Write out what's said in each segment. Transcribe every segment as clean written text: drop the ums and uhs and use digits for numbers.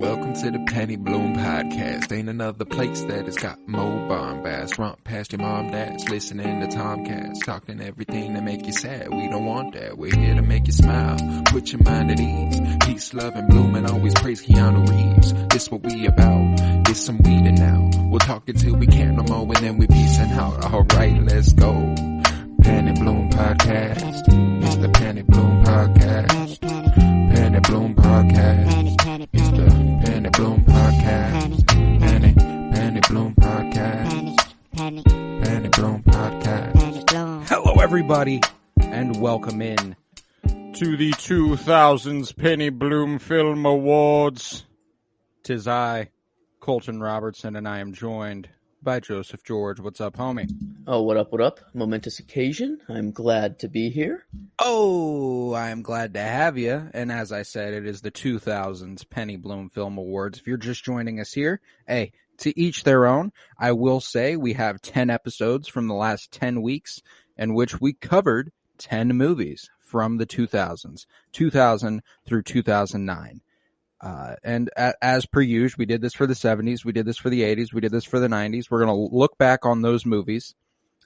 Welcome to the Penny Bloom Podcast. Ain't another place that has got more bombast. Romp past your mom, dad's listening to Tomcats. Talking everything that make you sad. We don't want that. We're here to make you smile. Put your mind at ease. Peace, love, and bloom, and always praise Keanu Reeves. This what we about. This some weeding now. We'll talk until we can't no more, and then we peacing out. Alright, let's go. Penny Bloom Podcast. It's the Penny Bloom Podcast. Penny Bloom Podcast. It's the Penny Bloom Podcast. Penny Bloom Podcast. Penny Bloom Podcast. Hello, everybody, and welcome in to the 2000's Penny Bloom Film Awards. 'Tis I, Colton Robertson, and I am joined by Joseph George. What's up, homie? Oh, what up, what up? Momentous occasion. I'm glad to be here. Oh, I am glad to have you. And as I said, it is the 2000's Penny Bloom Film Awards. If you're just joining us here, hey, to each their own. I will say we have 10 episodes from the last 10 weeks in which we covered 10 movies from the 2000s, 2000 through 2009. And as per usual, we did this for the 70s, we did this for the 80s, we did this for the 90s. We're going to look back on those movies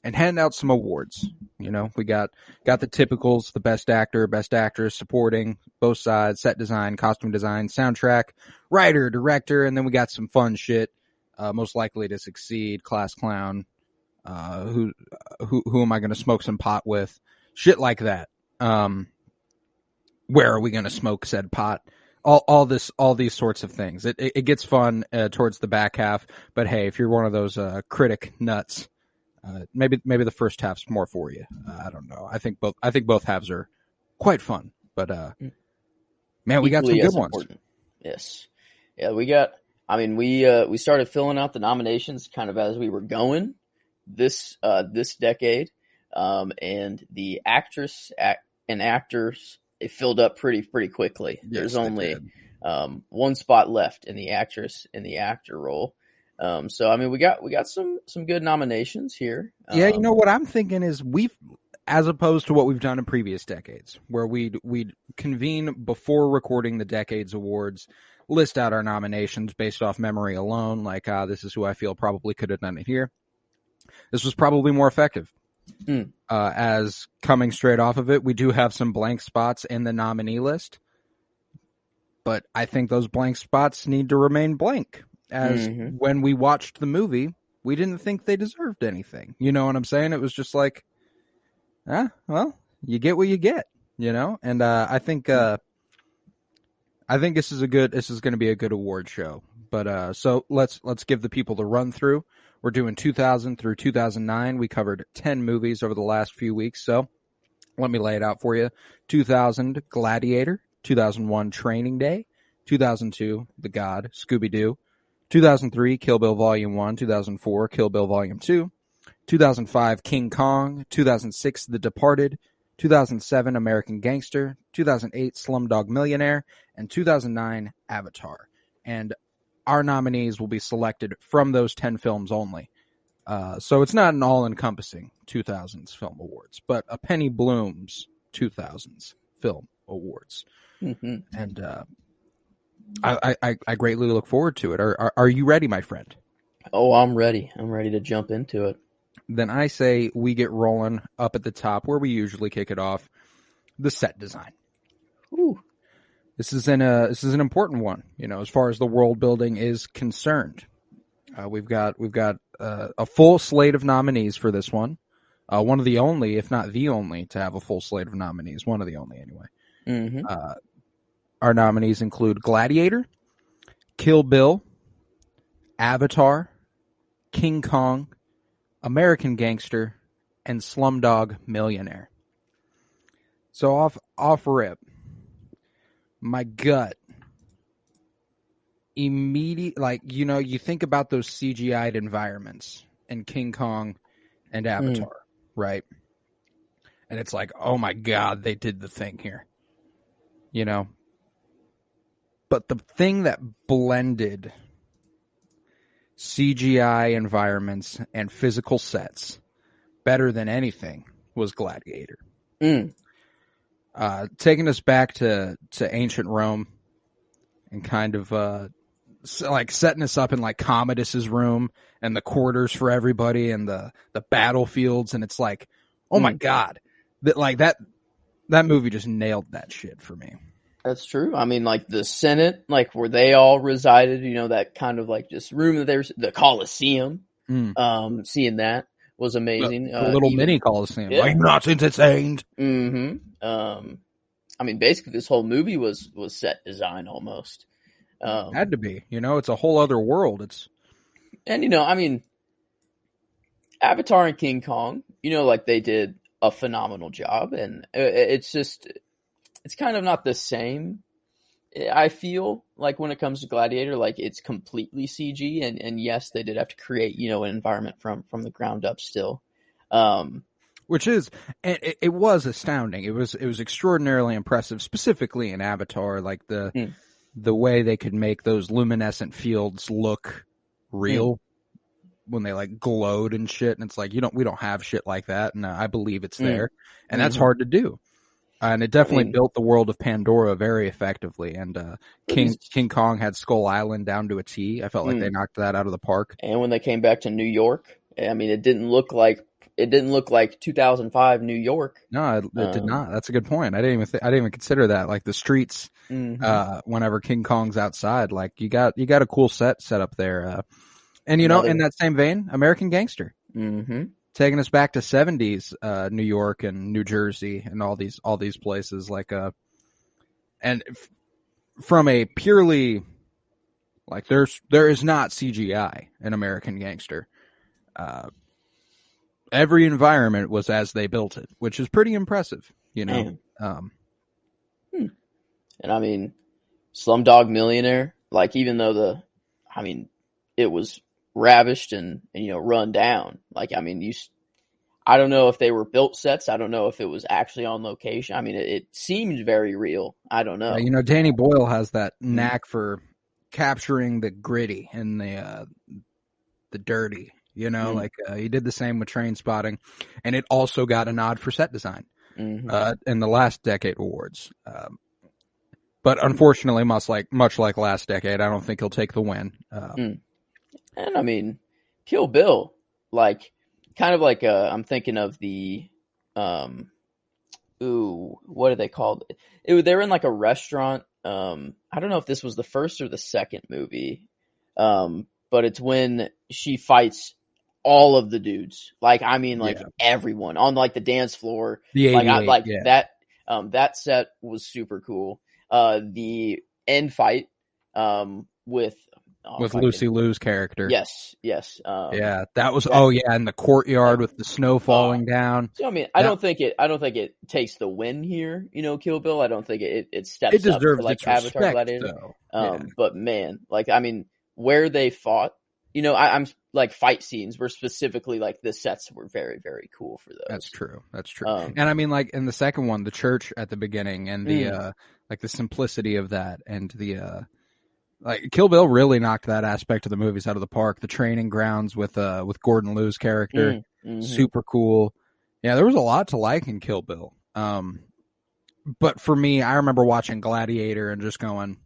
and hand out some awards. You know, we got the typicals, the best actor, best actress, supporting, both sides, set design, costume design, soundtrack, writer, director, and then we got some fun shit, most likely to succeed, class clown, who am I going to smoke some pot with? Shit like that. Where are we going to smoke said pot? All these sorts of things. It gets fun towards the back half, but hey, if you're one of those critic nuts, maybe the first half's more for you. I don't know. I think both halves are quite fun, but man, we got some good ones. Yes, yeah, we got. I mean, we started filling out the nominations kind of as we were going this decade, and the actress and actors. It filled up pretty quickly. Yes, there's only one spot left in the actress and the actor role. So I mean, we got some good nominations here. Yeah, you know what I'm thinking is as opposed to what we've done in previous decades, where we'd convene before recording the Decades Awards, list out our nominations based off memory alone, like this is who I feel probably could have done it here. This was probably more effective. As coming straight off of it, we do have some blank spots in the nominee list, but I think those blank spots need to remain blank. As when we watched the movie, we didn't think they deserved anything. You know what I'm saying? It was just like, well, you get what you get, you know. And I think this is going to be a good award show. But so let's give the people the run through. We're doing 2000 through 2009. We covered 10 movies over the last few weeks, so let me lay it out for you. 2000, Gladiator. 2001, Training Day. 2002, The God, Scooby-Doo. 2003, Kill Bill Volume 1. 2004, Kill Bill Volume 2. 2005, King Kong. 2006, The Departed. 2007, American Gangster. 2008, Slumdog Millionaire. And 2009, Avatar. And our nominees will be selected from those 10 films only. So it's not an all-encompassing 2000s Film Awards, but a Penny Bloom's 2000s Film Awards. Mm-hmm. And I greatly look forward to it. Are you ready, my friend? Oh, I'm ready. I'm ready to jump into it. Then I say we get rolling up at the top where we usually kick it off, the set design. Ooh. This is an important one, you know, as far as the world building is concerned. We've got a full slate of nominees for this one. One of the only, if not the only, to have a full slate of nominees. One of the only, anyway. Mm-hmm. Our nominees include Gladiator, Kill Bill, Avatar, King Kong, American Gangster, and Slumdog Millionaire. So off rip. My gut immediate, like, you know, you think about those CGI'd environments in King Kong and Avatar, right? And it's like, oh my God, they did the thing here, you know? But the thing that blended CGI environments and physical sets better than anything was Gladiator. Taking us back to ancient Rome and kind of like setting us up in like Commodus's room and the quarters for everybody and the battlefields, and it's like, oh my god, that movie just nailed that shit for me. That's true. I mean, like the Senate, like where they all resided, that kind of like just room that there's the Coliseum. Seeing that was amazing. The little mini Coliseum, yeah. Not since it's aimed. Mm-hmm. I mean, basically, this whole movie was set design almost. Had to be, it's a whole other world. And I mean, Avatar and King Kong, like they did a phenomenal job, and it's kind of not the same. I feel like when it comes to Gladiator, like it's completely CG, and yes, they did have to create, an environment from the ground up still. Which is, and it was astounding. It was extraordinarily impressive, specifically in Avatar, like the way they could make those luminescent fields look real when they like glowed and shit. And it's like, we don't have shit like that. And I believe it's there, and that's hard to do. And it definitely built the world of Pandora very effectively. And King Kong had Skull Island down to a T. I felt like they knocked that out of the park. And when they came back to New York, I mean, it didn't look like 2005 New York. No, it did not. That's a good point. I didn't even consider that. Like the streets, whenever King Kong's outside, like you got a cool set up there. And in that same vein, American Gangster. Mm-hmm. Taking us back to 70s New York and New Jersey and all these places, like from a purely like there is not CGI in American Gangster. Every environment was as they built it, which is pretty impressive, And I mean, Slumdog Millionaire, like even though it was ravished and run down. Like, I mean, I don't know if they were built sets. I don't know if it was actually on location. I mean, it seemed very real. I don't know. Danny Boyle has that knack for capturing the gritty and the dirty. Like he did the same with Train Spotting, and it also got a nod for set design in the last Decade Awards. But unfortunately, much like last decade, I don't think he'll take the win. And I mean, Kill Bill, like kind of like I'm thinking of the what are they called? They're in like a restaurant. I don't know if this was the first or the second movie, but it's when she fights all of the dudes. Like, I mean, like everyone on like the dance floor. That set was super cool. The end fight with Lucy Liu's character. Yes. That was in the courtyard with the snow falling down. So I mean, I don't think it takes the win here. Kill Bill. I don't think it steps up for like Avatar Gladiator. But man, like I mean, where they fought, I'm like fight scenes were specifically like the sets were very, very cool for those. That's true. And I mean, like in the second one, the church at the beginning and the like the simplicity of that and the like Kill Bill really knocked that aspect of the movies out of the park. The training grounds with Gordon Liu's character, super cool. Yeah, there was a lot to like in Kill Bill. But for me, I remember watching Gladiator and just going,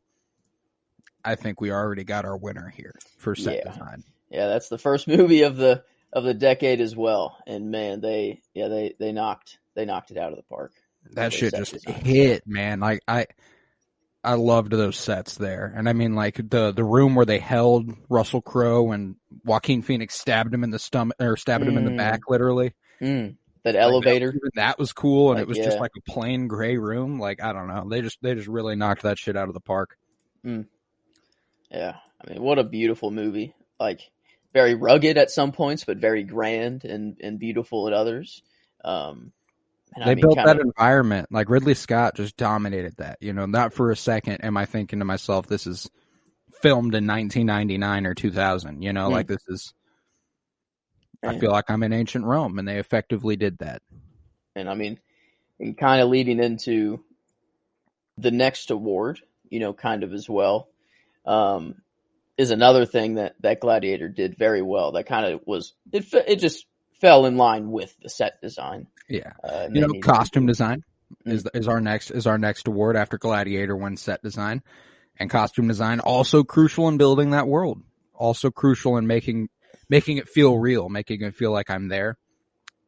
I think we already got our winner here for set design. Yeah, that's the first movie of the decade as well. And man, they knocked it out of the park. That shit just hit, man. Like I loved those sets there. And I mean, like the room where they held Russell Crowe and Joaquin Phoenix stabbed him in the stomach or stabbed him in the back, literally. That elevator. That was cool. And it was just like a plain gray room. Like, I don't know. They just really knocked that shit out of the park. Yeah. I mean, what a beautiful movie. Like very rugged at some points, but very grand and beautiful at others. They built that environment. Like Ridley Scott just dominated that. Not for a second am I thinking to myself, this is filmed in 1999 or 2000. Like this is. I feel like I'm in ancient Rome, and they effectively did that. And I mean, and kind of leading into the next award, kind of as well, is another thing that Gladiator did very well. That kind of was it just fell in line with the set design. Yeah, costume design is our next award after Gladiator wins set design, And costume design also crucial in building that world. Also crucial in making it feel real, making it feel like I'm there.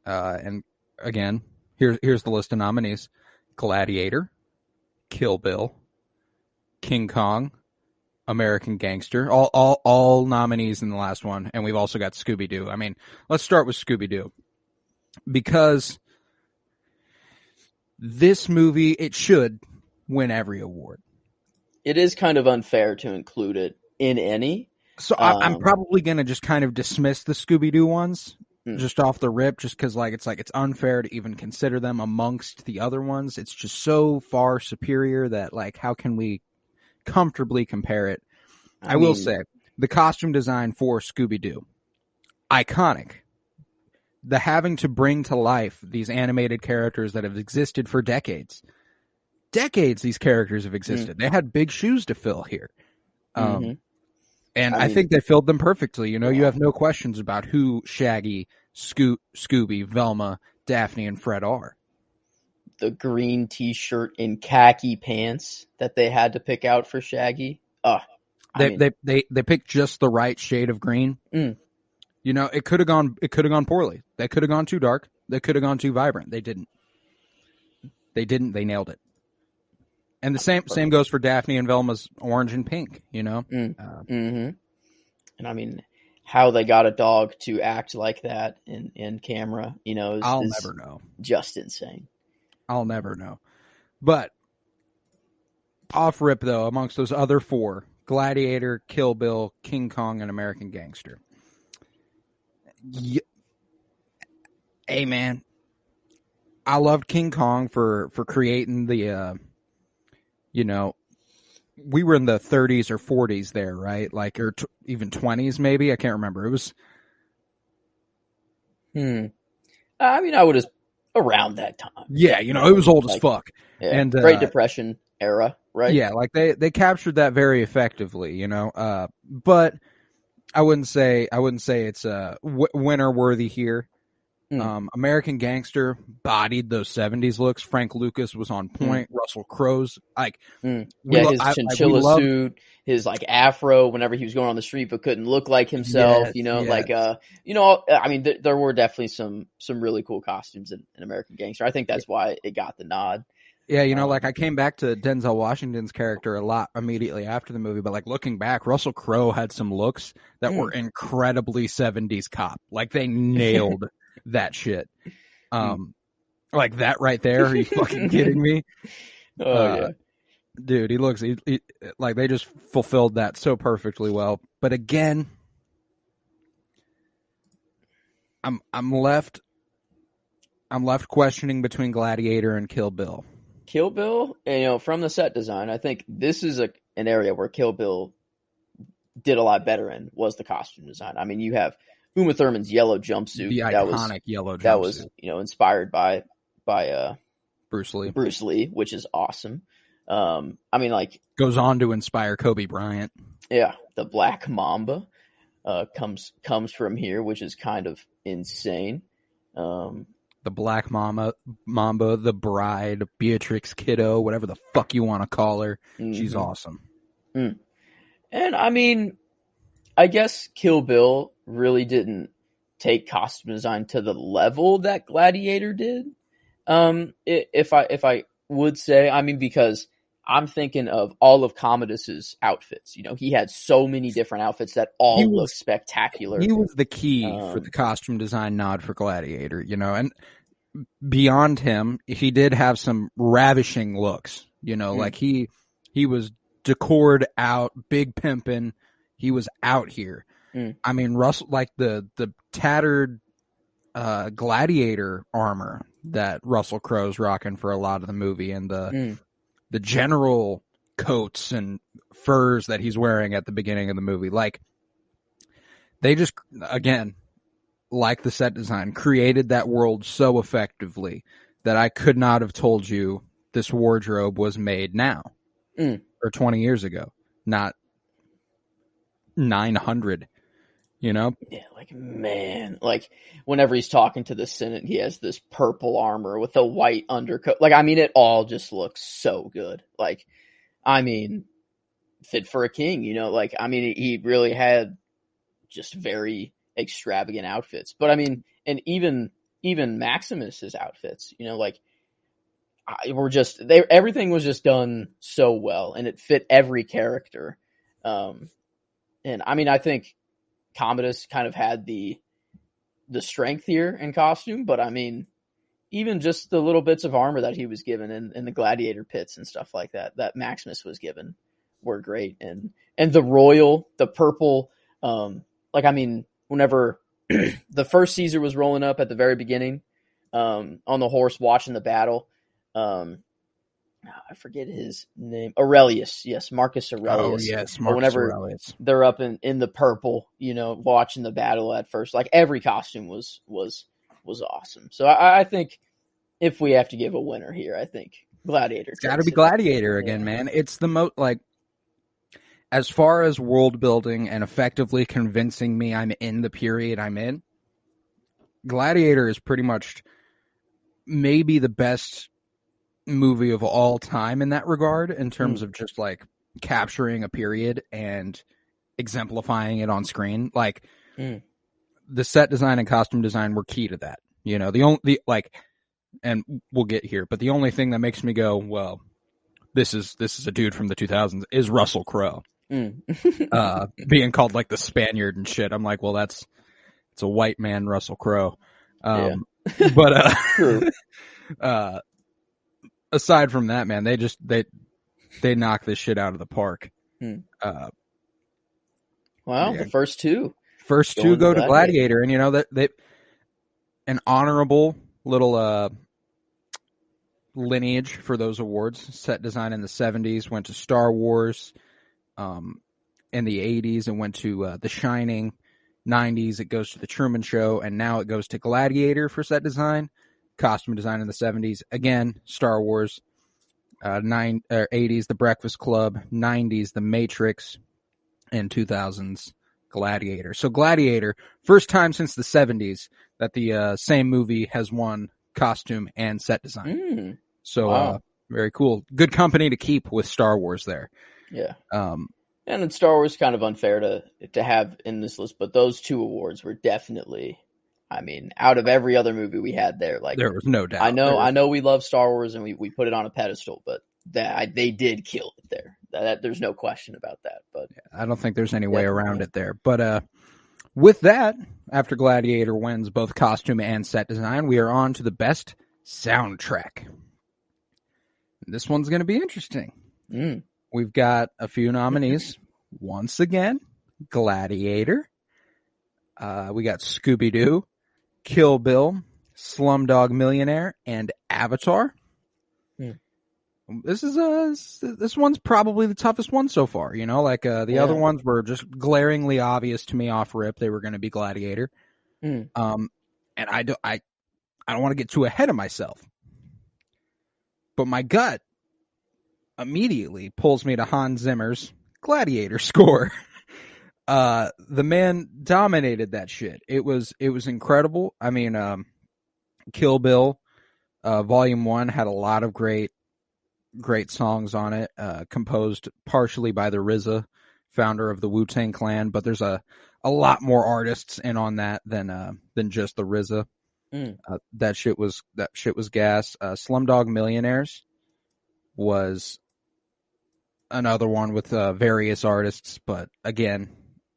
And again, here's the list of nominees: Gladiator, Kill Bill, King Kong, American Gangster. All nominees in the last one, and we've also got Scooby-Doo. I mean, let's start with Scooby-Doo, because this movie, it should win every award. It is kind of unfair to include it in any. So I'm probably going to just kind of dismiss the Scooby-Doo ones just off the rip, just because it's unfair to even consider them amongst the other ones. It's just so far superior that, like, how can we comfortably compare it? I will say, the costume design for Scooby-Doo, iconic. The having to bring to life these animated characters that have existed for decades. Decades these characters have existed. They had big shoes to fill here. And I think they filled them perfectly. You know, you have no questions about who Shaggy, Scooby, Velma, Daphne, and Fred are. The green t-shirt and khaki pants that they had to pick out for Shaggy. They picked just the right shade of green. You know, it could have gone poorly. They could have gone too dark. They could have gone too vibrant. They didn't. They nailed it. And the same goes for Daphne and Velma's orange and pink, you know? And I mean, how they got a dog to act like that in camera, you know, I'll never know. Just insane. I'll never know. But off rip, though, amongst those other four, Gladiator, Kill Bill, King Kong, and American Gangster. Hey, man, I loved King Kong for creating the, you know, we were in the 30s or 40s there, right? Like, or even 20s, maybe. I can't remember. It was. I mean, I would have around that time. Yeah, you know, it was old as fuck. Yeah, and Great Depression era, right? Yeah, like they captured that very effectively, you know. But I wouldn't say it's winner worthy here. American Gangster bodied those 70s looks. Frank Lucas was on point. Russell Crowe's his chinchilla suit, his like afro whenever he was going on the street but couldn't look like himself. Yes, you know, yes. I mean, there were definitely some really cool costumes in American Gangster. I think that's why it got the nod. Yeah, you know, like I came back to Denzel Washington's character a lot immediately after the movie, but like looking back, Russell Crowe had some looks that were incredibly 70s cop. Like they nailed that shit. Like that right there. Are you fucking kidding me? Yeah. Dude, he like they just fulfilled that so perfectly well. But again, I'm left questioning between Gladiator and Kill Bill. Kill Bill, you know, from the set design, I think this is an area where Kill Bill did a lot better in was the costume design. I mean, you have Uma Thurman's yellow jumpsuit. The iconic yellow jumpsuit. That was, you know, inspired by Bruce Lee, which is awesome. I mean, like, goes on to inspire Kobe Bryant. Yeah, the Black Mamba comes from here, which is kind of insane. The Black Mamba, the Bride, Beatrix Kiddo, whatever the fuck you want to call her. She's awesome. And I mean, I guess Kill Bill really didn't take costume design to the level that Gladiator did. If I would say, I mean, because I'm thinking of all of Commodus's outfits. You know, he had so many different outfits that all look spectacular. He was the key for the costume design nod for Gladiator, you know, and beyond him, he did have some ravishing looks, you know, like he was decored out, big pimpin'. He was out here. I mean, Russell, like the tattered Gladiator armor that Russell Crowe's rocking for a lot of the movie, and the general coats and furs that he's wearing at the beginning of the movie. Like, they just, again, like the set design, created that world so effectively that I could not have told you this wardrobe was made now or 20 years ago, not 900. You know? Yeah, like, man, like whenever he's talking to the Senate, he has this purple armor with a white undercoat. Like, I mean, it all just looks so good. Like, I mean, fit for a king, you know, like, I mean, he really had just very extravagant outfits. But I mean, and even Maximus's outfits, you know, like, everything was just done so well, and it fit every character. And I mean, I think Commodus kind of had the strength here in costume, but I mean, even just the little bits of armor that he was given in the gladiator pits and stuff like that Maximus was given were great. And the purple, like, I mean, whenever the first Caesar was rolling up at the very beginning, on the horse watching the battle, I forget his name. Aurelius. Yes, Marcus Aurelius. Oh, yes, But Marcus whenever Aurelius. they're up in the purple, you know, watching the battle at first, like, every costume was awesome. So I think if we have to give a winner here, I think Gladiator. It's got to be Gladiator again, man. It's the most, like, as far as world building and effectively convincing me I'm in the period I'm in, Gladiator is pretty much maybe the best movie of all time in that regard, in terms of just, like, capturing a period and exemplifying it on screen. Like, the set design and costume design were key to that. You know, and we'll get here, but the only thing that makes me go, well, this is a dude from the 2000s is Russell Crowe. Being called, like, the Spaniard and shit. I'm like, well, it's a white man Russell Crowe. But True. Aside from that, man, they knock this shit out of the park. Wow, yeah. the first two go to Gladiator, and you know that an honorable little lineage for those awards. Set design in the 70s went to Star Wars. In the 80s, it went to The Shining. 90s, it goes to The Truman Show, and now it goes to Gladiator for set design. Costume design in the 70s, again, Star Wars. 80s, The Breakfast Club. 90s, The Matrix. And 2000s, Gladiator. So Gladiator, first time since the 70s that the same movie has won costume and set design. So wow. Very cool. Good company to keep with Star Wars there. Yeah. And in Star Wars, kind of unfair to have in this list, but those two awards were definitely, I mean, out of every other movie we had there, like, there was no doubt. I know we love Star Wars and we put it on a pedestal, but they did kill it there. There's no question about that. But I don't think there's any way around it there. But with that, after Gladiator wins both costume and set design, we are on to the best soundtrack. This one's going to be interesting. We've got a few nominees. Once again, Gladiator. We got Scooby-Doo, Kill Bill, Slumdog Millionaire, and Avatar. This one's probably the toughest one so far. You know, like the other ones were just glaringly obvious to me off rip. They were going to be Gladiator. And I don't want to get too ahead of myself, but my gut immediately pulls me to Hans Zimmer's Gladiator score. The man dominated that shit. It was incredible. I mean, Kill Bill, Volume 1 had a lot of great songs on it, composed partially by the RZA, founder of the Wu-Tang Clan, but there's a lot more artists in on that than just the RZA. That shit was gas. Slumdog Millionaires was another one with various artists, but again,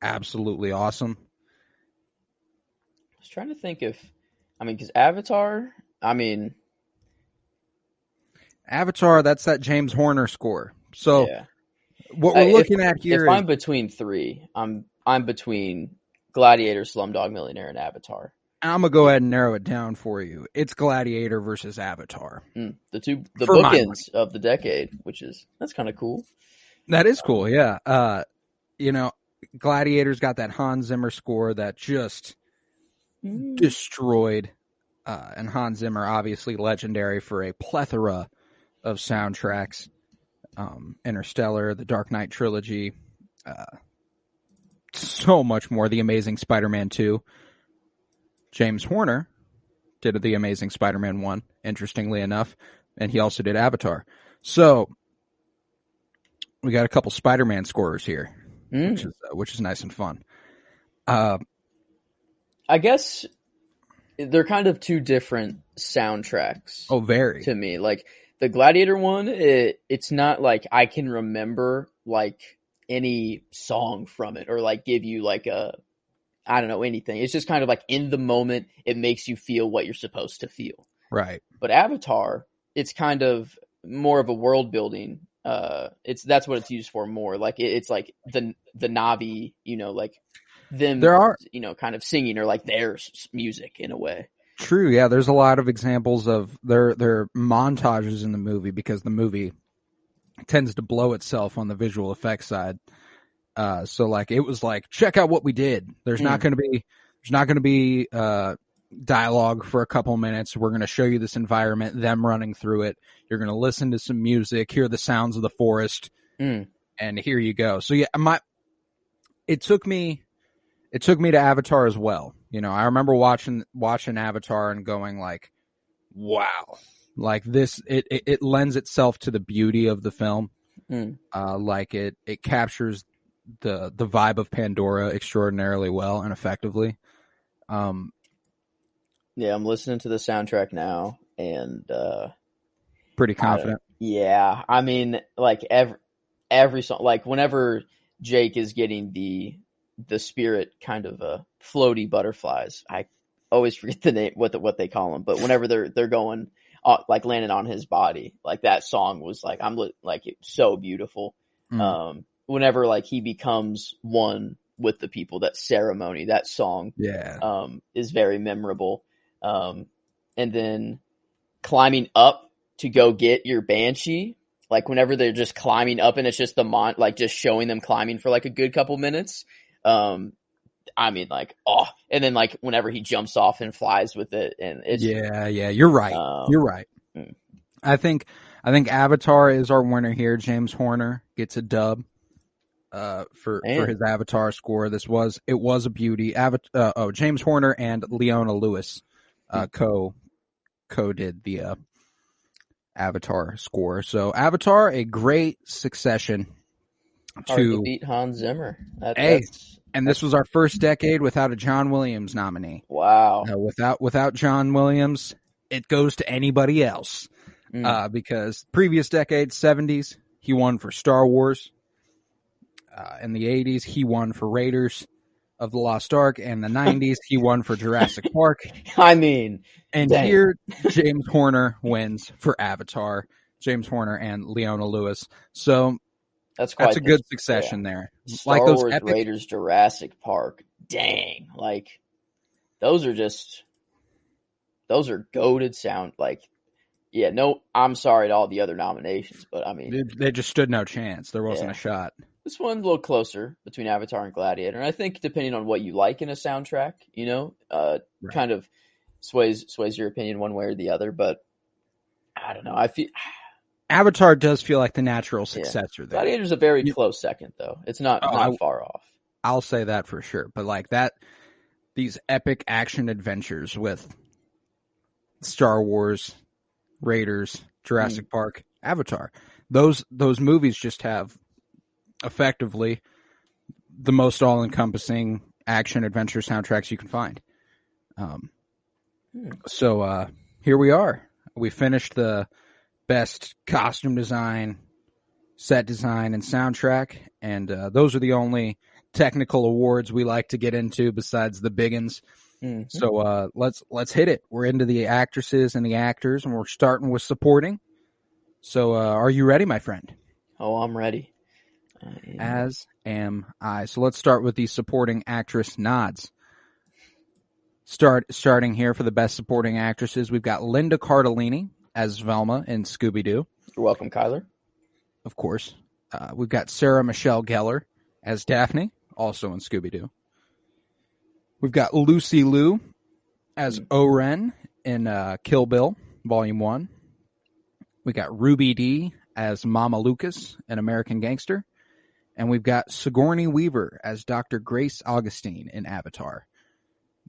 absolutely awesome. I was trying to think because Avatar, that's that James Horner score. So what we're looking at here if I'm between three, I'm between Gladiator, Slumdog Millionaire, and Avatar. I'm going to go ahead and narrow it down for you. It's Gladiator versus Avatar. The bookends of the decade, that's kind of cool. That is cool, yeah. You know, Gladiator's got that Hans Zimmer score that just destroyed. And Hans Zimmer, obviously legendary for a plethora of soundtracks. Interstellar, the Dark Knight trilogy, so much more. The Amazing Spider-Man 2. James Horner did The Amazing Spider-Man 1, interestingly enough, and he also did Avatar. So we got a couple Spider-Man scorers here, which is nice and fun. I guess they're kind of two different soundtracks. Oh, very. To me, like the Gladiator one, it's not like I can remember like any song from it or like give you like I don't know, anything. It's just kind of like in the moment, it makes you feel what you're supposed to feel. Right. But Avatar, it's kind of more of a world building. That's what it's used for more. Like it's like the Na'vi, like them, there are, kind of singing or like their music in a way. True. Yeah. There's a lot of examples of their montages in the movie because the movie tends to blow itself on the visual effects side. So like it was like, check out what we did. There's not going to be dialogue for a couple minutes. We're going to show you this environment, them running through it. You're going to listen to some music, hear the sounds of the forest, and here you go. So yeah, it took me to Avatar as well. I remember watching Avatar and going like, wow, like this, it lends itself to the beauty of the film. Like it captures the vibe of Pandora extraordinarily well and effectively. Yeah, I'm listening to the soundtrack now and pretty confident. Yeah, I mean, like every song, like whenever Jake is getting the spirit kind of floaty butterflies, I always forget the name, what they call them, but whenever they're going like landing on his body, like that song was like it's so beautiful. Whenever like he becomes one with the people, that ceremony, that song, is very memorable. And then climbing up to go get your Banshee, like whenever they're just climbing up and it's just like just showing them climbing for like a good couple minutes. I mean, like, and then like whenever he jumps off and flies with it, and it's you're right. You're right. I think Avatar is our winner here. James Horner gets a dub. For his Avatar score. It was a beauty. James Horner and Leona Lewis co-did the Avatar score. So Avatar, a great succession hard to beat Hans Zimmer. And this was our first decade without a John Williams nominee. Wow. Without John Williams, it goes to anybody else. Because previous decade, 70s, he won for Star Wars. In the 80s, he won for Raiders of the Lost Ark, and the 90s, he won for Jurassic Park. I mean, and dang. Here, James Horner wins for Avatar. James Horner and Leona Lewis. So that's a good succession there. Star like those Wars, Raiders, Jurassic Park. Dang, like those are goated sound. Like, yeah, no, I'm sorry to all the other nominations, but I mean, they just stood no chance. There wasn't a shot. This one's a little closer between Avatar and Gladiator. And I think depending on what you like in a soundtrack, kind of sways your opinion one way or the other. But I don't know. I feel Avatar does feel like the natural successor there. Gladiator's a very close second, though. It's not far off. I'll say that for sure. But like that, these epic action adventures with Star Wars, Raiders, Jurassic Park, Avatar, those movies just have effectively the most all-encompassing action adventure soundtracks you can find. So here we are. We finished the best costume design, set design, and soundtrack, and those are the only technical awards we like to get into besides the big uns. So let's hit it. We're into the actresses and the actors, and we're starting with supporting. So are you ready, my friend? Oh, I'm ready. As am I. So let's start with the supporting actress nods. Starting here for the best supporting actresses, we've got Linda Cardellini as Velma in Scooby-Doo. You're welcome, Kyler. Of course. We've got Sarah Michelle Gellar as Daphne, also in Scooby-Doo. We've got Lucy Liu as O-Ren in Kill Bill, Volume 1. We got Ruby Dee as Mama Lucas in American Gangster. And we've got Sigourney Weaver as Dr. Grace Augustine in Avatar.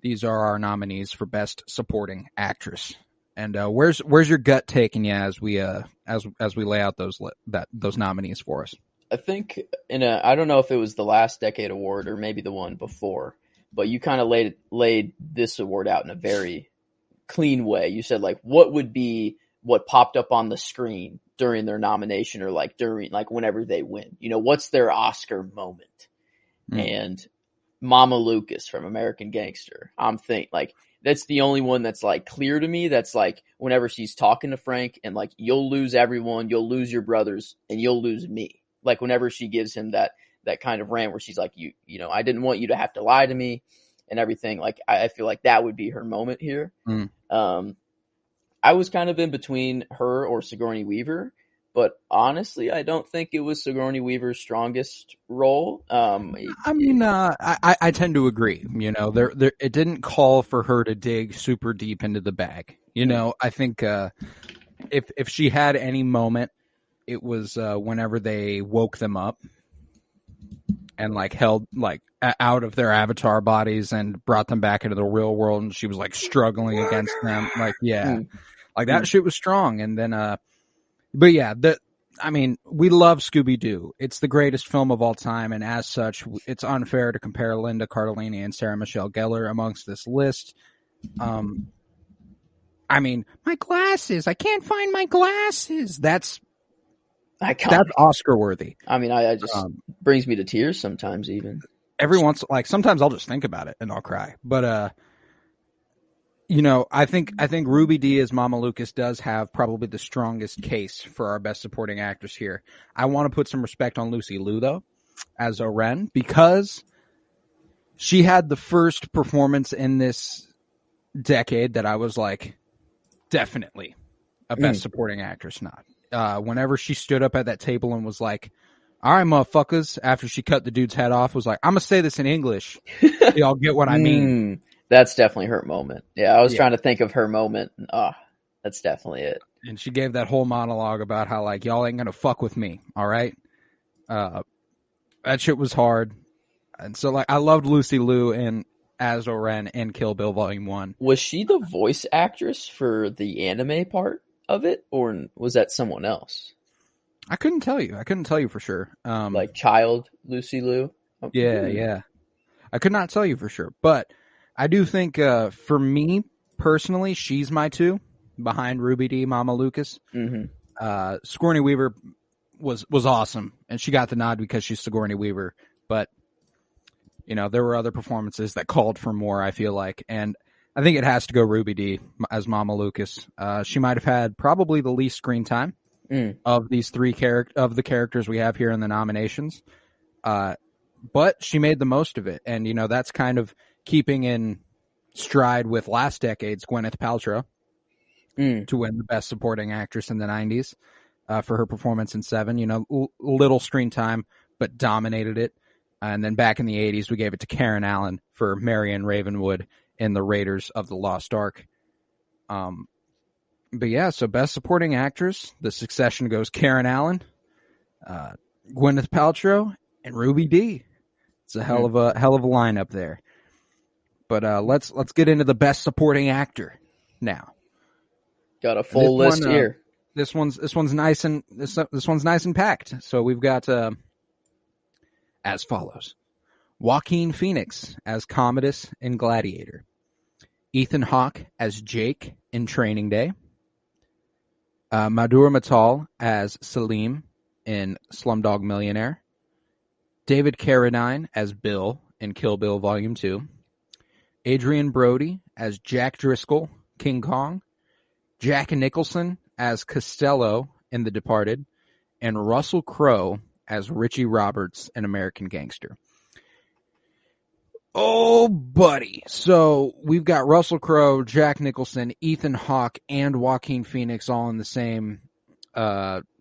These are our nominees for Best Supporting Actress. And where's your gut taking you as we lay out those nominees for us? I think I don't know if it was the last decade award or maybe the one before, but you kind of laid this award out in a very clean way. You said like, what would be what popped up on the screen during their nomination or like during like whenever they win, what's their Oscar moment? And Mama Lucas from American Gangster, I'm thinking like, that's the only one that's like clear to me. That's like whenever she's talking to Frank and like, you'll lose everyone, you'll lose your brothers and you'll lose me. Like whenever she gives him that kind of rant where she's like, I didn't want you to have to lie to me and everything. Like, I feel like that would be her moment here. I was kind of in between her or Sigourney Weaver, but honestly, I don't think it was Sigourney Weaver's strongest role. I tend to agree. It didn't call for her to dig super deep into the bag. I think if she had any moment, it was whenever they woke them up and like held like out of their avatar bodies and brought them back into the real world, and she was like struggling against them. Like, like that shit was strong. And then, but yeah, we love Scooby-Doo. It's the greatest film of all time, and as such, it's unfair to compare Linda Cardellini and Sarah Michelle Gellar amongst this list. My glasses. I can't find my glasses. That's Oscar worthy. I just brings me to tears sometimes. Even sometimes I'll just think about it and I'll cry. But I think Ruby Dee as Mama Lucas does have probably the strongest case for our best supporting actress here. I want to put some respect on Lucy Liu though as Oren, because she had the first performance in this decade that I was like, definitely a best supporting actress nod. Whenever she stood up at that table and was like, all right, motherfuckers, after she cut the dude's head off, was like, I'm going to say this in English. Y'all get what I mean. That's definitely her moment. Yeah, I was trying to think of her moment. That's definitely it. And she gave that whole monologue about how, like, y'all ain't going to fuck with me, all right? That shit was hard. And so, like, I loved Lucy Liu and as Oren in Kill Bill Volume 1. Was she the voice actress for the anime part of it, or was that someone else? I couldn't tell you for sure. Like child Lucy Liu? Yeah. I could not tell you for sure. But I do think, for me personally, she's my two behind Ruby Dee, Mama Lucas. Sigourney Weaver was awesome, and she got the nod because she's Sigourney Weaver. But, there were other performances that called for more, I feel like. And I think it has to go Ruby Dee as Mama Lucas. She might have had probably the least screen time of these of the characters we have here in the nominations. But she made the most of it. And, that's kind of keeping in stride with last decade's Gwyneth Paltrow to win the Best Supporting Actress in the 90s for her performance in Seven. Little screen time, but dominated it. And then back in the 80s, we gave it to Karen Allen for Marion Ravenwood in The Raiders of the Lost Ark. But yeah, so Best Supporting Actress, the succession goes Karen Allen, Gwyneth Paltrow, and Ruby Dee. It's a hell of a lineup there. But let's get into the Best Supporting Actor now. Got a full list here. This one's nice and packed. So we've got as follows: Joaquin Phoenix as Commodus in Gladiator, Ethan Hawke as Jake in Training Day, Madhur Mittal as Salim in Slumdog Millionaire, David Carradine as Bill in Kill Bill Volume 2, Adrian Brody as Jack Driscoll, King Kong, Jack Nicholson as Costello in The Departed, and Russell Crowe as Richie Roberts in American Gangster. Oh, buddy. So we've got Russell Crowe, Jack Nicholson, Ethan Hawke, and Joaquin Phoenix all in the same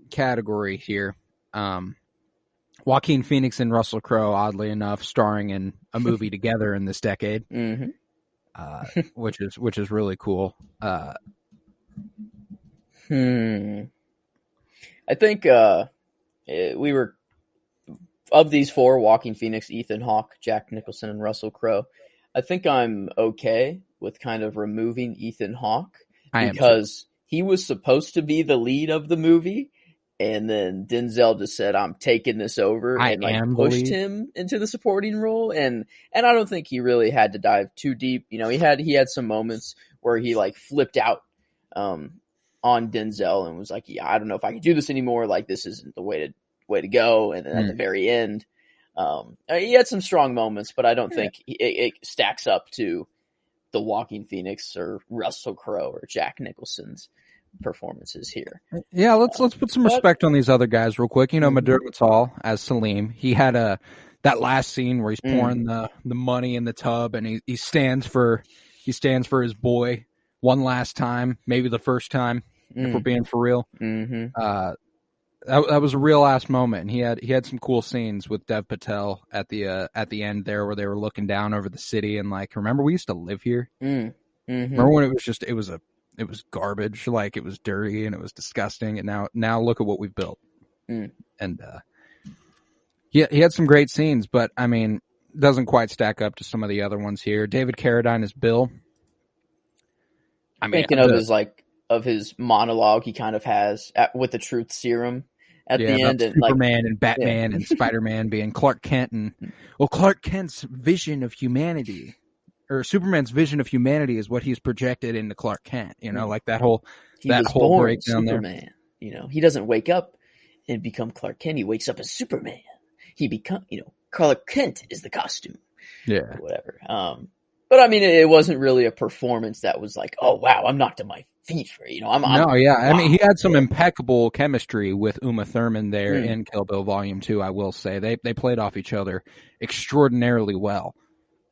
category here. Joaquin Phoenix and Russell Crowe, oddly enough, starring in a movie together in this decade, which is really cool. I think we were, of these four, Joaquin Phoenix, Ethan Hawke, Jack Nicholson, and Russell Crowe, I think I'm okay with kind of removing Ethan Hawke because he was supposed to be the lead of the movie, And then Denzel just said, "I'm taking this over," and like pushed him into the supporting role. And I don't think he really had to dive too deep. You know, he had some moments where he like flipped out on Denzel and was like, "Yeah, I don't know if I can do this anymore. Like, this isn't the way to go." And then at the very end, he had some strong moments, but I don't think it stacks up to the Joaquin Phoenix or Russell Crowe or Jack Nicholson's performances here. Yeah, let's put some respect on these other guys real quick. You know, Madurmatal as Salim, he had that last scene where he's pouring the money in the tub, and he stands for his boy one last time, maybe the first time, if we're being for real. That was a real ass moment, and he had some cool scenes with Dev Patel at the end there, where they were looking down over the city and like, remember we used to live here? Remember when it was garbage, like it was dirty and it was disgusting, and now look at what we've built. And he had some great scenes, but I mean, doesn't quite stack up to some of the other ones here. David Carradine as Bill. Thinking of his monologue he kind of has with the truth serum at the end, and Superman and Batman and Spider-Man being Clark Kent, and Clark Kent's vision of humanity, or Superman's vision of humanity, is what he's projected into Clark Kent. You know, like that whole breakdown Superman. There. You know, he doesn't wake up and become Clark Kent. He wakes up as Superman. He Clark Kent is the costume. Yeah, or whatever. But I mean, it wasn't really a performance that was like, oh wow, I'm knocked to my feet for you know. I mean, he had some impeccable chemistry with Uma Thurman there in Kill Bill Volume 2. I will say they played off each other extraordinarily well.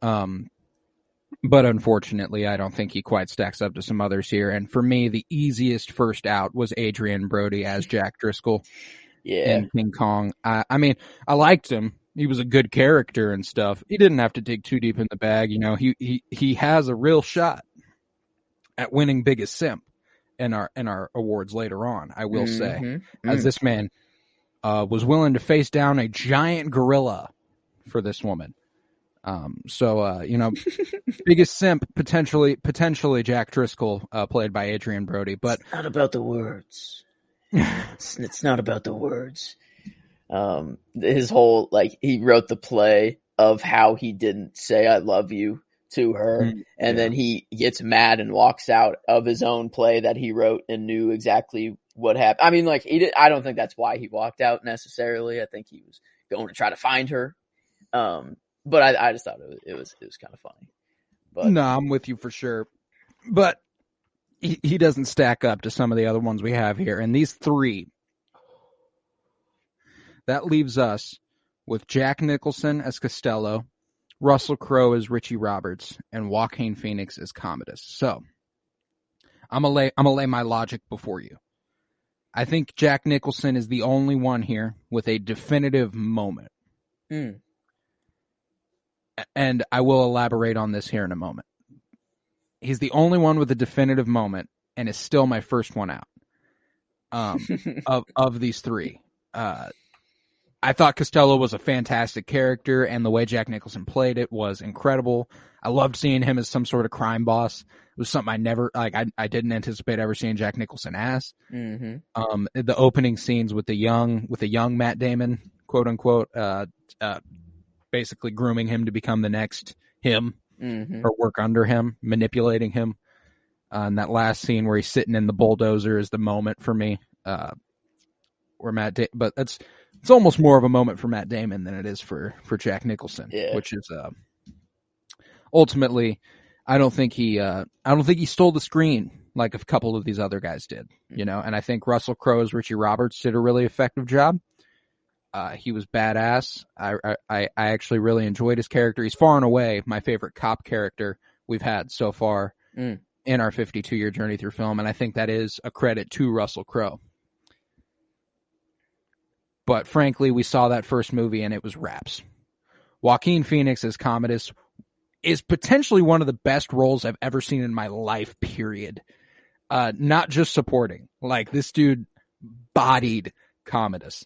But unfortunately, I don't think he quite stacks up to some others here. And for me, the easiest first out was Adrian Brody as Jack Driscoll in King Kong. I mean, I liked him. He was a good character and stuff. He didn't have to dig too deep in the bag. You know, he has a real shot at winning Biggest Simp in our awards later on, I will say. As this man was willing to face down a giant gorilla for this woman. You know, Biggest Simp, potentially Jack Driscoll, played by Adrian Brody, but it's not about the words. It's not about the words. His whole, like, he wrote the play of how he didn't say I love you to her, and then he gets mad and walks out of his own play that he wrote and knew exactly what happened. I mean, like, I don't think that's why he walked out necessarily. I think he was going to try to find her. But I just thought it was kind of funny. But no, I'm with you for sure. But he doesn't stack up to some of the other ones we have here. And these three, that leaves us with Jack Nicholson as Costello, Russell Crowe as Richie Roberts, and Joaquin Phoenix as Commodus. So I'm gonna lay my logic before you. I think Jack Nicholson is the only one here with a definitive moment. And I will elaborate on this here in a moment. He's the only one with a definitive moment, and is still my first one out of these three. I thought Costello was a fantastic character, and the way Jack Nicholson played it was incredible. I loved seeing him as some sort of crime boss. It was something I didn't anticipate ever seeing Jack Nicholson as. The opening scenes with the young Matt Damon, quote unquote, basically grooming him to become the next him or work under him, manipulating him. And that last scene where he's sitting in the bulldozer is the moment for me, where but it's almost more of a moment for Matt Damon than it is for Jack Nicholson, which is ultimately, I don't think he stole the screen like a couple of these other guys did, you know. And I think Russell Crowe as Richie Roberts did a really effective job. He was badass. I actually really enjoyed his character. He's far and away my favorite cop character we've had so far in our 52-year journey through film, and I think that is a credit to Russell Crowe. But frankly, we saw that first movie and it was raps. Joaquin Phoenix as Commodus is potentially one of the best roles I've ever seen in my life, period. Not just supporting. Like, this dude bodied Commodus.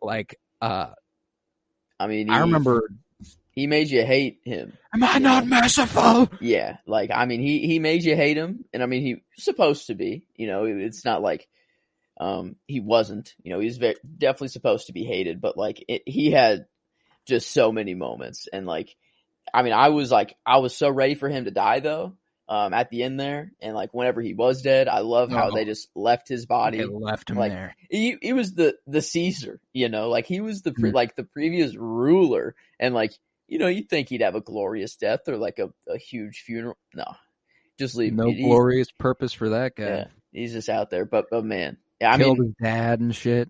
Like, I mean, I remember he made you hate him. Am I not merciful? Yeah, like, I mean, he made you hate him, and I mean, he's supposed to be. You know, it's not like He wasn't, he's definitely supposed to be hated, but like he had just so many moments. And like, I mean, I was so ready for him to die though, at the end there. And like whenever he was dead, I love how they just left his body. They left him like, there. He was the Caesar, like he was the previous ruler. And like, you'd think he'd have a glorious death or like a huge funeral. No, just leave. No glorious purpose for that guy. Yeah, he's just out there. But man, I killed mean, his dad and shit.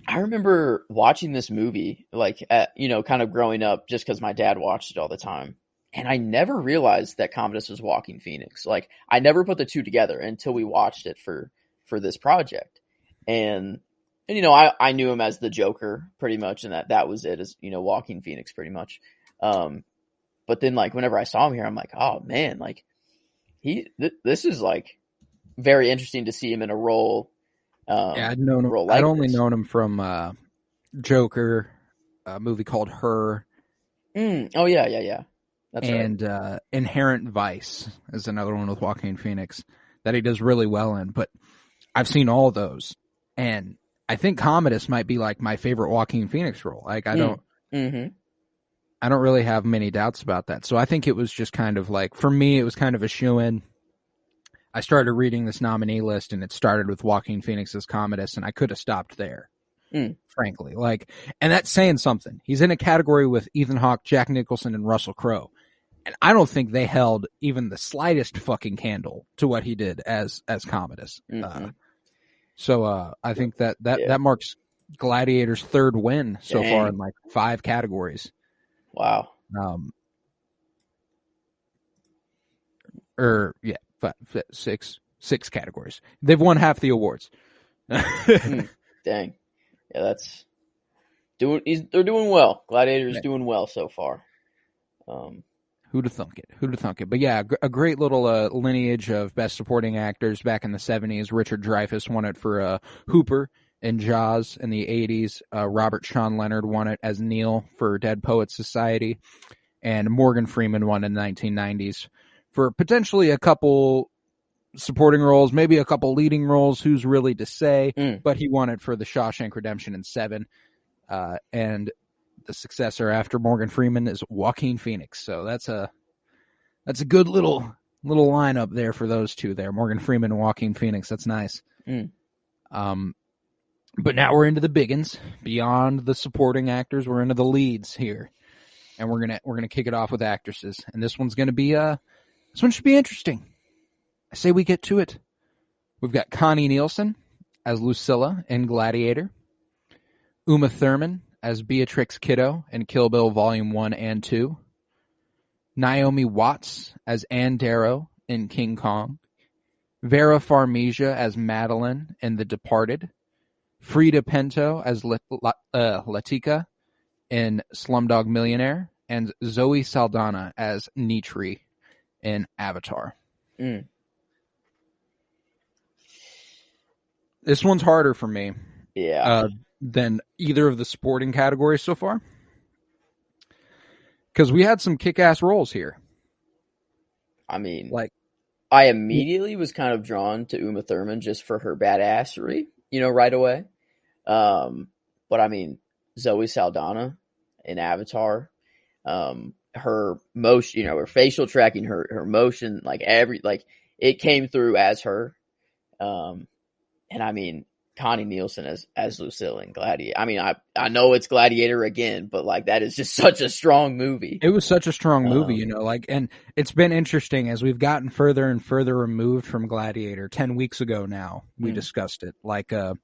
I remember watching this movie, like, kind of growing up, just because my dad watched it all the time. And I never realized that Commodus was Joaquin Phoenix. Like, I never put the two together until we watched it for this project. And I knew him as the Joker pretty much, and that was it, as, Joaquin Phoenix pretty much. But then, like, whenever I saw him here, I'm like, oh, man, like, this is, like, very interesting to see him in a role. I'd known him. I'd only known him from Joker, a movie called Her. Oh yeah. That's and right. Inherent Vice is another one with Joaquin Phoenix that he does really well in. But I've seen all of those, and I think Commodus might be like my favorite Joaquin Phoenix role. Like I don't really have many doubts about that. So I think it was just kind of like, for me, it was kind of a shoo-in. I started reading this nominee list, and it started with Joaquin Phoenix as Commodus, and I could have stopped there, frankly. Like, and that's saying something. He's in a category with Ethan Hawke, Jack Nicholson, and Russell Crowe, and I don't think they held even the slightest fucking candle to what he did as Commodus. So I think that marks Gladiator's third win so far in like 5 categories. Wow. Six categories. They've won half the awards. Dang. Yeah, they're doing well. Gladiator's doing well so far. Who'd have thunk it? But yeah, a great little lineage of best supporting actors back in the 70s. Richard Dreyfuss won it for Hooper and Jaws in the 80s. Robert Sean Leonard won it as Neil for Dead Poets Society. And Morgan Freeman won in the 1990s for potentially a couple supporting roles, maybe a couple leading roles, who's really to say, but he won it for The Shawshank Redemption in 7. And the successor after Morgan Freeman is Joaquin Phoenix. So that's a good little lineup there for those two there, Morgan Freeman and Joaquin Phoenix. That's nice. But now we're into the biggins. Beyond the supporting actors, we're into the leads here. And we're gonna kick it off with actresses. And this one's gonna be this one should be interesting. I say we get to it. We've got Connie Nielsen as Lucilla in Gladiator. Uma Thurman as Beatrix Kiddo in Kill Bill Volume 1 and 2. Naomi Watts as Ann Darrow in King Kong. Vera Farmiga as Madeline in The Departed. Frida Pinto as Latika in Slumdog Millionaire. And Zoe Saldana as Nitri in Avatar. This one's harder for me. Yeah. Than either of the sporting categories so far. Because we had some kick-ass roles here. I mean, like, I immediately was kind of drawn to Uma Thurman just for her badassery, right away. But I mean, Zoe Saldana in Avatar, her motion, her facial tracking, her motion, it came through as her. And I mean, Connie Nielsen as Lucille in Gladiator. I mean, I know it's Gladiator again, but like that is just such a strong movie. It was such a strong movie, and it's been interesting as we've gotten further and further removed from Gladiator. 10 weeks ago now, we discussed it. Like, I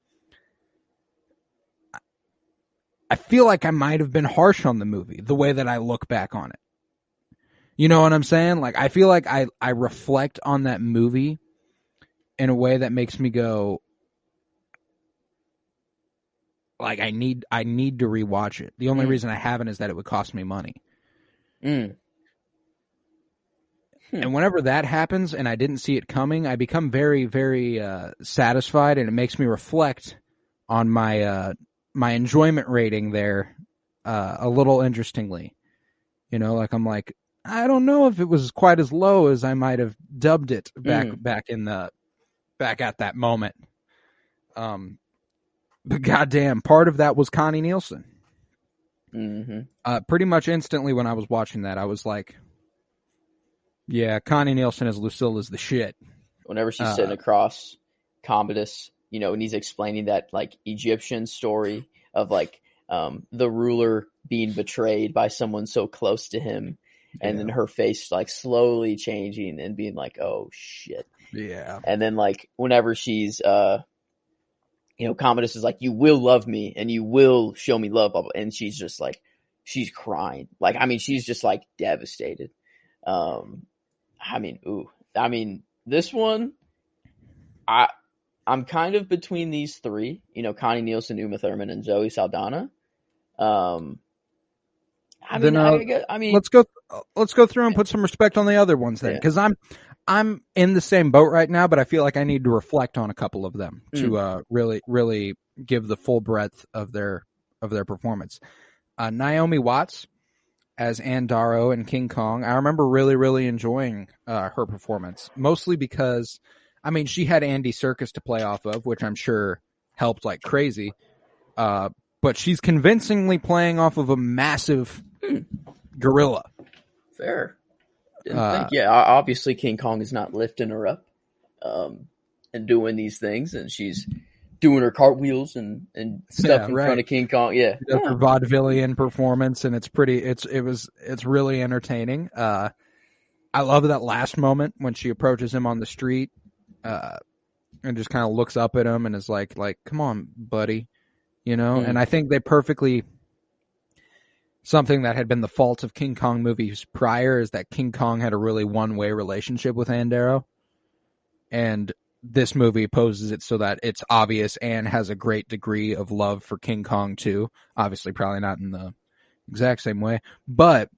feel like I might have been harsh on the movie, the way that I look back on it. You know what I'm saying? Like, I feel like I reflect on that movie in a way that makes me go, like, I need to rewatch it. The only reason I haven't is that it would cost me money. And whenever that happens and I didn't see it coming, I become very, very satisfied, and it makes me reflect on my my enjoyment rating there a little interestingly. Like I'm like, I don't know if it was quite as low as I might have dubbed it back at that moment. But goddamn, part of that was Connie Nielsen. Mm-hmm. Pretty much instantly when I was watching that, I was like, yeah, Connie Nielsen as Lucille is the shit. Whenever she's sitting across Commodus, and he's explaining that like Egyptian story of like the ruler being betrayed by someone so close to him, and then her face like slowly changing and being like, oh shit. Yeah. And then like whenever she's Commodus is like, you will love me and you will show me love, and she's just like, she's crying. Like, I mean, she's just like devastated. This one, I'm kind of between these three, Connie Nielsen, Uma Thurman, and Zoe Saldana. Let's go through and put some respect on the other ones then, because I'm in the same boat right now, but I feel like I need to reflect on a couple of them to really give the full breadth of their performance. Naomi Watts as Ann Darrow in King Kong. I remember really enjoying her performance, mostly because, I mean, she had Andy Serkis to play off of, which I'm sure helped like crazy. But she's convincingly playing off of a massive gorilla. Fair. Didn't think. Yeah, obviously King Kong is not lifting her up and doing these things, and she's doing her cartwheels and stuff in front of King Kong. Yeah, her vaudevillian performance, and it's really entertaining. I love that last moment when she approaches him on the street, and just kind of looks up at him and is like, "Come on, buddy," And I think they perfectly. Something that had been the fault of King Kong movies prior is that King Kong had a really one-way relationship with Ann Darrow. And this movie poses it so that it's obvious Ann has a great degree of love for King Kong too. Obviously, probably not in the exact same way. But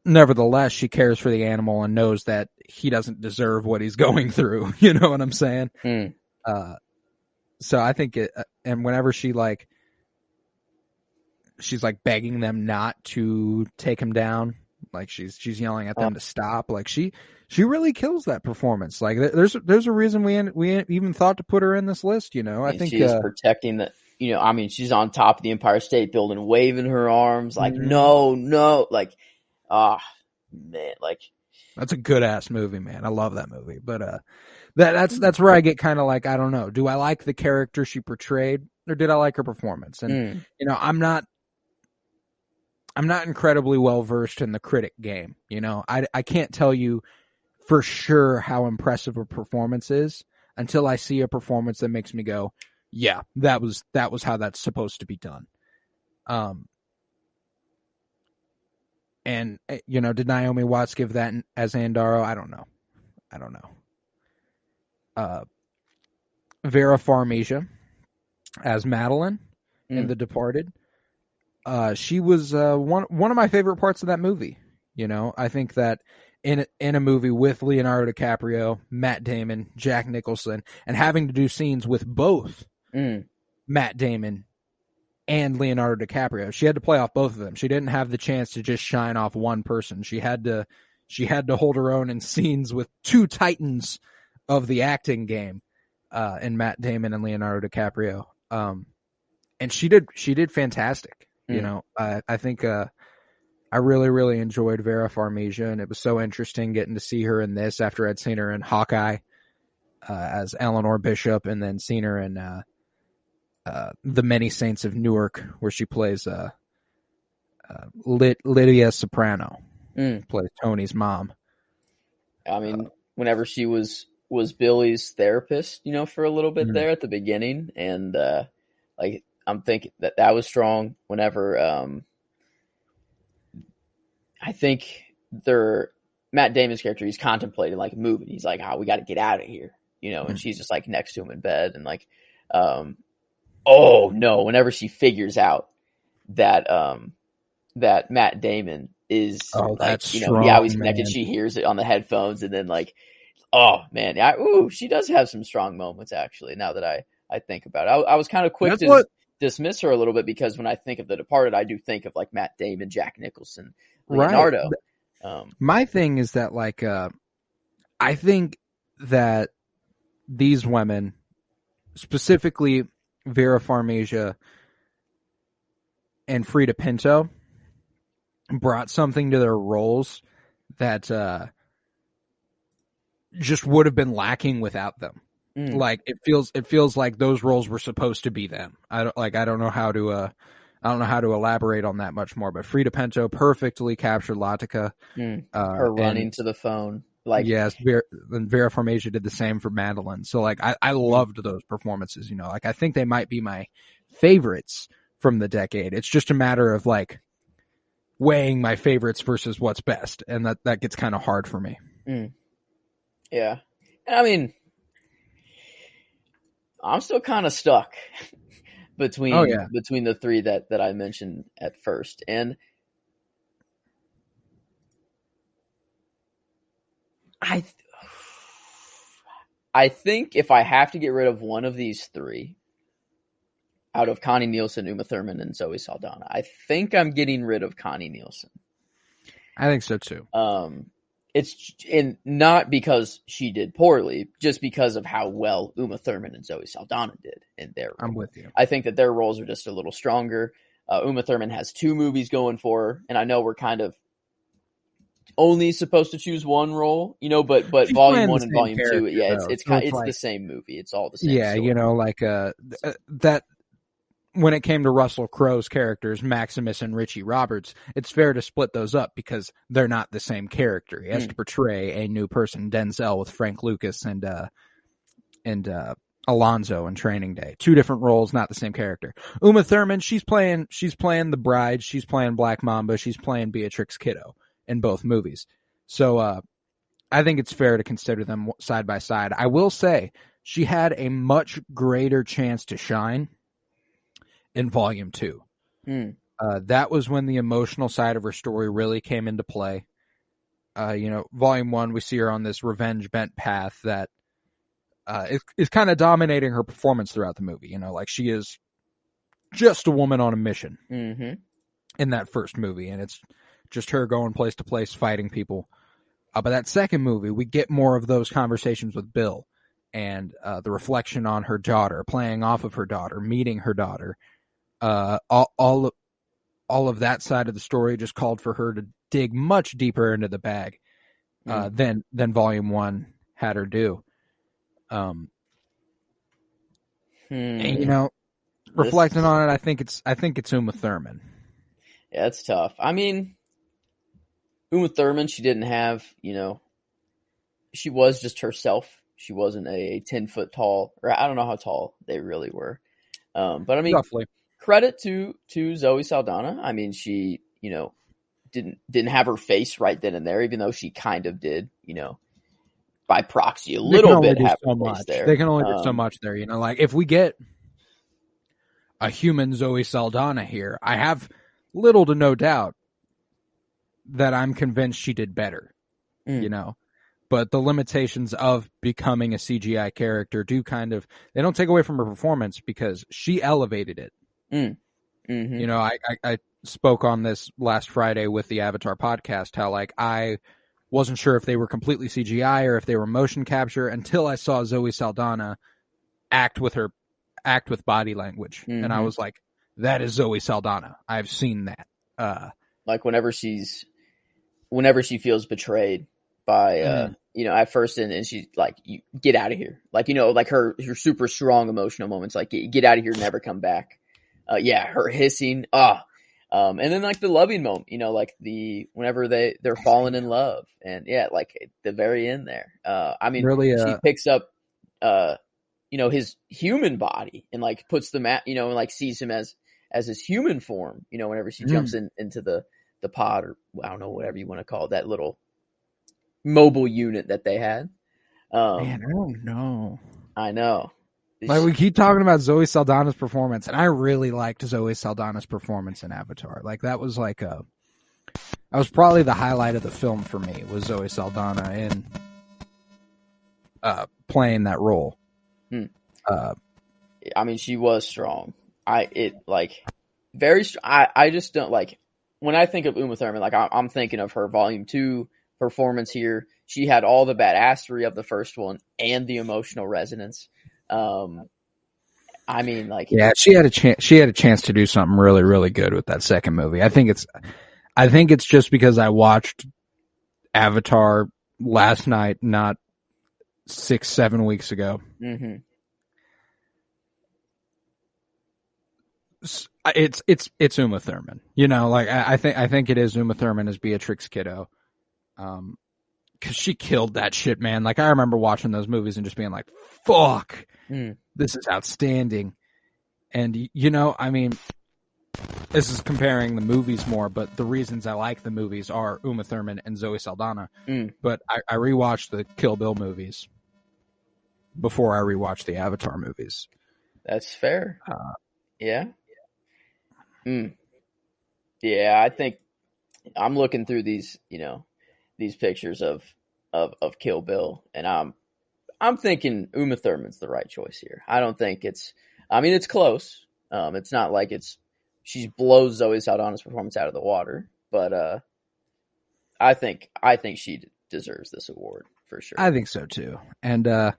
nevertheless, she cares for the animal and knows that he doesn't deserve what he's going through. You know what I'm saying? So I think it... And whenever she's like begging them not to take him down. Like she's yelling at them to stop. Like she really kills that performance. Like there's a reason we even thought to put her in this list. I think she's protecting the. She's on top of the Empire State Building, waving her arms like no, like man, like that's a good ass movie, man. I love that movie. But that's where I get kind of like, I don't know. Do I like the character she portrayed, or did I like her performance? And I'm not incredibly well versed in the critic game. I can't tell you for sure how impressive a performance is until I see a performance that makes me go, yeah, that was how that's supposed to be done. And did Naomi Watts give that as Ann Darrow? I don't know. Vera Farmiga as Madeline in The Departed. She was one of my favorite parts of that movie. I think that in a movie with Leonardo DiCaprio, Matt Damon, Jack Nicholson, and having to do scenes with both Matt Damon and Leonardo DiCaprio, she had to play off both of them. She didn't have the chance to just shine off one person. She had to hold her own in scenes with two titans of the acting game, in Matt Damon and Leonardo DiCaprio. And she did fantastic. I think I really enjoyed Vera Farmiga, and it was so interesting getting to see her in this after I'd seen her in Hawkeye as Eleanor Bishop, and then seen her in The Many Saints of Newark, where she plays Lydia Soprano, plays Tony's mom. I mean, whenever she was Billy's therapist, for a little bit there at the beginning, and I'm thinking that was strong. Whenever I think Matt Damon's character, he's contemplating like moving. He's like, we got to get out of here, and she's just like next to him in bed, and like, oh no, whenever she figures out that that Matt Damon is strong, how he's connected, man. She hears it on the headphones, and then like, oh man, she does have some strong moments actually. Now that I think about it, I was kind of quick to dismiss her a little bit, because when I think of The Departed, I do think of like Matt Damon, Jack Nicholson, Leonardo. Right. My thing is that like, I think that these women specifically Vera Farmiga and Frida Pinto brought something to their roles that just would have been lacking without them. Like it feels like those roles were supposed to be them. I don't know how to elaborate on that much more, but Frida Pinto perfectly captured Latika. Her running to the phone. Like, yes, Vera Farmiga did the same for Madeline. So like I loved those performances, like I think they might be my favorites from the decade. It's just a matter of like weighing my favorites versus what's best, and that gets kind of hard for me. Yeah. I mean, I'm still kind of stuck between the three that I mentioned at first. And I think if I have to get rid of one of these three out of Connie Nielsen, Uma Thurman, and Zoe Saldana, I think I'm getting rid of Connie Nielsen. I think so too. It's not because she did poorly, just because of how well Uma Thurman and Zoe Saldana did in their role. I'm with you. I think that their roles are just a little stronger. Uma Thurman has 2 movies going for her, and I know we're kind of only supposed to choose one role, but She's volume 1 and playing the volume 2, same it's character, though. the same movie. It's all the same. Yeah, story. That when it came to Russell Crowe's characters, Maximus and Richie Roberts, it's fair to split those up because they're not the same character. He has to portray a new person. Denzel with Frank Lucas and Alonzo in Training Day. 2 different roles, not the same character. Uma Thurman, she's playing the bride, she's playing Black Mamba, she's playing Beatrix Kiddo in both movies. So I think it's fair to consider them side by side. I will say she had a much greater chance to shine in volume 2. That was when the emotional side of her story really came into play. Volume 1, we see her on this revenge bent path that is kind of dominating her performance throughout the movie. Like she is just a woman on a mission in that first movie, and it's just her going place to place fighting people. But that second movie, we get more of those conversations with Bill and the reflection on her daughter, playing off of her daughter, meeting her daughter. All of that side of the story just called for her to dig much deeper into the bag than volume 1 had her do. And, reflecting on it, I think it's Uma Thurman. Yeah, it's tough. I mean, Uma Thurman, she didn't have, she was just herself. She wasn't a 10-foot tall, or I don't know how tall they really were. But I mean, roughly. Credit to Zoe Saldana. I mean, she, didn't have her face right then and there, even though she kind of did, by proxy a little bit have her face there. They can only do so much there, like if we get a human Zoe Saldana here, I have little to no doubt that I'm convinced she did better, but the limitations of becoming a CGI character they don't take away from her performance because she elevated it. I spoke on this last Friday with the Avatar podcast, how like I wasn't sure if they were completely CGI or if they were motion capture until I saw Zoe Saldana act with body language. And I was like, that is Zoe Saldana. I've seen that. Like whenever she feels betrayed by, at first and she's like, you get out of here. Like, like her super strong emotional moments, like get out of here, never come back. Her hissing. And then like the loving moment, like whenever they're falling in love and like at the very end there. I mean, really, she picks up, his human body and like puts them at, and like sees him as his human form, whenever she jumps into the pod or I don't know, whatever you want to call it, that little mobile unit that they had. Man, I don't know. I know. Like we keep talking about Zoe Saldana's performance, and I really liked Zoe Saldana's performance in Avatar. Like that was probably the highlight of the film for me was Zoe Saldana in playing that role. I mean, she was strong. I just don't like when I think of Uma Thurman. Like I'm thinking of her Volume 2 performance here. She had all the badassery of the first one and the emotional resonance. I mean, like, Yeah, she had a chance. She had a chance to do something really, really good with that second movie. I think it's just because I watched Avatar last night, not 6-7 weeks ago. mm-hmm. It's Uma Thurman. You know, like I think it is Uma Thurman as Beatrix Kiddo. Because she killed that shit, man. Like, I remember watching those movies and just being like, fuck, this is outstanding. And, you know, I mean, this is comparing the movies more, but the reasons I like the movies are Uma Thurman and Zoe Saldana. But I rewatched the Kill Bill movies before I rewatched the Avatar movies. That's fair. Yeah. Yeah, I think I'm looking through these, you know, these pictures of Kill Bill, and I'm thinking Uma Thurman's the right choice here. I don't think it's close. It's not like she blows Zoe Saldana's performance out of the water, but I think she deserves this award for sure. I think so too. And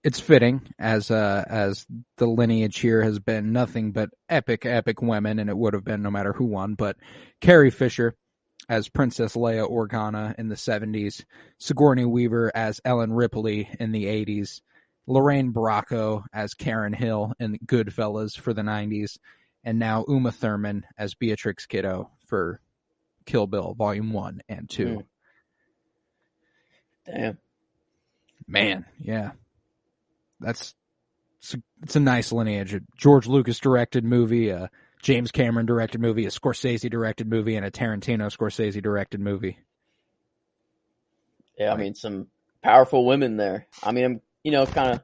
it's fitting as the lineage here has been nothing but epic women, and it would have been no matter who won. But Carrie Fisher as Princess Leia Organa in the 70s, Sigourney Weaver as Ellen Ripley in the 80s, Lorraine Bracco as Karen Hill in Goodfellas for the 90s, and now Uma Thurman as Beatrix Kiddo for Kill Bill Volume 1 and 2. Damn. Man, yeah. It's a nice lineage. A George Lucas directed movie, a James Cameron directed movie, a Scorsese directed movie, and a Tarantino Scorsese directed movie. Yeah, I mean, some powerful women there. I mean, you know, kind of,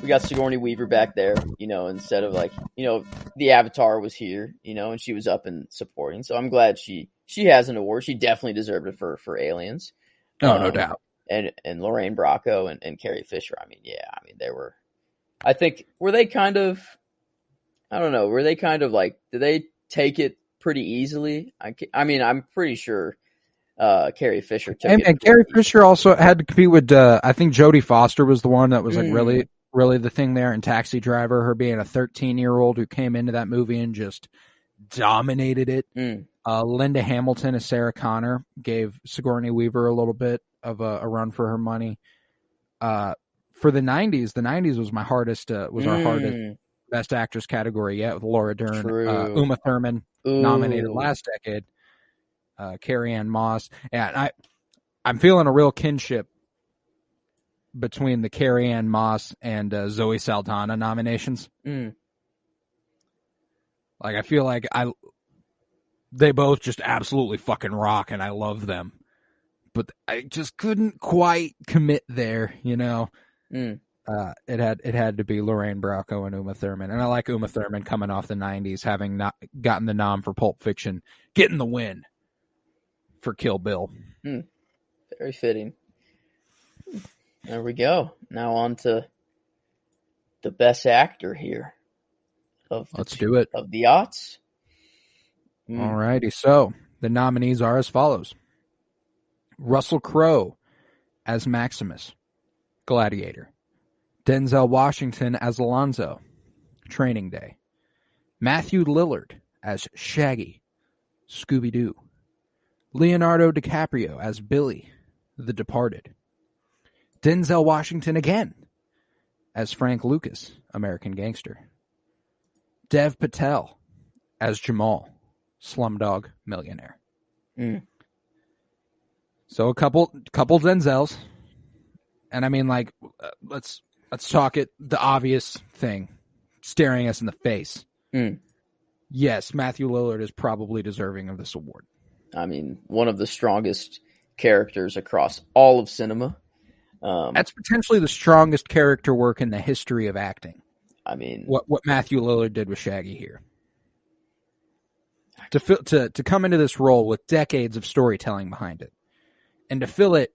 we got Sigourney Weaver back there, you know, instead of like, you know, the Avatar was here, you know, and she was up and supporting. So I'm glad she has an award. She definitely deserved it for Aliens. Oh, no doubt. And Lorraine Bracco and Carrie Fisher. I mean, yeah, I mean, they were, I think, were they kind of like, did they take it pretty easily? I mean, I'm pretty sure Carrie Fisher took it. And Carrie Fisher also had to compete with, I think Jodie Foster was the one that was like really, really the thing there in Taxi Driver, her being a 13-year-old who came into that movie and just dominated it. Linda Hamilton as Sarah Connor gave Sigourney Weaver a little bit of a run for her money. For the 90s was our hardest Best Actress category yet with Laura Dern, Uma Thurman nominated last decade, Carrie Ann Moss, and I'm feeling a real kinship between the Carrie Ann Moss and Zoe Saldana nominations. Like, I feel like they both just absolutely fucking rock, and I love them, but I just couldn't quite commit there, you know. It had to be Lorraine Bracco and Uma Thurman, and I like Uma Thurman coming off the 90s, having not gotten the nom for Pulp Fiction, getting the win for Kill Bill. Very fitting. There we go. Now on to the best actor here. Let's do it. Of the aughts. Alrighty, so the nominees are as follows: Russell Crowe as Maximus, Gladiator; Denzel Washington as Alonzo, Training Day; Matthew Lillard as Shaggy, Scooby-Doo; Leonardo DiCaprio as Billy, The Departed; Denzel Washington again as Frank Lucas, American Gangster; Dev Patel as Jamal, Slumdog Millionaire. So a couple Denzels. And I mean, like, let's talk it, the obvious thing staring us in the face. Yes, Matthew Lillard is probably deserving of this award. I mean, one of the strongest characters across all of cinema. That's potentially the strongest character work in the history of acting. I mean, what Matthew Lillard did with Shaggy here. To come into this role with decades of storytelling behind it, and to fill it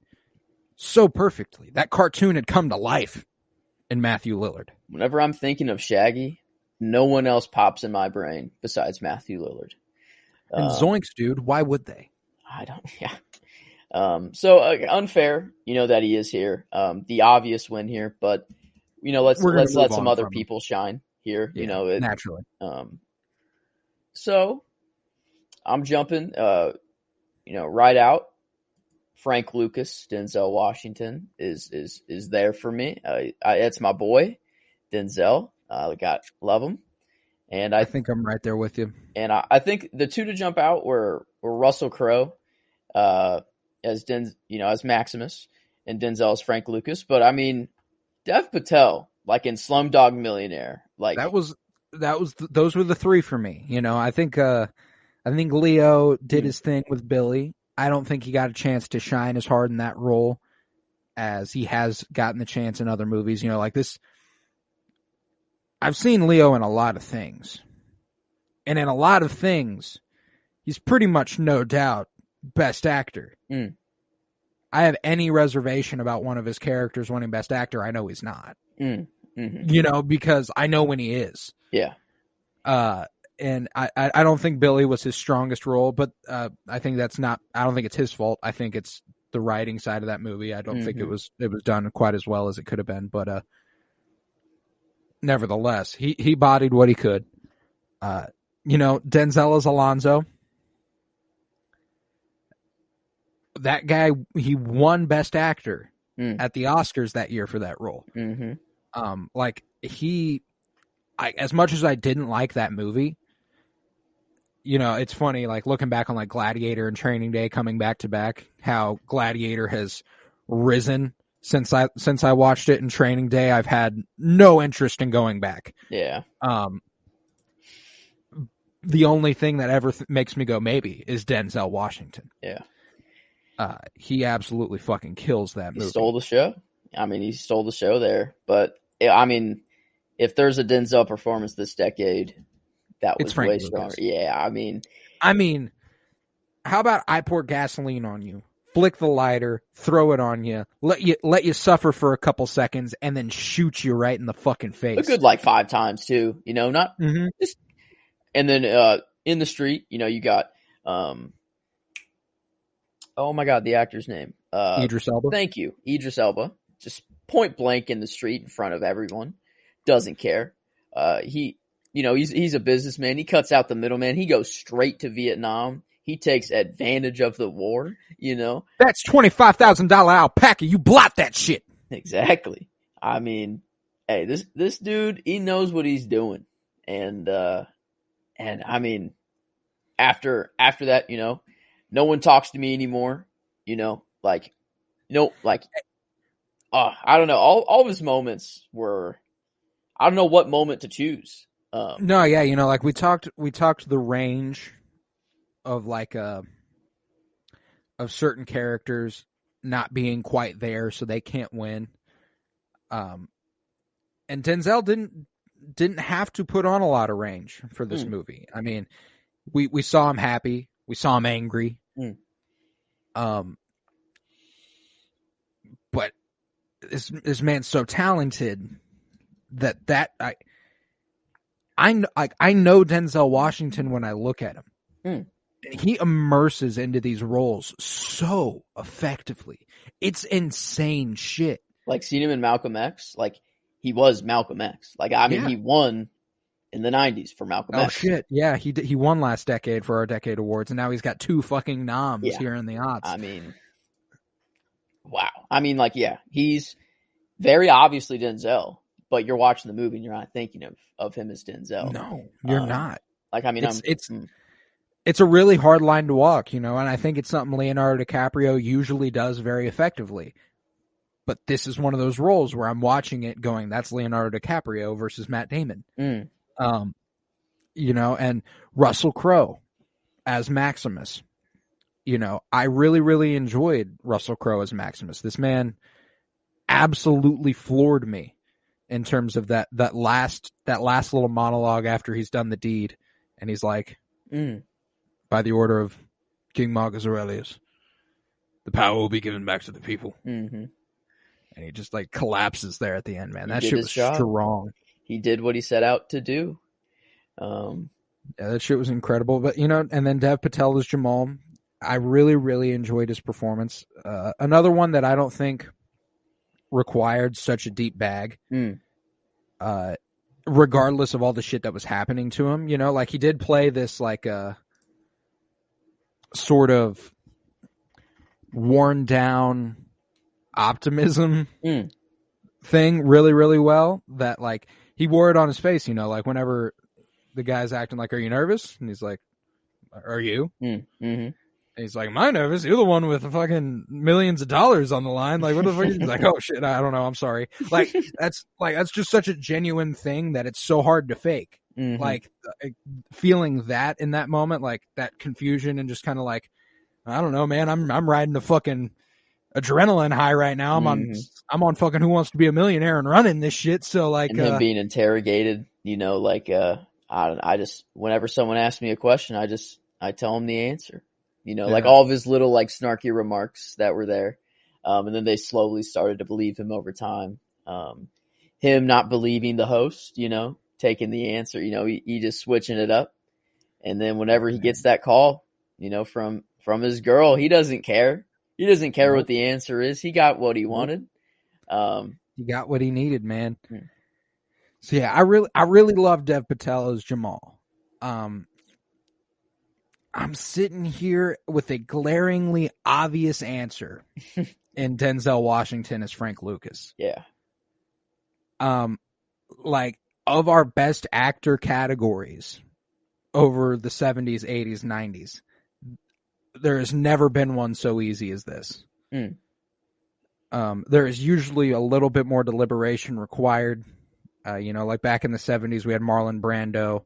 so perfectly. That cartoon had come to life in Matthew Lillard. Whenever I'm thinking of Shaggy, no one else pops in my brain besides Matthew Lillard. And Zoinks, dude, why would they? I don't. Yeah. So unfair, you know, that he is here. The obvious win here, but you know, let's let some other people shine here. Yeah, naturally. So I'm jumping, right out. Frank Lucas, Denzel Washington is there for me. It's my boy, Denzel. Love him, and I think I'm right there with you. And I think the two to jump out were Russell Crowe, as as Maximus, and Denzel as Frank Lucas. But I mean, Dev Patel, like in Slumdog Millionaire, like those were the three for me. I think Leo did his thing with Billy. I don't think he got a chance to shine as hard in that role as he has gotten the chance in other movies. Like this. I've seen Leo in a lot of things. And in a lot of things, he's pretty much no doubt best actor. I have any reservation about one of his characters winning best actor. I know he's not. Because I know when he is. Yeah. And I don't think Billy was his strongest role, but I think I don't think it's his fault. I think it's the writing side of that movie. I don't think it was done quite as well as it could have been, but nevertheless, he bodied what he could. Denzel as Alonzo. That guy, he won Best Actor at the Oscars that year for that role. As much as I didn't like that movie, it's funny, like looking back on like Gladiator and Training Day coming back to back, how Gladiator has risen since I watched it, and Training Day I've had no interest in going back. Yeah. The only thing that ever makes me go maybe is Denzel Washington. Yeah. He absolutely fucking kills that movie. He stole the show. I mean, he stole the show there. But I mean, if there's a Denzel performance this decade, that was way stronger. Yeah, I mean, how about I pour gasoline on you, flick the lighter, throw it on you, let you suffer for a couple seconds, and then shoot you right in the fucking face. A good 5 times too. Not just. And then in the street, you got oh my god, the actor's name, Idris Elba. Thank you, Idris Elba. Just point blank in the street in front of everyone, doesn't care. He's a businessman. He cuts out the middleman. He goes straight to Vietnam. He takes advantage of the war. That's $25,000 alpaca. You blot that shit. Exactly. I mean, hey, this dude, he knows what he's doing, and I mean, after that, no one talks to me anymore. I don't know. All of his moments were, I don't know what moment to choose. No, yeah, we talked the range of of certain characters not being quite there, so they can't win. And Denzel didn't have to put on a lot of range for this movie. I mean, we saw him happy, we saw him angry. But this man's so talented that I know Denzel Washington when I look at him. He immerses into these roles so effectively. It's insane shit. Seen him in Malcolm X, he was Malcolm X. He won in the 90s for Malcolm X. Oh shit, yeah, he won last decade for our Decade Awards, and now he's got 2 fucking noms here in the odds. I mean, wow. I mean, he's very obviously Denzel, but you're watching the movie and you're not thinking of him as Denzel. No, you're not. It's a really hard line to walk, and I think it's something Leonardo DiCaprio usually does very effectively. But this is one of those roles where I'm watching it going, that's Leonardo DiCaprio versus Matt Damon. And Russell Crowe as Maximus. I really, really enjoyed Russell Crowe as Maximus. This man absolutely floored me in terms of that last little monologue after he's done the deed. And he's like, by the order of King Marcus Aurelius, the power will be given back to the people. And he just collapses there at the end, man. That shit was strong. He did what he set out to do. Yeah, that shit was incredible. But, and then Dev Patel as Jamal. I really, really enjoyed his performance. Another one that I don't think required such a deep bag. regardless of all the shit that was happening to him, you know, like he did play this like sort of worn down optimism thing really, really well, that like he wore it on his face, you know, like whenever the guy's acting like, are you nervous? And he's like, are you? And he's like, am I nervous? You're the one with the fucking millions of dollars on the line. Like, what the fuck? He's like, oh shit, I don't know. I'm sorry. Like, that's just such a genuine thing that it's so hard to fake. Like feeling that in that moment, like that confusion and just kind of like, I don't know, man, I'm riding the fucking adrenaline high right now. I'm on fucking Who Wants to Be a Millionaire and running this shit. So like, and him being interrogated, you know, like, I just, whenever someone asks me a question, I tell them the answer, you know, like all of his little like snarky remarks that were there. And then they slowly started to believe him over time. Him not believing the host, you know, taking the answer, you know, he just switching it up. And then whenever he gets that call, you know, from his girl, he doesn't care. He doesn't care what the answer is. He got what he wanted. He got what he needed, man. So yeah, I really love Dev Patel as Jamal. I'm sitting here with a glaringly obvious answer in Denzel Washington as Frank Lucas. Yeah. Like of our best actor categories over the 70s, 80s, 90s, there has never been one so easy as this. There is usually a little bit more deliberation required. You know, like back in the 70s, we had Marlon Brando,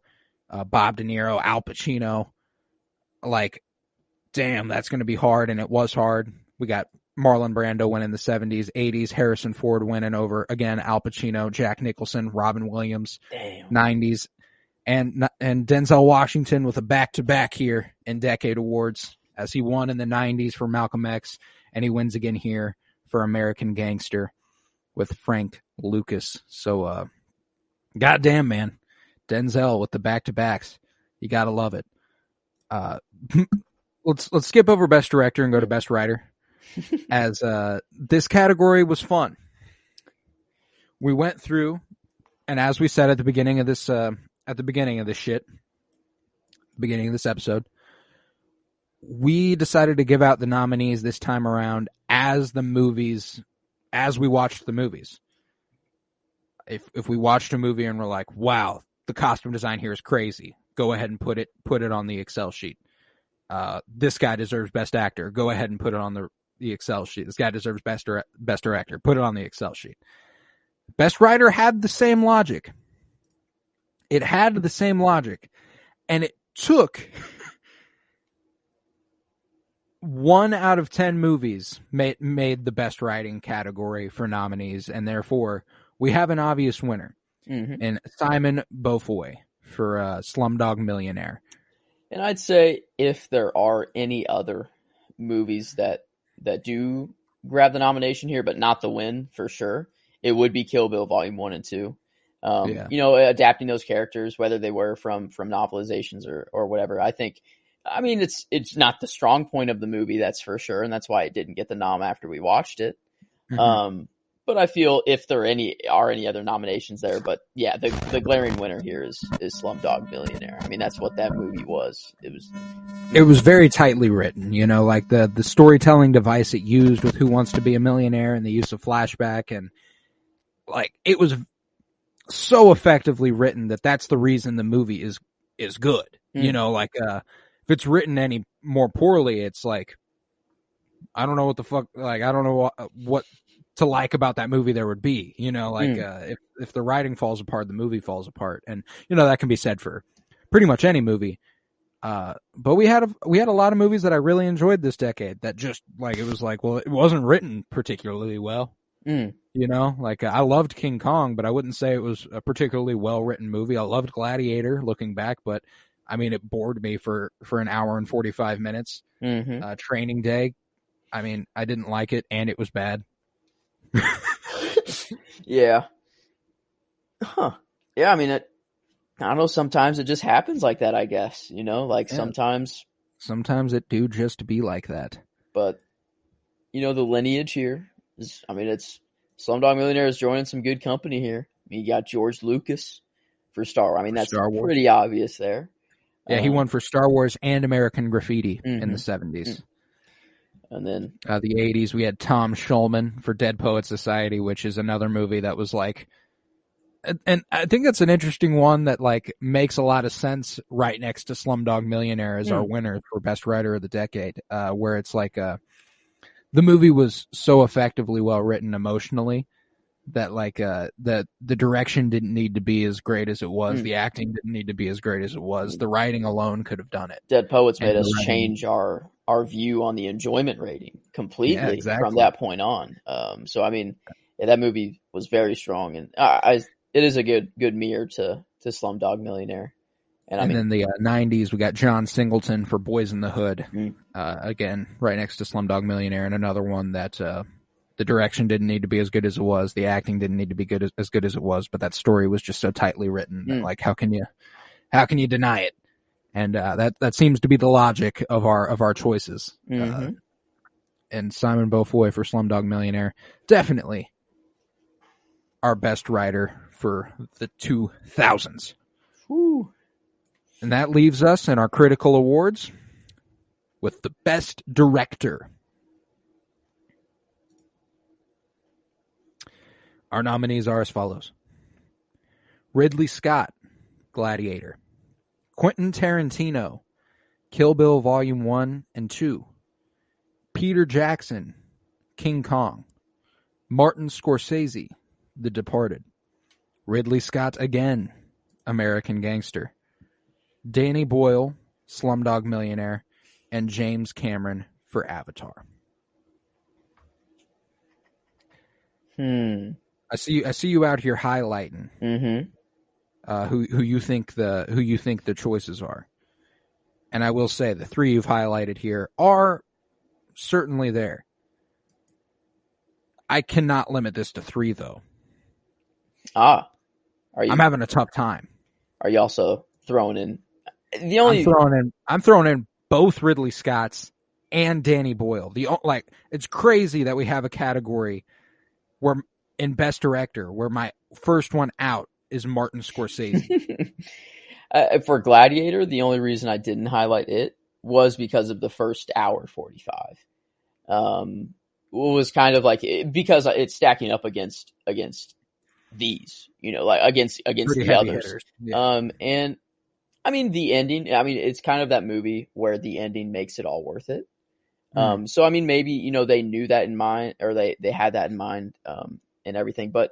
Bob De Niro, Al Pacino. Like, damn, that's going to be hard, and it was hard. We got Marlon Brando winning the 70s, 80s, Harrison Ford winning over, again, Al Pacino, Jack Nicholson, Robin Williams, 90s, and Denzel Washington with a back-to-back here in Decade Awards, as he won in the 90s for Malcolm X, and he wins again here for American Gangster with Frank Lucas. So, goddamn, man. Denzel with the back-to-backs. You gotta love it. Let's skip over Best Director and go to Best Writer, as this category was fun. We went through, and as we said at the beginning of this beginning of this episode, we decided to give out the nominees this time around as we watched the movies. If we watched a movie and we're like, wow, the costume design here is crazy, go ahead and put it on the Excel sheet. This guy deserves Best Actor. Go ahead and put it on the Excel sheet. This guy deserves Best Director. Put it on the Excel sheet. Best Writer had the same logic. It had the same logic. And it took 1 out of 10 movies made the Best Writing category for nominees, and therefore we have an obvious winner in Simon Beaufoy for Slumdog Millionaire. And I'd say if there are any other movies that do grab the nomination here, but not the win for sure, it would be Kill Bill Volume 1 and 2. You know, adapting those characters, whether they were from novelizations or whatever. I mean, it's not the strong point of the movie, that's for sure, and that's why it didn't get the nom after we watched it. But I feel if there are any other nominations there, but yeah, the glaring winner here is Slumdog Millionaire. I mean, that's what that movie was. It was very tightly written, you know, like the storytelling device it used with Who Wants to Be a Millionaire and the use of flashback, and like it was so effectively written that's the reason the movie is good. You know, like if it's written any more poorly, it's like I don't know what the fuck, like I don't know what to like about that movie there would be, you know, like if the writing falls apart, the movie falls apart, and you know that can be said for pretty much any movie. But we had a lot of movies that I really enjoyed this decade that just like it was like, well, it wasn't written particularly well. You know, like I loved King Kong, but I wouldn't say it was a particularly well written movie. I loved Gladiator looking back, but I mean it bored me for an hour and 45 minutes. Training Day, I mean I didn't like it and it was bad. Yeah. Yeah, I mean, I don't know, sometimes it just happens like that, I guess, you know, like sometimes it do just be like that. But, you know, the lineage here is, I mean, it's Slumdog Millionaire is joining some good company here. I mean, you got George Lucas, for Star Wars. I mean, that's Star Wars. pretty obvious there. Yeah, he won for Star Wars and American Graffiti in the Mm-hmm. 70s. And then the 80s, we had Tom Schulman for Dead Poet Society, which is another movie that was like, and I think that's an interesting one that like makes a lot of sense right next to Slumdog Millionaire as our winner for Best Writer of the Decade, where it's like the movie was so effectively well written emotionally that like the direction didn't need to be as great as it was, the acting didn't need to be as great as it was, the writing alone could have done it. Dead Poets made us change our view on the enjoyment rating completely from that point on. So I mean, that movie was very strong, and it is a good mirror to Slumdog Millionaire. And then the 90s, we got John Singleton for Boys in the Hood, again right next to Slumdog Millionaire, and another one that the direction didn't need to be as good as it was, the acting didn't need to be as good as it was, but that story was just so tightly written that like how can you deny it? And that seems to be the logic of our choices. And Simon Beaufoy for Slumdog Millionaire, definitely our best writer for the 2000s. Whew. And that leaves us in our critical awards with the best director. Our nominees are as follows: Ridley Scott, Gladiator; Quentin Tarantino, Kill Bill Volume 1 and 2; Peter Jackson, King Kong; Martin Scorsese, The Departed; Ridley Scott again, American Gangster; Danny Boyle, Slumdog Millionaire; and James Cameron for Avatar. I see you out here highlighting who you think the choices are. And I will say the three you've highlighted here are certainly there. I cannot limit this to three, though. Are you? I'm having a tough time. Are you also throwing in I'm throwing in both Ridley Scott's and Danny Boyle. It's crazy that we have a category where in Best Director where my first one out is Martin Scorsese. For Gladiator, the only reason I didn't highlight it was because of the first hour 45. It was kind of like because it's stacking up against these, like against the others. Yeah. And I mean the ending. I mean it's kind of that movie where the ending makes it all worth it. So I mean maybe they knew that in mind, or they had that in mind, and everything, but.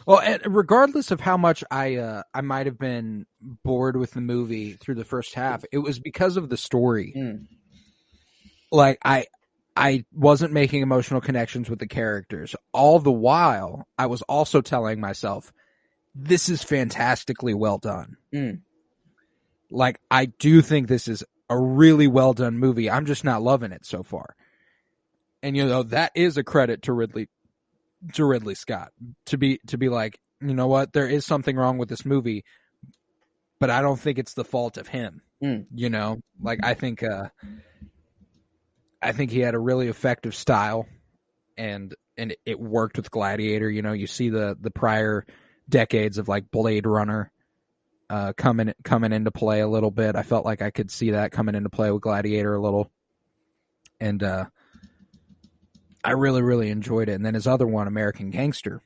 Well, and regardless of how much I might have been bored with the movie through the first half, it was because of the story. Like I wasn't making emotional connections with the characters. All the while, I was also telling myself, this is fantastically well done. Like, I do think this is a really well done movie. I'm just not loving it so far. And that is a credit to Ridley Scott to be like, you know what, there is something wrong with this movie, but I don't think it's the fault of him. Like I think he had a really effective style, and it worked with Gladiator. You see the prior decades of like Blade Runner coming into play a little bit. I felt like I could see that coming into play with Gladiator a little, and I really, really enjoyed it. And then his other one, American Gangster,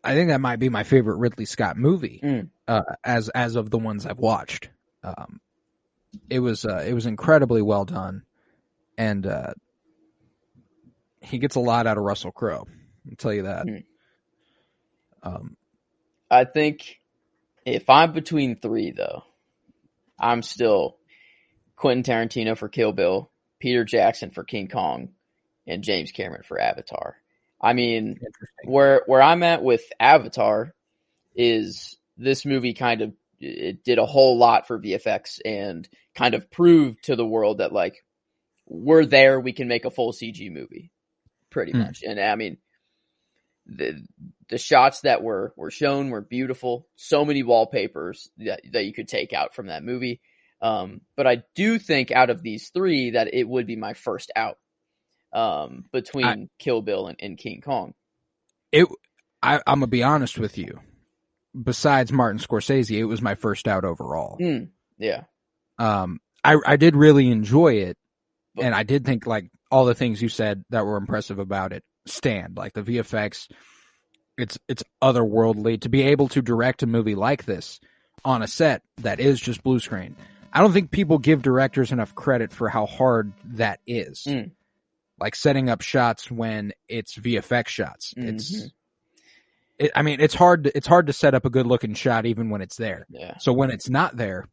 I think that might be my favorite Ridley Scott movie, as of the ones I've watched. It was incredibly well done, and he gets a lot out of Russell Crowe. I'll tell you that. I think if I'm between three, though, I'm still Quentin Tarantino for Kill Bill, Peter Jackson for King Kong, and James Cameron for Avatar. I mean, where I'm at with Avatar is this movie it did a whole lot for VFX and kind of proved to the world that like we're there, we can make a full CG movie, pretty much. And I mean, the shots that were shown were beautiful. So many wallpapers that you could take out from that movie. But I do think out of these three that it would be my first out between Kill Bill and King Kong. I'm gonna be honest with you. Besides Martin Scorsese, it was my first out overall. Yeah. I did really enjoy it, and I did think like all the things you said that were impressive about it stand. Like the VFX, it's otherworldly. To be able to direct a movie like this on a set that is just blue screen, I don't think people give directors enough credit for how hard that is. Like setting up shots when it's VFX shots. It's hard to set up a good looking shot even when it's there. Yeah. So when it's not there,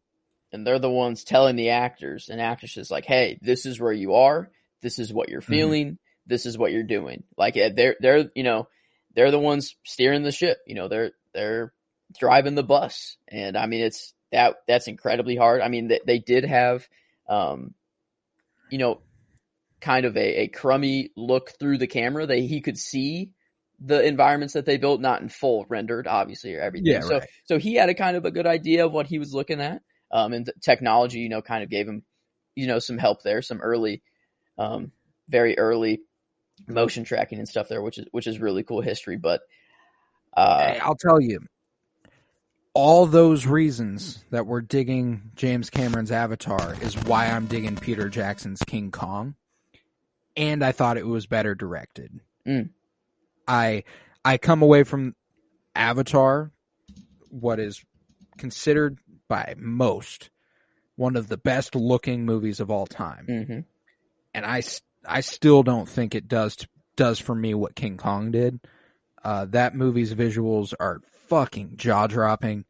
and they're the ones telling the actors and actresses like, "Hey, this is where you are. This is what you're feeling. This is what you're doing." Like they're they're the ones steering the ship. They're driving the bus, and I mean that's incredibly hard. I mean they did have, kind of a crummy look through the camera. He could see the environments that they built, not in full rendered, obviously, or everything. Yeah, right. So he had a kind of a good idea of what he was looking at. And technology, kind of gave him, some help there, some early, very early motion tracking and stuff there, which is really cool history. But hey, I'll tell you, all those reasons that we're digging James Cameron's Avatar is why I'm digging Peter Jackson's King Kong, and I thought it was better directed. I come away from Avatar, what is considered by most one of the best looking movies of all time, and I still don't think it does for me what King Kong did. That movie's visuals are fucking jaw dropping.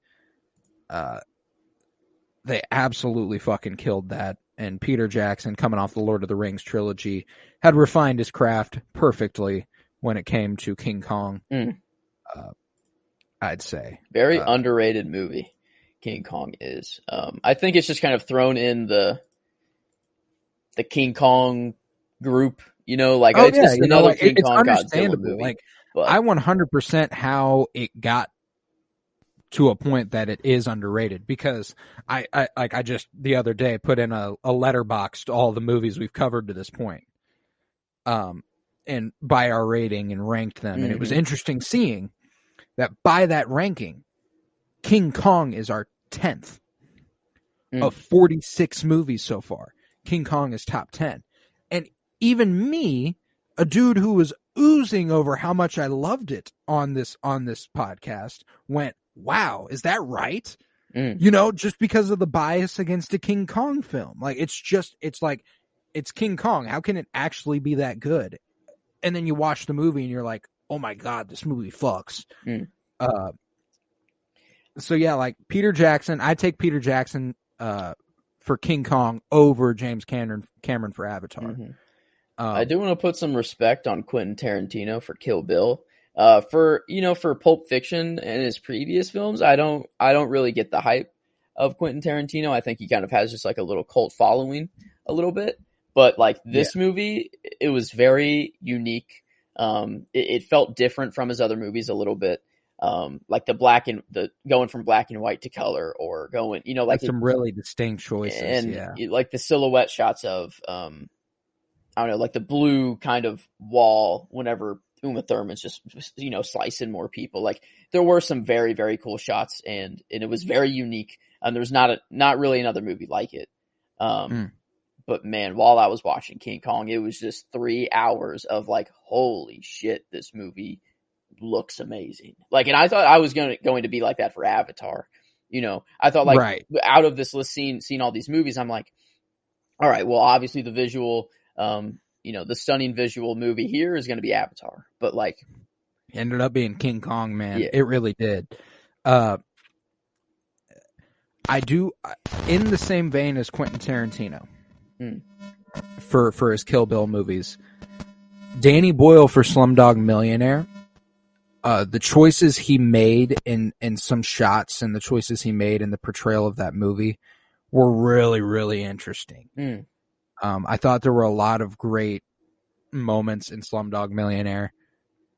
They absolutely fucking killed that. And Peter Jackson, coming off the Lord of the Rings trilogy, had refined his craft perfectly when it came to King Kong. I'd say very underrated movie. King Kong is. I think it's just kind of thrown in the King Kong group. It's just another King Kong Godzilla movie. Like, I 100% how it got to a point that it is underrated, because I just the other day put in a letterbox to all the movies we've covered to this point, and by our rating and ranked them, and it was interesting seeing that by that ranking, King Kong is our 10th of 46 movies so far. King Kong is top 10, and even me, a dude who was oozing over how much I loved it on this podcast, went, wow, is that right? Just because of the bias against a King Kong film. Like, it's King Kong. How can it actually be that good? And then you watch the movie and you're like, oh my God, this movie fucks. So yeah, like Peter Jackson, I take Peter Jackson for King Kong over James Cameron for Avatar. I do want to put some respect on Quentin Tarantino for Kill Bill. For Pulp Fiction and his previous films, I don't really get the hype of Quentin Tarantino. I think he kind of has just like a little cult following a little bit, but like this movie, it was very unique. It felt different from his other movies a little bit. Like going from black and white to color, or going, like some really distinct choices. And like the silhouette shots of, I don't know, like the blue kind of wall whenever Uma Thurman's just, slicing more people. Like there were some very, very cool shots, and it was very unique. And there was not really another movie like it. But man, while I was watching King Kong, it was just 3 hours of like, holy shit, this movie looks amazing. Like, and I thought I was going to be like that for Avatar. I thought like out of this list, seeing all these movies, I'm like, all right, well, obviously the visual, the stunning visual movie here is going to be Avatar, but like ended up being King Kong, man. Yeah. It really did. I do, in the same vein as Quentin Tarantino for his Kill Bill movies, Danny Boyle for Slumdog Millionaire, the choices he made in some shots and the choices he made in the portrayal of that movie were really, really interesting. I thought there were a lot of great moments in Slumdog Millionaire.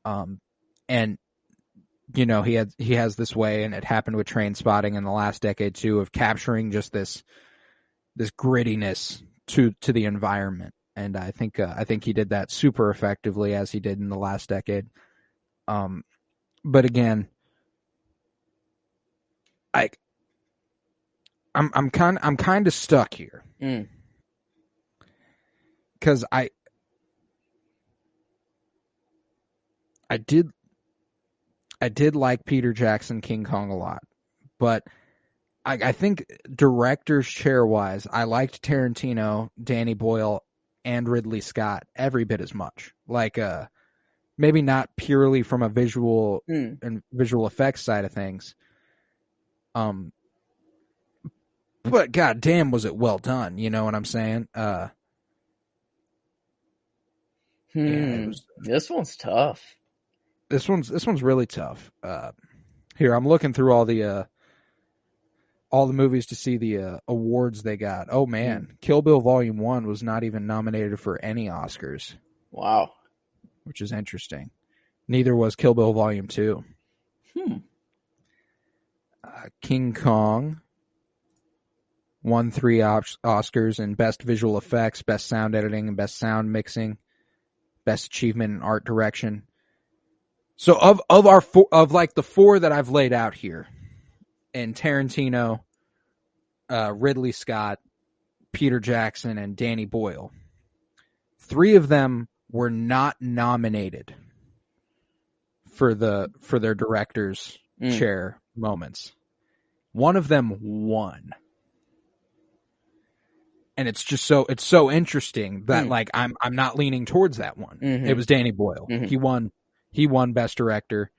And he has this way, and it happened with Trainspotting in the last decade too, of capturing just this grittiness to the environment. And I think he did that super effectively, as he did in the last decade. But again, I'm kind of stuck here because I did like Peter Jackson King Kong a lot, but I think director's chair wise, I liked Tarantino, Danny Boyle, and Ridley Scott every bit as much. Like, maybe not purely from a visual and visual effects side of things. But goddamn, was it well done? You know what I'm saying? Yeah, This one's tough. This one's really tough. Here, I'm looking through all the movies to see the awards they got. Oh man, Kill Bill Volume 1 was not even nominated for any Oscars. Wow. Which is interesting. Neither was Kill Bill Volume 2. King Kong won 3 Oscars in Best Visual Effects, Best Sound Editing, and Best Sound Mixing, Best Achievement in Art Direction. So of the 4 that I've laid out here, and Tarantino, Ridley Scott, Peter Jackson, and Danny Boyle, 3 of them were not nominated for their director's chair moments. One of them won. And it's just so interesting that like I'm not leaning towards that one. It was Danny Boyle. He won Best Director.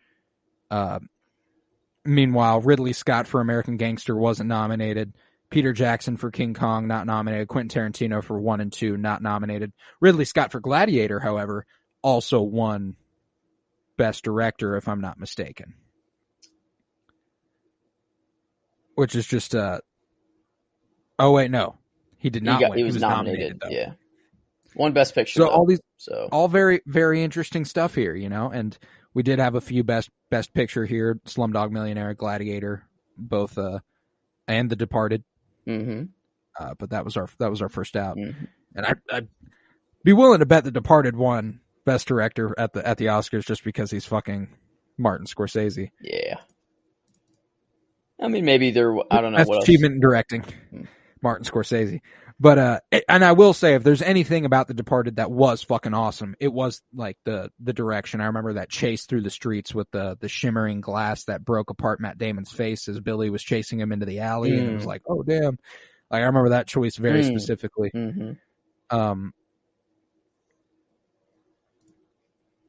Meanwhile, Ridley Scott for American Gangster wasn't nominated. Peter Jackson for King Kong, not nominated. Quentin Tarantino for 1 and 2, not nominated. Ridley Scott for Gladiator, however, also won Best Director, if I'm not mistaken. Which is just oh wait, no. He did not win. He was nominated though. Yeah. One Best Picture. So all very, very interesting stuff here, you know, and we did have a few best picture here, Slumdog Millionaire, Gladiator, both and The Departed. But that was our first out. And I'd be willing to bet The Departed won Best Director at the Oscars just because he's fucking Martin Scorsese. Yeah. I mean, maybe I don't know Best what achievement in directing, Martin Scorsese. But and I will say, if there's anything about The Departed that was fucking awesome, it was like the direction. I remember that chase through the streets with the shimmering glass that broke apart Matt Damon's face as Billy was chasing him into the alley, and it was like, oh damn! Like I remember that choice very specifically.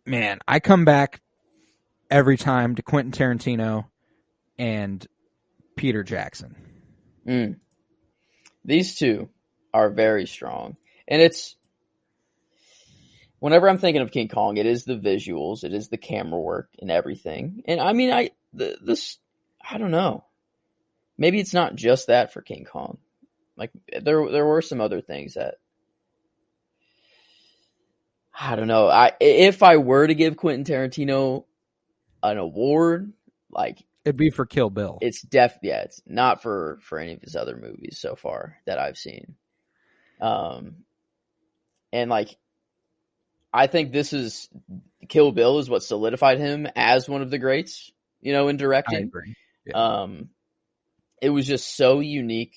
Man, I come back every time to Quentin Tarantino and Peter Jackson. These two are very strong. And it's, whenever I'm thinking of King Kong, it is the visuals, it is the camera work and everything. And I mean, I don't know. Maybe it's not just that for King Kong. Like there were some other things that, I don't know. If I were to give Quentin Tarantino an award, like, it'd be for Kill Bill. It's it's not for any of his other movies so far that I've seen. And like, I think this is Kill Bill is what solidified him as one of the greats, you know, in directing. I agree. Yeah. It was just so unique.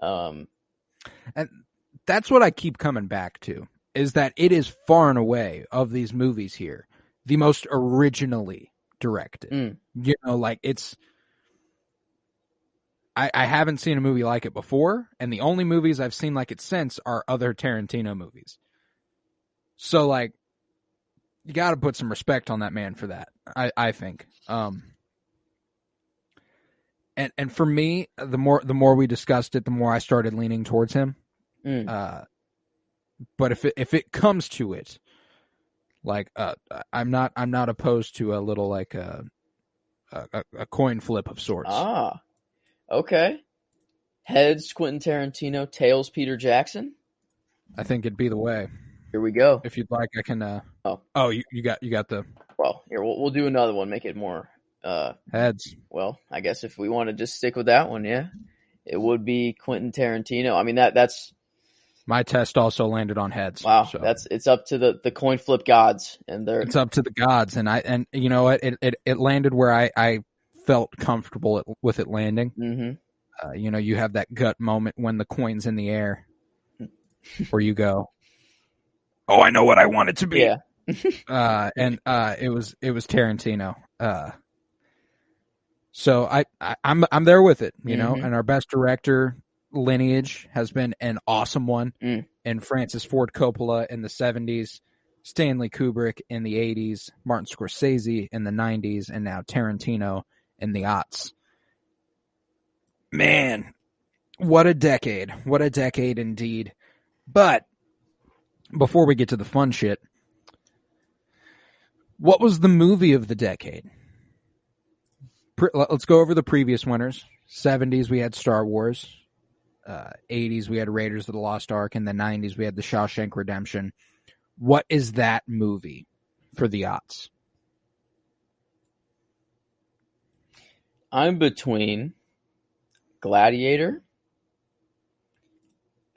And that's what I keep coming back to, is that it is far and away of these movies here the most originally directed. You know, like it's, I haven't seen a movie like it before, and the only movies I've seen like it since are other Tarantino movies. So like, you got to put some respect on that man for that. I think. And for me, the more we discussed it, the more I started leaning towards him. But if it comes to it, like I'm not opposed to a little like a coin flip of sorts. Ah, okay. Heads Quentin Tarantino, tails Peter Jackson. I think it'd be the way. Here we go. If you'd like, I can. You got the. Well, here we'll do another one. Make it more heads. Well, I guess if we want to just stick with that one, yeah, it would be Quentin Tarantino. I mean that's My test also landed on heads. Wow, so. it's up to the coin flip gods, and It's up to the gods, and you know what? It landed where I felt comfortable with it landing. Mm-hmm. You have that gut moment when the coin's in the air, where you go, "Oh, I know what I want it to be." Yeah. And it was Tarantino. So I'm there with it, Mm-hmm. and our best director lineage has been an awesome one. And Francis Ford Coppola in the 70s, Stanley Kubrick in the 80s, Martin Scorsese in the 90s, and now Tarantino in the aughts. Man, what a decade. What a decade indeed. But before we get to the fun shit, what was the movie of the decade? Let's go over the previous winners. 70s, we had Star Wars. 80s, we had Raiders of the Lost Ark. In the 90s, we had The Shawshank Redemption. What is that movie for the aughts? I'm between Gladiator.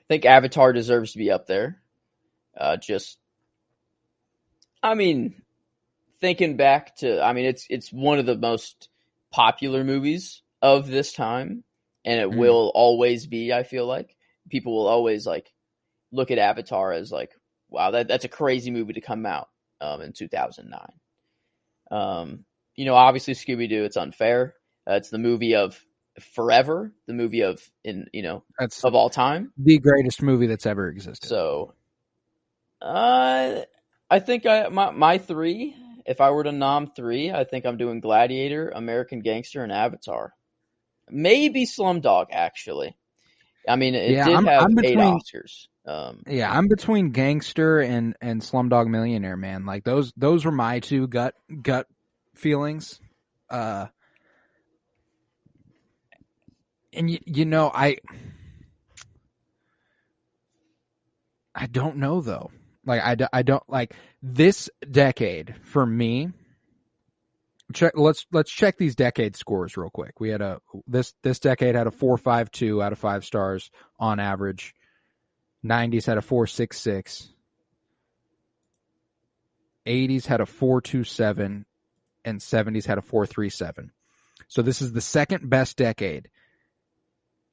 I think Avatar deserves to be up there. Thinking back to, it's one of the most popular movies of this time, and it will always be. I feel like people will always look at Avatar as wow, that's a crazy movie to come out in 2009. Obviously Scooby-Doo, it's unfair. It's the movie of forever, the movie of That's of all time, the greatest movie that's ever existed. So, I think my three. If I were to nom three, I think I'm doing Gladiator, American Gangster, and Avatar. Maybe Slumdog, actually. It did have I'm 8 Oscars. I'm between Gangster and Slumdog Millionaire, man. Like those were my two gut feelings. And I don't know though. Like I don't like this decade for me. Let's check these decade scores real quick. We had this decade had a 4.52 out of 5 stars on average. 90s had a 4.66. 80s had a 4.27, and 70s had a 4.37. So this is the second best decade.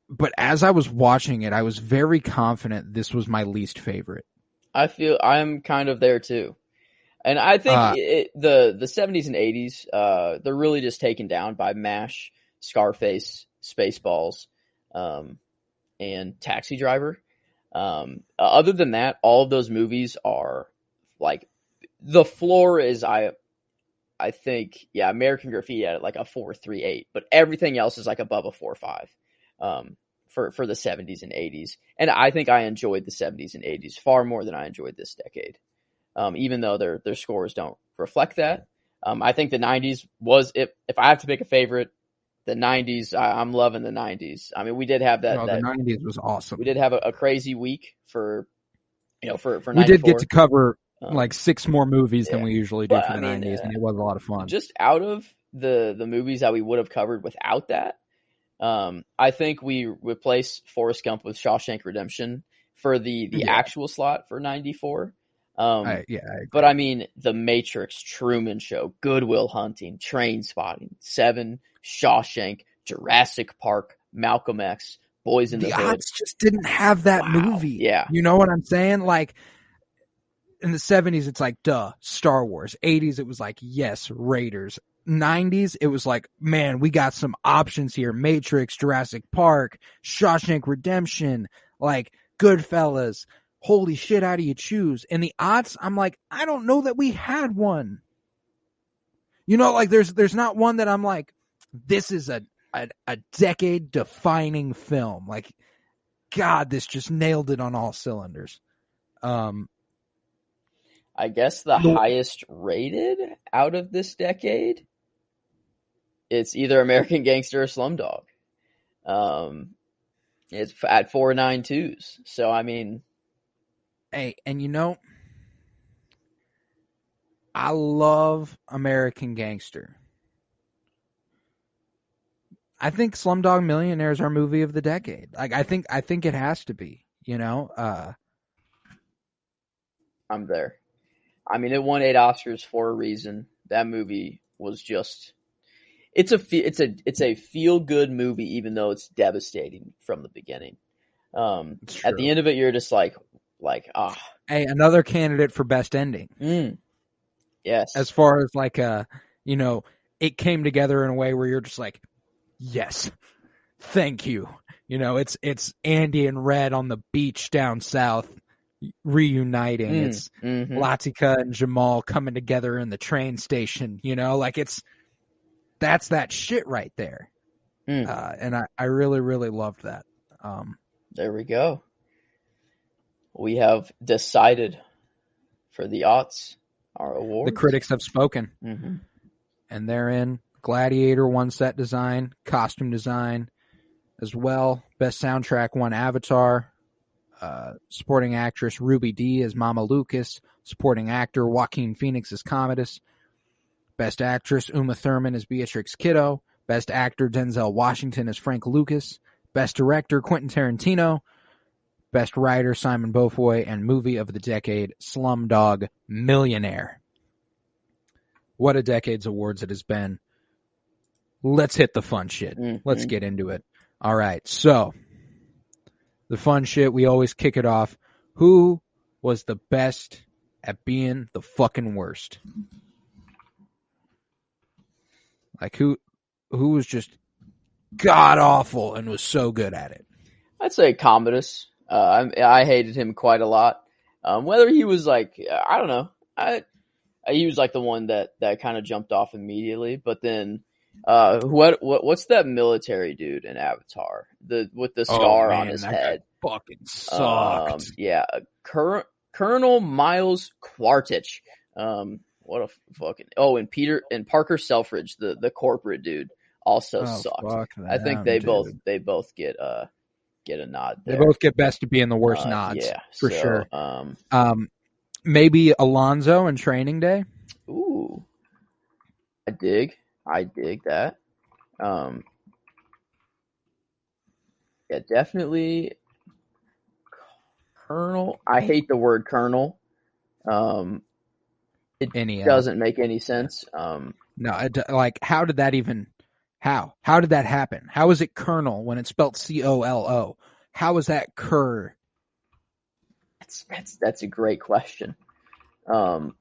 But as I was watching it, I was very confident this was my least favorite. I feel I'm kind of there too. And I think the 70s and 80s, they're really just taken down by MASH, Scarface, Spaceballs, and Taxi Driver. Other than that, all of those movies are the floor is I think American Graffiti had a 4.38, but everything else is above a 4.5 for the 70s and 80s. And I think I enjoyed the 70s and 80s far more than I enjoyed this decade. Even though their scores don't reflect that. I think the 90s was, if I have to pick a favorite, the 90s, I'm loving the 90s. We did have that. The 90s was awesome. We did have a crazy week for 94. We did get to cover 6 more movies than we usually do for the 90s, and it was a lot of fun. Just out of the movies that we would have covered without that, I think we replace Forrest Gump with Shawshank Redemption for the actual slot for 94. But The Matrix, Truman Show, Good Will Hunting, Train Spotting, Seven, Shawshank, Jurassic Park, Malcolm X, Boys in the Hood. The odds just didn't have that movie. Yeah. You know what I'm saying? In the 70s, it's duh, Star Wars. 80s, it was yes, Raiders. 90s, it was man, we got some options here. Matrix, Jurassic Park, Shawshank Redemption, Goodfellas. Holy shit, how do you choose? And the odds, I'm I don't know that we had one. There's not one that I'm this is a decade defining film. God, this just nailed it on all cylinders. I guess the highest rated out of this decade, it's either American Gangster or Slumdog. It's at 4.92s. So hey, and I love American Gangster. I think Slumdog Millionaire is our movie of the decade. I think it has to be. I'm there. I mean, it won 8 Oscars for a reason. That movie was just. It's a feel good movie, even though it's devastating from the beginning. At the end of it, you're just like ah. Hey, another candidate for best ending. Yes. As far as like it came together in a way where you're just like, yes, thank you. It's Andy and Red on the beach down south reuniting. It's Latika and Jamal coming together in the train station. That's that shit right there. And I really, really loved that. There we go. We have decided for the aughts our awards. The critics have spoken. Mm-hmm. And therein, Gladiator won set design, costume design as well. Best soundtrack won Avatar. Supporting actress Ruby Dee as Mama Lucas. Supporting actor Joaquin Phoenix as Commodus. Best actress Uma Thurman as Beatrix Kiddo. Best actor Denzel Washington as Frank Lucas. Best director Quentin Tarantino. Best writer Simon Beaufoy. And movie of the decade Slumdog Millionaire. What a decade's awards it has been. Let's hit the fun shit. Let's get into it. All right, so the fun shit, we always kick it off. Who was the best at being the fucking worst? Like who was just god awful and was so good at it? I'd say Commodus. I hated him quite a lot. Whether he was like, I don't know. He was like the one that kind of jumped off immediately. But then, what's that military dude in Avatar? With the scar on his head. Fucking sucked. Yeah, Colonel Miles Quaritch. What a fucking and Parker Selfridge, the corporate dude, also sucked. I think they both get a nod there. They both get best at being the worst nods. Yeah, for sure. Maybe Alonzo in Training Day. Ooh, I dig that. Yeah, definitely. Colonel. I hate the word Colonel. It doesn't make any sense. No, how did that even? How did that happen? How is it Colonel when it's spelled COLO? How is that Cur? That's a great question. But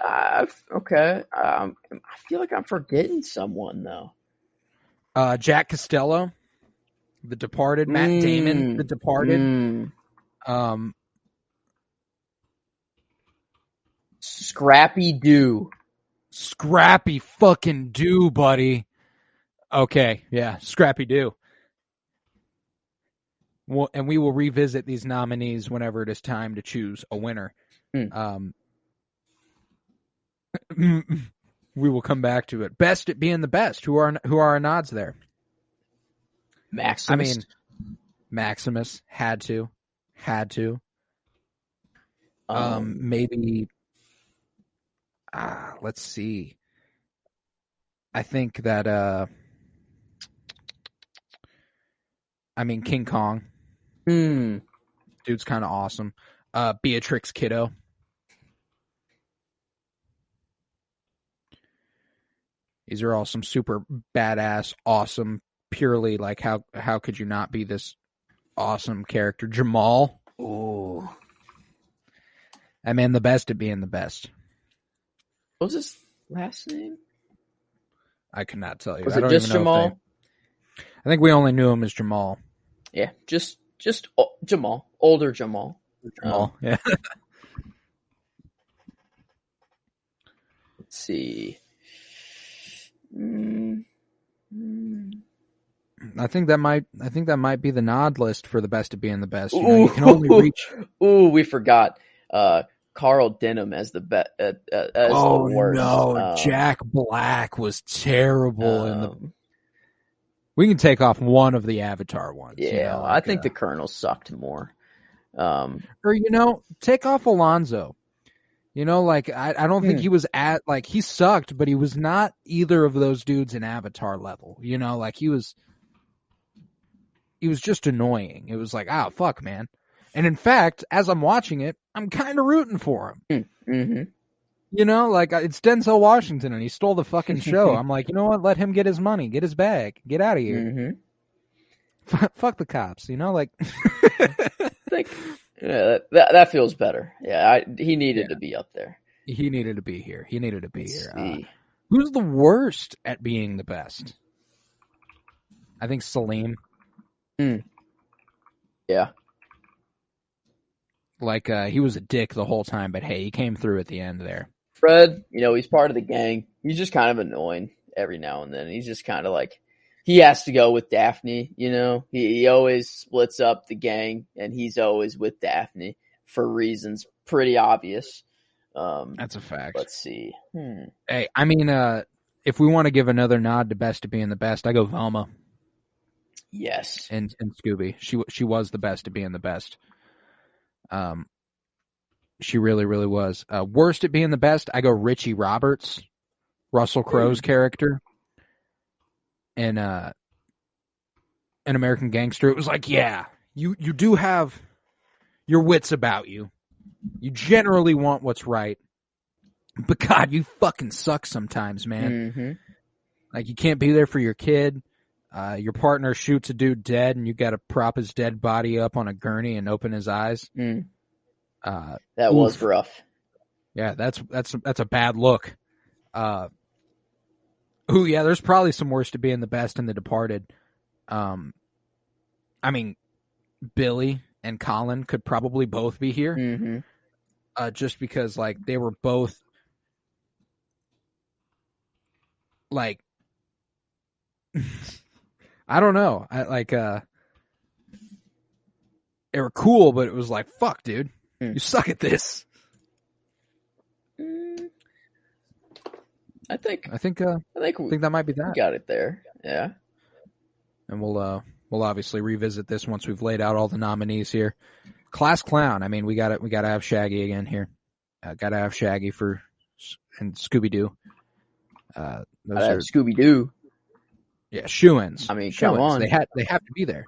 I feel like I'm forgetting someone though. Jack Costello, The Departed. Matt Damon, The Departed. Scrappy Doo. Scrappy fucking Doo, buddy. Okay, yeah, Scrappy Doo. Well, and we will revisit these nominees whenever it is time to choose a winner. We will come back to it. Best at being the best. Who are our nods there? Maximus. I mean, Maximus had to. Maybe. Let's see. I think that. King Kong. Dude's kind of awesome. Beatrix Kiddo. These are all some super badass, awesome, purely like how could you not be this awesome character? Jamal. Ooh. The best at being the best. What was his last name? I could not tell you. Was it just Jamal? I think we only knew him as Jamal. Yeah, just Jamal. Older Jamal. Yeah. Let's see. I think that might be the nod list for the best of being the best. You can only reach. Ooh, we forgot Carl Denham as the best. The worst. No, Jack Black was terrible. We can take off one of the Avatar ones. Yeah, I think the Colonel sucked more. Or take off Alonzo. I don't think he was he sucked, but he was not either of those dudes in Avatar level. He was just annoying. It was like, fuck, man. And in fact, as I'm watching it, I'm kind of rooting for him. Mm-hmm. You know, like it's Denzel Washington and he stole the fucking show. I'm like, you know what? Let him get his money, get his bag, get out of here. Mm-hmm. Fuck the cops, you know, like. I think that feels better. Yeah, he needed to be up there. He needed to be here. Let's see. Who's the worst at being the best? I think Salim. Yeah. Like, he was a dick the whole time, but hey, he came through at the end there. Fred, he's part of the gang. He's just kind of annoying every now and then. He's just kind of like, he has to go with Daphne, He always splits up the gang, and he's always with Daphne for reasons pretty obvious. That's a fact. Let's see. Hey, I mean, if we want to give another nod to best at being the best, I go Velma. Yes. And Scooby. She was the best at being the best. She really, really was. Worst at being the best, I go Richie Roberts, Russell Crowe's character. And an American Gangster. It was like, yeah, you do have your wits about you. You generally want what's right. But God, you fucking suck sometimes, man. Mm-hmm. Like, you can't be there for your kid. Your partner shoots a dude dead, and you got to prop his dead body up on a gurney and open his eyes. That was rough. Yeah, that's a bad look. There's probably some worse to being the best in The Departed. I mean, Billy and Colin could probably both be here. Mm-hmm. Just because, like, they were both, like, I don't know. They were cool, but it was like, fuck, dude. You suck at this. I think that might be that. We got it there. Yeah. And we'll obviously revisit this once we've laid out all the nominees here. Class Clown. I mean, we got to have Shaggy again here. Got to have Shaggy and Scooby Doo. Scooby Doo. Yeah, shoo-ins. I mean, shoo-ins. Come on. They have to be there.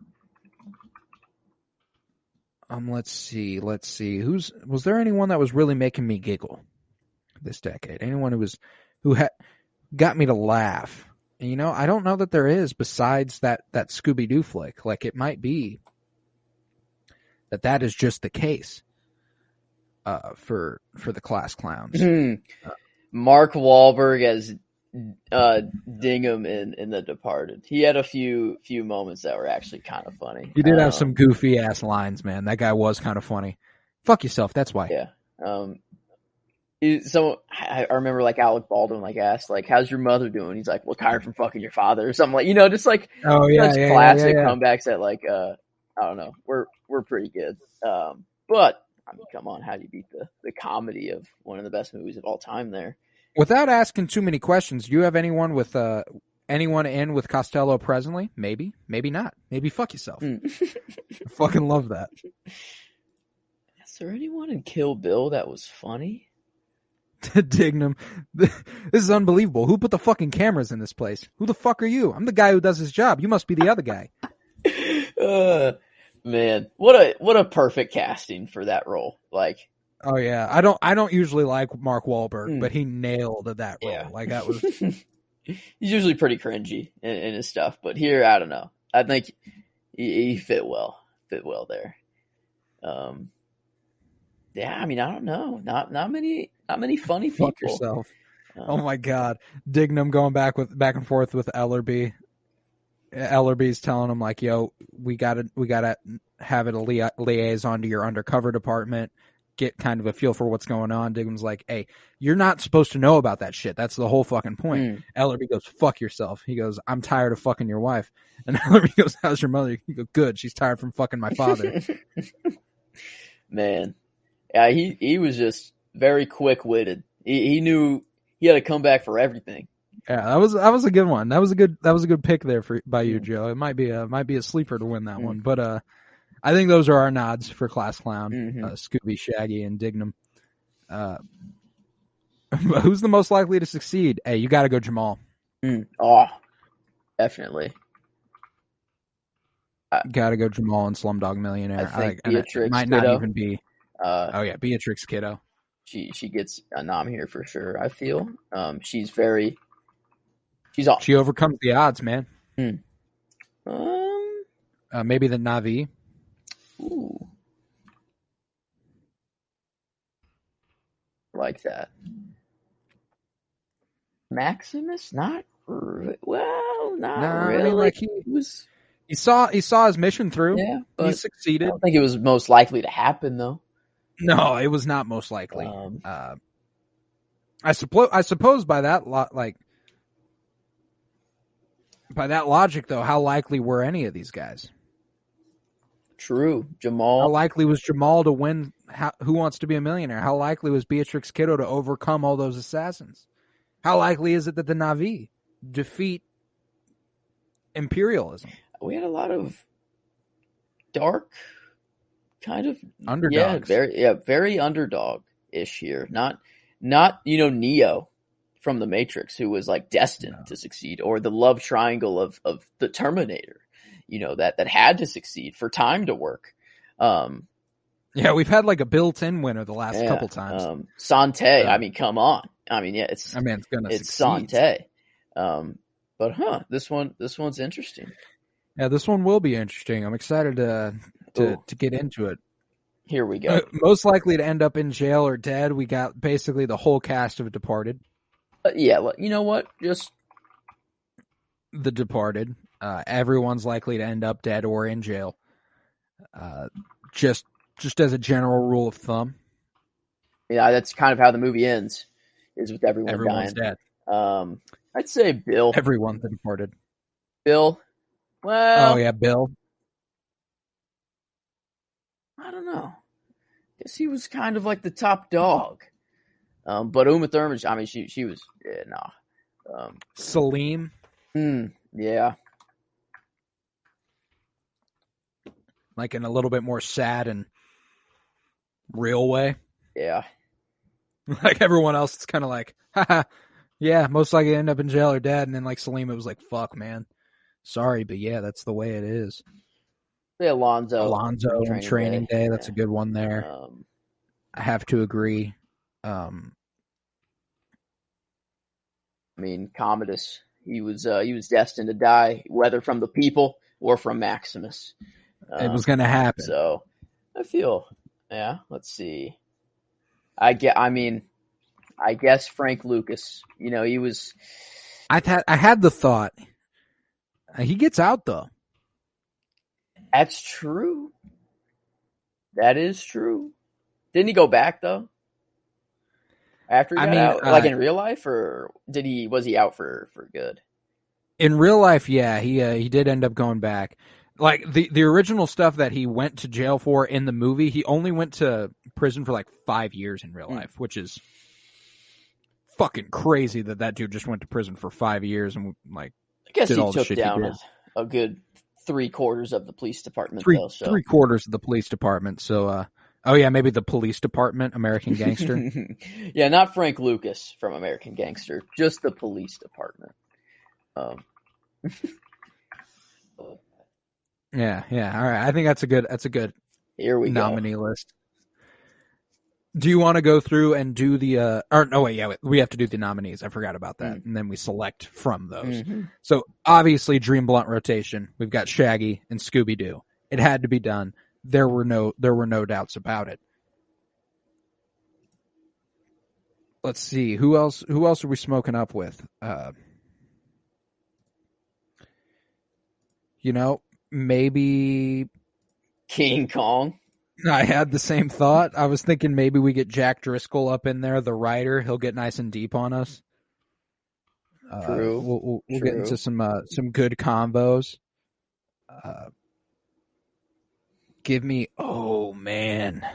Let's see. Was there anyone that was really making me giggle this decade? Anyone who got me to laugh? And, I don't know that there is besides that Scooby-Doo flick. Like, it might be that is just the case for the Class Clowns. Mark Wahlberg as Dingham in The Departed. He had a few moments that were actually kind of funny. He did have some goofy ass lines, man. That guy was kind of funny. Fuck yourself. That's why. Yeah. So I remember like Alec Baldwin asked how's your mother doing? He's like, well, tired from fucking your father or something just like classic comebacks that I don't know. We're pretty good. But I mean, come on, how do you beat the comedy of one of the best movies of all time there? Without asking too many questions, do you have anyone in with Costello presently? Maybe not. Maybe fuck yourself. I fucking love that. Is there anyone in Kill Bill that was funny? Dignam. This is unbelievable. Who put the fucking cameras in this place? Who the fuck are you? I'm the guy who does his job. You must be the other guy. Man, what a perfect casting for that role. Like, oh yeah, I don't usually like Mark Wahlberg, but he nailed that role. Yeah. Like that was. He's usually pretty cringy in his stuff, but here I don't know. I think he fit well there. Yeah, I mean I don't know. Not many funny people. Fuck yourself. Oh my God, Dignam going back and forth with Ellerby. Ellerby's telling him like, "Yo, we gotta have it a liaison to your undercover department, get kind of a feel for what's going on." Digham's like, "Hey, you're not supposed to know about that shit. That's the whole fucking point." Ellerby goes, "Fuck yourself." He goes, "I'm tired of fucking your wife." And Ellerby goes, "How's your mother?" He goes, "Good. She's tired from fucking my father." Man, yeah, he was just very quick witted. He knew he had to come back for everything. Yeah, that was a good one. That was a good pick there by you, Joe. It might be a sleeper to win that one, but I think those are our nods for Class Clown, Scooby, Shaggy, and Dignam. Who's the most likely to succeed? Hey, you got to go Jamal. Oh, definitely. Gotta go Jamal and Slumdog Millionaire. I think and it Beatrix might Kiddo, not even be. uh, Beatrix Kiddo. she gets a nom here for sure. I feel she's all She overcomes the odds, man. um Maybe the Navi. ooh, like that. Maximus, not well, not Nah, really. I mean, like He was, he saw his mission through. yeah, He but I succeeded. don't think it was most likely to happen though. No, it was not most likely. I suppose by that by that logic, though, how likely were any of these guys? True, How Jamal. likely was Jamal to win Who Wants to Be a Millionaire? How likely was Beatrix Kiddo to overcome all those assassins? How likely is it that the Navi defeat imperialism? We had a lot of dark kind of Underdogs. very underdog-ish here. Not Neo from the Matrix, who was like destined to succeed, or the love triangle of the Terminator, that had to succeed for time to work. Yeah, we've had like a built-in winner the last couple times. Sante, I mean, come on. I mean, yeah, it's gonna it's succeed. Sante. But this one's interesting. Yeah, this one will be interesting. I'm excited to get into it. Here we go. Most likely to end up in jail or dead. We got basically the whole cast of Departed. Yeah, you know what? Just The Departed. Everyone's likely to end up dead or in jail. Just as a general rule of thumb. Yeah, that's kind of how the movie ends, is with Everyone's dying. dead. I'd say Bill. Everyone The Departed. Bill. Well, Oh yeah, Bill. I don't know. Guess he was kind of like the top dog. But Uma Thurman, I mean, she was Salim. Yeah. Like in a little bit more sad and real way. Yeah. Like everyone else, it's kind of like, haha, yeah, most likely end up in jail or dead. And then like Salim, it was like, fuck, man. Sorry, but yeah, that's the way it is. Yeah, Alonzo and Training Day. That's a good one there. I have to agree. I mean, Commodus, he was destined to die, whether from the people or from Maximus. It was going to happen. So I feel, let's see. I guess Frank Lucas, he was. I had the thought. He gets out though. That's true. That is true. Didn't he go back though? After he got out, like in real life, or was he out for good? In real life, yeah, he did end up going back. Like the original stuff that he went to jail for in the movie, he only went to prison for like 5 years in real life, which is fucking crazy that dude just went to prison for 5 years and like. I guess he took down a good 3/4 of the police department. Three-quarters of the police department. So, oh yeah, maybe the police department, American Gangster. Yeah, not Frank Lucas from American Gangster, just the police department. Yeah. All right, I think that's a good. Here we nominee list. Do you want to go through and do the we have to do the nominees. I forgot about that. And then we select from those. Mm-hmm. So obviously Dream Blunt rotation. We've got Shaggy and Scooby-Doo. It had to be done. There were no doubts about it. Let's see. Who else are we smoking up with? Maybe King Kong. I had the same thought. I was thinking maybe we get Jack Driscoll up in there, the writer. He'll get nice and deep on us. True. We'll get into some good combos. Give me. Oh man,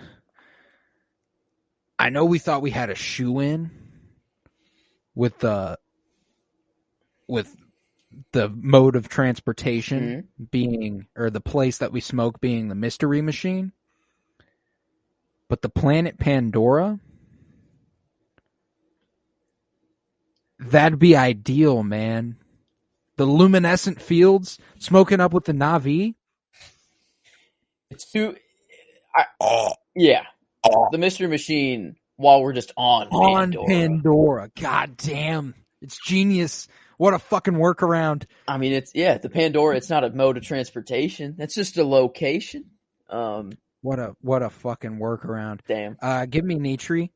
I know we thought we had a shoe in with the mode of transportation being, or the place that we smoke being the Mystery Machine. But the planet Pandora, that'd be ideal, man. The luminescent fields, smoking up with the Na'vi. It's too. Yeah, the Mystery Machine. While we're just on Pandora. God damn, it's genius. What a fucking workaround. I mean, the Pandora. It's not a mode of transportation. That's just a location. What a fucking workaround. Damn. Give me Nitri,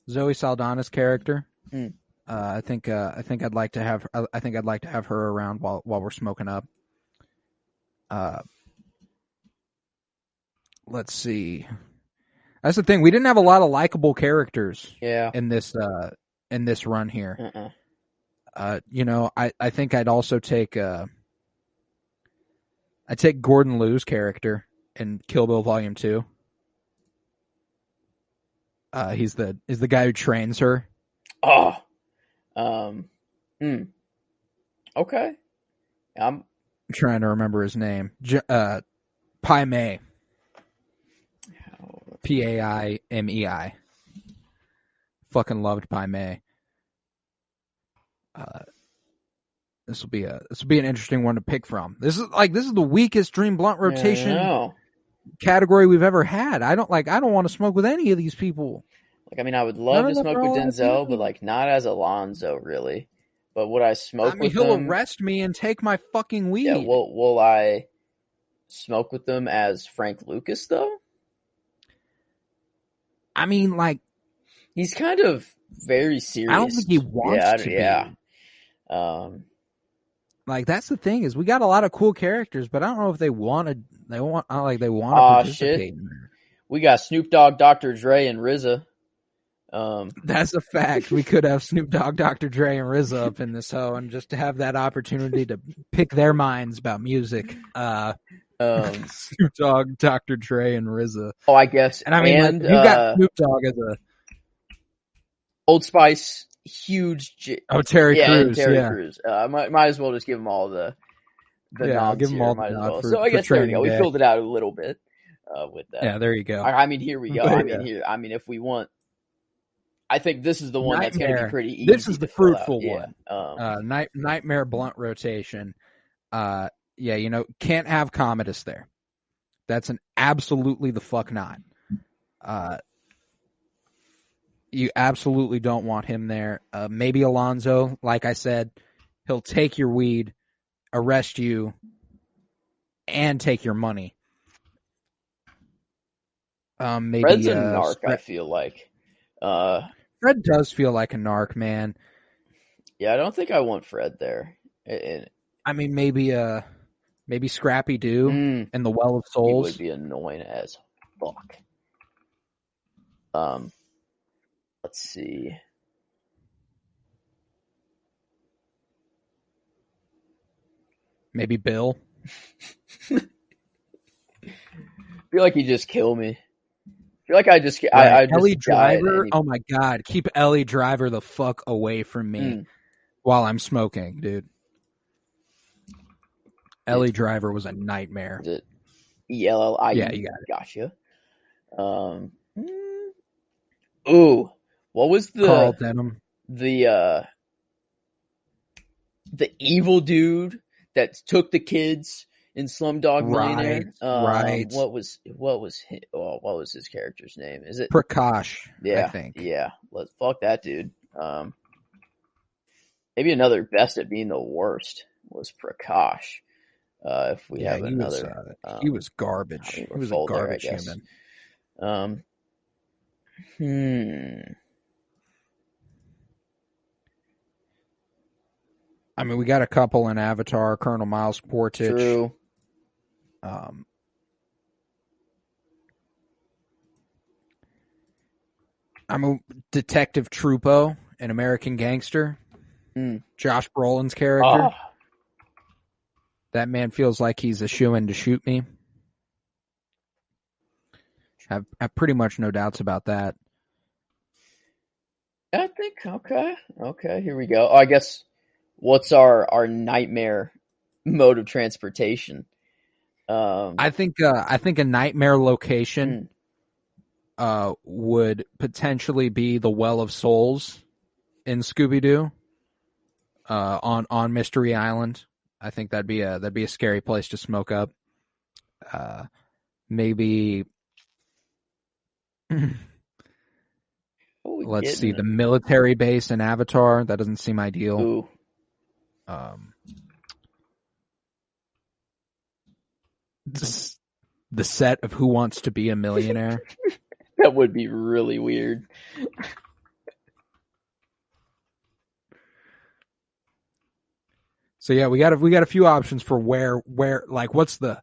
Zoe Saldana's character. Mm. I think I'd like to have her around while we're smoking up. Let's see. That's the thing. We didn't have a lot of likable characters. Yeah. In this run here. I think I'd also take Gordon Liu's character in Kill Bill Volume 2. He's the guy who trains her. Oh. Okay. I'm trying to remember his name. Pai Mei. Paimei. Fucking loved Pai Mei. This will be an interesting one to pick from. This is the weakest Dream Blunt rotation category we've ever had. I don't want to smoke with any of these people. I mean, I would love to smoke with Denzel, but not as Alonzo, really. But would I smoke with he'll him? arrest me and take my fucking weed. Yeah, will I smoke with them as Frank Lucas, though? I mean, he's kind of very serious. I don't think he wants to be. Yeah. That's the thing is we got a lot of cool characters, but I don't know if they want to participate in there. We got Snoop Dogg, Dr. Dre, and RZA. That's a fact. We could have Snoop Dogg, Dr. Dre, and RZA up in this hoe, and just to have that opportunity to pick their minds about music. Snoop Dogg, Dr. Dre, and RZA. Oh, I guess. And I mean, you got Snoop Dogg as a Old Spice, huge. Terry Crews. Crews. Might as well just give them all the nods give them all might the as well. nod So I guess there we go. We filled it out a little bit with that. Yeah, there you go. I mean, here we go. I mean, if we want. I think this is the one that's going to be pretty easy. This is the fruitful one. Nightmare Blunt rotation. Can't have Commodus there. That's an absolutely the fuck not. You absolutely don't want him there. Maybe Alonzo, like I said, he'll take your weed, arrest you, and take your money. Maybe Fred's a narc, I feel like. Fred does feel like a narc, man. Yeah, I don't think I want Fred there. I mean, maybe Scrappy Doo and the Well of Souls. He would be annoying as fuck. Let's see. Maybe Bill. I feel like he'd just kill me. I feel like Ellie Driver. Oh my god, keep Ellie Driver the fuck away from me while I'm smoking, dude. Ellie Driver was a nightmare. Is it ELLI? Yeah, you got it. Gotcha. Ooh, what was Carl Denham? The evil dude that took the kids in Slumdog Millionaire. Right. What was his character's name? Is it Prakash? Yeah, I think. Yeah. Let's fuck that dude. Maybe another best at being the worst was Prakash. If we have another, he was garbage. He was a garbage human. I mean, we got a couple in Avatar, Colonel Miles Portage. True. I'm a Detective Trupo, an American Gangster. Josh Brolin's character. That man feels like he's a shoo-in to shoot me. I have pretty much no doubts about that. I think okay. Here we go. I guess what's our nightmare mode of transportation? I think a nightmare location would potentially be the Well of Souls in Scooby-Doo on Mystery Island. I think that'd be a scary place to smoke up. Maybe let's see, the military base in Avatar. That doesn't seem ideal. Ooh. The set of Who Wants to Be a Millionaire. That would be really weird. So yeah, we got a few options for where like what's the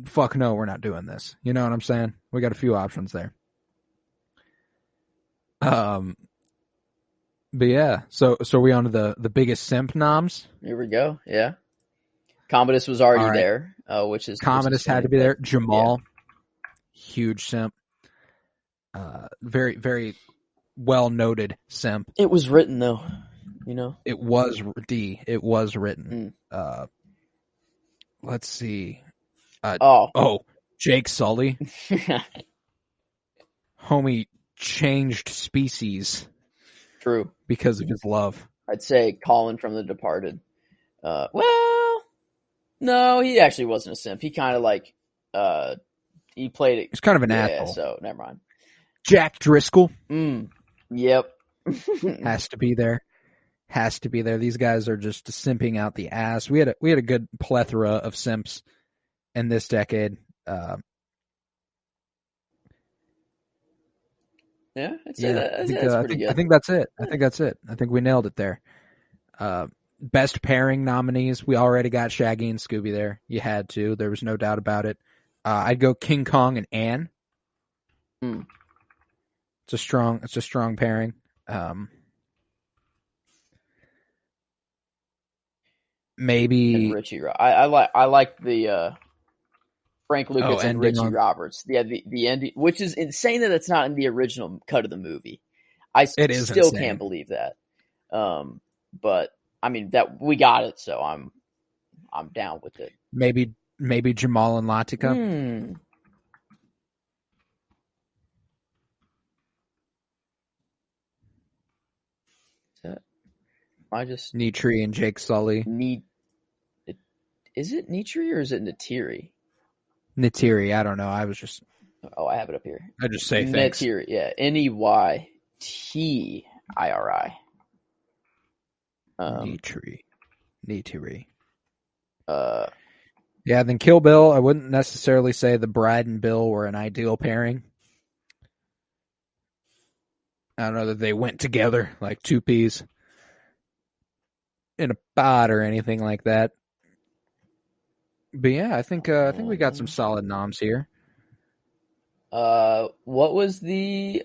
fuck no, we're not doing this. You know what I'm saying? We got a few options there. But yeah, so we on to the biggest simp noms. Here we go. Yeah. Commodus was already there, which is Commodus had to be there. Jamal, huge simp. Very, very well noted simp. It was written though, you know. It was written. Let's see. Jake Sully. Homie changed species. True. Because of his love. I'd say Colin from The Departed. Well, no, he actually wasn't a simp. He kind of like, he played it. He's kind of an asshole. So never mind. Jack Driscoll. Yep. Has to be there. These guys are just simping out the ass. We had a good plethora of simps in this decade. Yeah, I'd say that's pretty good. I think that's it. I think we nailed it there. Best pairing nominees, we already got Shaggy and Scooby there. You had to. There was no doubt about it. I'd go King Kong and Ann. It's a strong pairing. Maybe and Richie. I like the Frank Lucas and Richie Roberts. Yeah, the ending, which is insane that it's not in the original cut of the movie. I still insane. Can't believe that. But I mean that we got it, so I'm down with it. Maybe Jamal and Latika. I just Nitri and Jake Sully. Is it Nitri or is it Natiri? Natiri, I don't know. I was just. Oh, I have it up here. I just say thanks. Natiri, yeah, Neytiri. Nitiri. Yeah, then Kill Bill. I wouldn't necessarily say the bride and Bill were an ideal pairing. I don't know that they went together like two peas in a pod or anything like that. But yeah, I think we got some solid noms here. What was the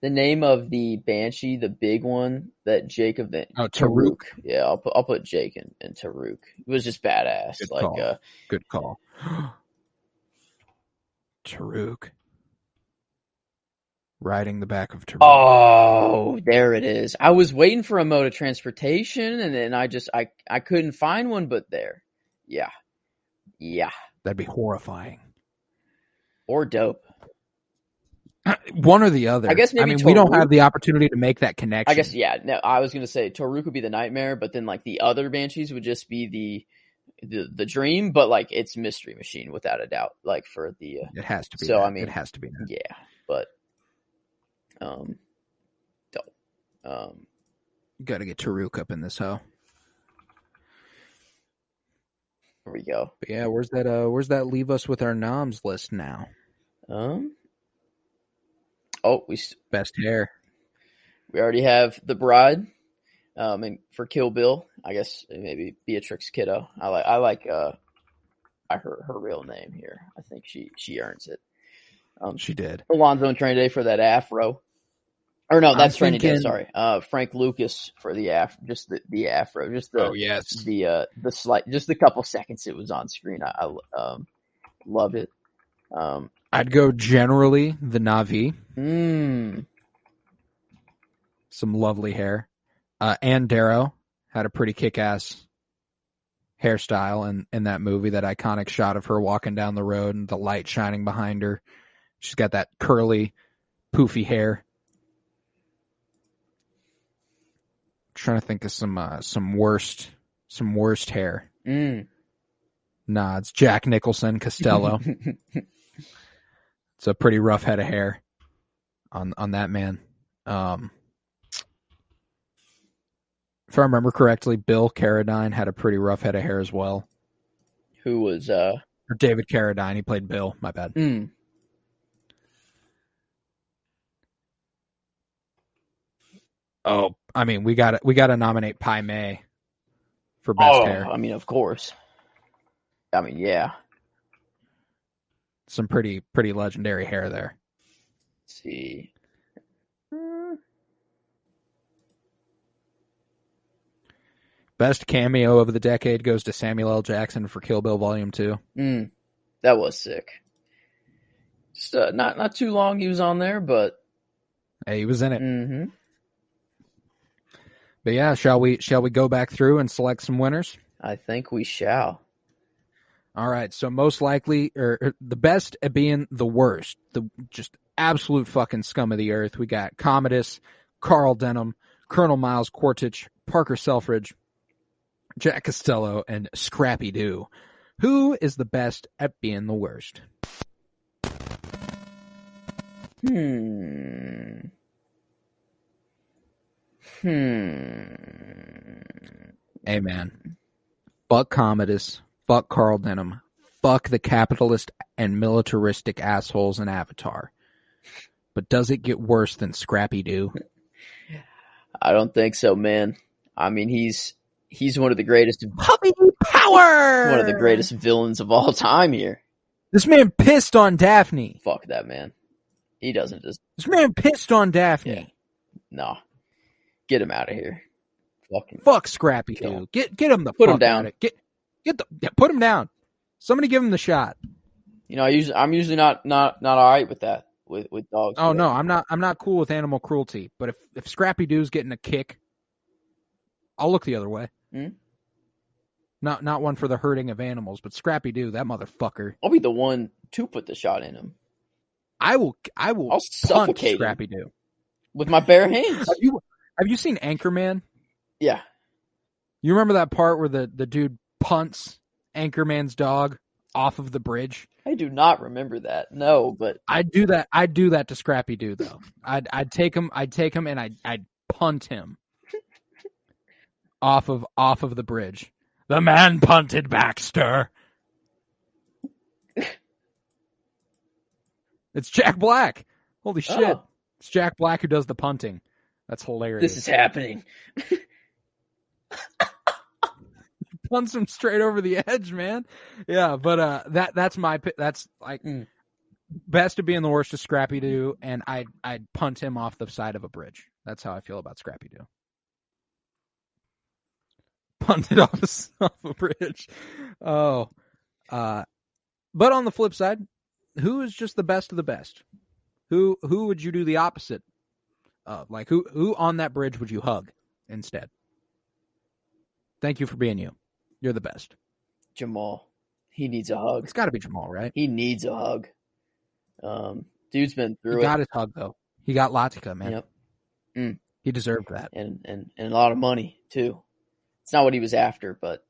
name of the Banshee, the big one that Jake event? Oh, Taruk. Yeah, I'll put Jake and Taruk. It was just badass. Good call. Taruk. Riding the back of Taruk. Oh, there it is. I was waiting for a mode of transportation, and then I couldn't find one, but there. Yeah. That'd be horrifying. Or dope. One or the other. I guess maybe we don't have the opportunity to make that connection. I guess, yeah. No, I was going to say Taruk would be the nightmare, but then like the other Banshees would just be the dream, but like it's Mystery Machine without a doubt. Like for the it has to be. So that. I mean, it has to be. That. Yeah, but dope. Got to get Taruk up in this hoe. Here we go. But yeah, where's that leave us with our noms list now? Best hair. We already have the bride. And for Kill Bill, I guess maybe Beatrix Kiddo. I like her real name here. I think she earns it. She did. Alonzo and Training Day for that afro. Or no, that's Training Day. Sorry, Frank Lucas for the afro. Just the afro. Just the the slight. Just the couple seconds it was on screen. I love it. I'd go generally the Na'vi. Some lovely hair. Ann Darrow had a pretty kick-ass hairstyle in that movie. That iconic shot of her walking down the road and the light shining behind her. She's got that curly, poofy hair. I'm trying to think of some worst hair. Nah, it's Jack Nicholson Costello. It's a pretty rough head of hair on that man. If I remember correctly, Bill Carradine had a pretty rough head of hair as well. Who was Or David Carradine, he played Bill, my bad. Oh, I mean, we got to nominate Pai Mei for best hair. I mean, of course. I mean, yeah. Some pretty legendary hair there. Let's see. Best cameo of the decade goes to Samuel L. Jackson for Kill Bill Volume 2. That was sick. Just not too long he was on there, but hey, he was in it. Mm-hmm. But yeah, shall we go back through and select some winners? I think we shall. All right, so most likely, or the best at being the worst, the just absolute fucking scum of the earth. We got Commodus, Carl Denham, Colonel Miles Quaritch, Parker Selfridge, Jack Costello, and Scrappy Doo. Who is the best at being the worst? Hey man, fuck Commodus, fuck Carl Denham, fuck the capitalist and militaristic assholes in Avatar. But does it get worse than Scrappy Doo? I don't think so, man. I mean, he's one of the greatest puppy power. One of the greatest villains of all time here. This man pissed on Daphne. Fuck that man. He doesn't just. This man pissed on Daphne. Yeah. No, get him out of here. Fuck Scrappy Doo. Get him the put fuck him down. Out of, put him down. Somebody give him the shot. You know, I'm usually not all right with that with dogs. Oh no, I'm not cool with animal cruelty. But if Scrappy Doo's getting a kick, I'll look the other way. Not one for the hurting of animals, but Scrappy Doo, that motherfucker. I'll be the one to put the shot in him. I'll suffocate Scrappy Doo with my bare hands. Have you seen Anchorman? Yeah. You remember that part where the dude punts Anchorman's dog off of the bridge? I do not remember that. No, but I'd do that to Scrappy Doo though. I'd take him and I'd punt him off of the bridge. The man punted Baxter. It's Jack Black. Holy shit. Oh. It's Jack Black who does the punting. That's hilarious. This is happening. Punts him straight over the edge, man. Yeah, but that's like best to be in the worst of Scrappy Doo, and I'd punt him off the side of a bridge. That's how I feel about Scrappy Doo. Punted off a bridge. Oh. But on the flip side, who is just the best of the best? Who would you do the opposite of? Like who on that bridge would you hug instead? Thank you for being you. You're the best. Jamal. He needs a hug. It's got to be Jamal, right? He needs a hug. Dude's been through it. He got his hug though. He got Latika, man. Yep. He deserved that. And a lot of money too. It's not what he was after, but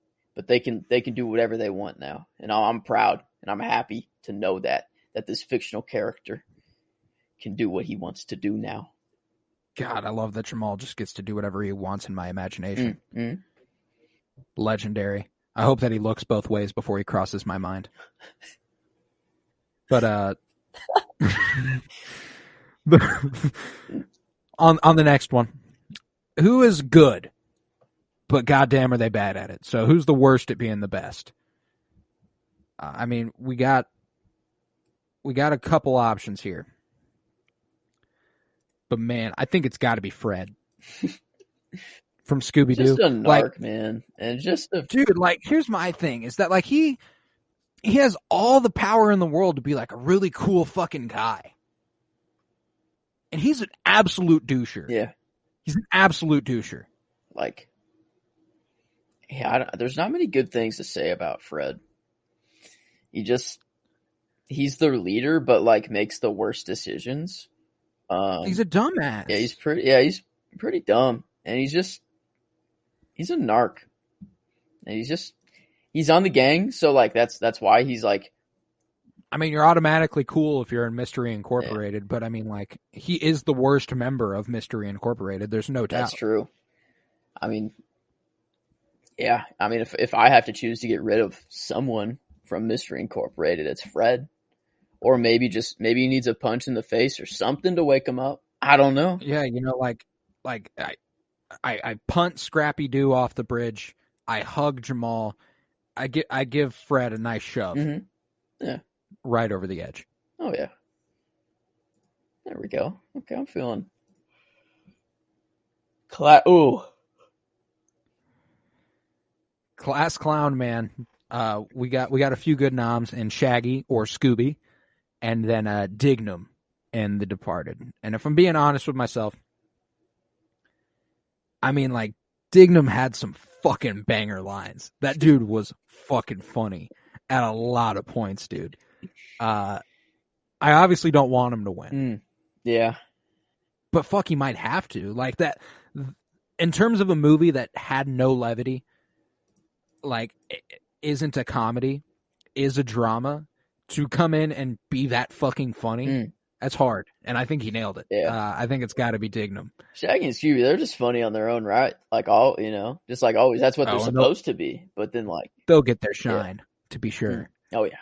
they can do whatever they want now. And I'm proud and I'm happy to know that this fictional character can do what he wants to do now. God, I love that Jamal just gets to do whatever he wants in my imagination. Legendary. I hope that he looks both ways before he crosses my mind. But on the next one, who is good, but goddamn are they bad at it? So who's the worst at being the best? I mean, we got a couple options here. But man, I think it's got to be Fred from Scooby-Doo. Just a narc, man, and just dude. Like, here's my thing: is that like he has all the power in the world to be like a really cool fucking guy, and he's an absolute doucher. Yeah, he's an absolute doucher. Like, yeah, there's not many good things to say about Fred. He's their leader, but like makes the worst decisions. He's a dumbass. Yeah, he's pretty dumb, and he's a narc, and he he's on the gang, so like that's why he's like. I mean, you're automatically cool if you're in Mystery Incorporated, but I mean, like, he is the worst member of Mystery Incorporated. There's no doubt. That's true. I mean, yeah. I mean, if I have to choose to get rid of someone from Mystery Incorporated, it's Fred. Or maybe he needs a punch in the face or something to wake him up. I don't know. Yeah, you know, like I punt Scrappy Doo off the bridge. I hug Jamal. I give Fred a nice shove. Mm-hmm. Yeah. Right over the edge. Oh, yeah. There we go. Okay, I'm feeling... Ooh. Class clown, man. We got a few good noms in Shaggy or Scooby, and then Dignam and The Departed. And if I'm being honest with myself, I mean, like, Dignam had some fucking banger lines. That dude was fucking funny at a lot of points, dude. I obviously don't want him to win. Yeah. But fuck, he might have to. Like, that, in terms of a movie that had no levity, like, isn't a comedy, is a drama, to come in and be that fucking funny, that's hard. And I think he nailed it. Yeah. I think it's got to be Dignam. Shaggy and Scooby, they're just funny on their own right. Like, all, you know, just like always. That's what they're supposed to be. But then, like, they'll get their shine, to be sure. Oh, yeah.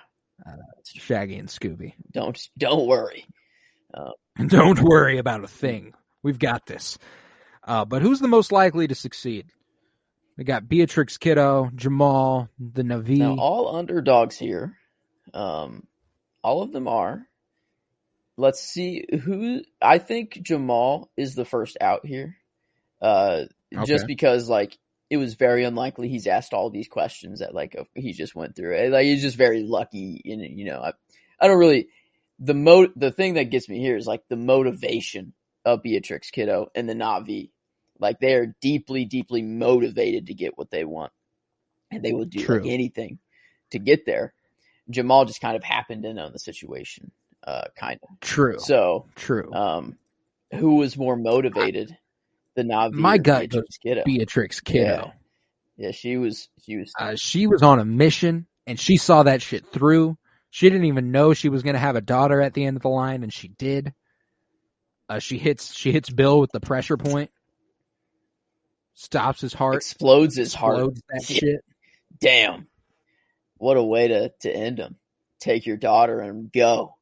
Shaggy and Scooby. Don't worry. Don't worry about a thing. We've got this. But who's the most likely to succeed? We got Beatrix Kiddo, Jamal, the Navi. Now, all underdogs here. All of them are. Let's see who. I think Jamal is the first out here. Just because, like, it was very unlikely he's asked all these questions that, like, he just went through it. Like, he's just very lucky. In, you know, I don't really. The thing that gets me here is, like, the motivation of Beatrix Kiddo and the Navi. Like, they are deeply, deeply motivated to get what they want. And they will do like anything to get there. Jamal just kind of happened in on the situation, kind of. True. So, true. Who was more motivated? The Navi. My gut Beatrix Kiddo. Beatrix Kiddo. Yeah, she was on a mission, and she saw that shit through. She didn't even know she was going to have a daughter at the end of the line, and she did. She hits Bill with the pressure point. Stops his heart. Explodes his heart. That shit. Damn. What a way to end him. Take your daughter and go.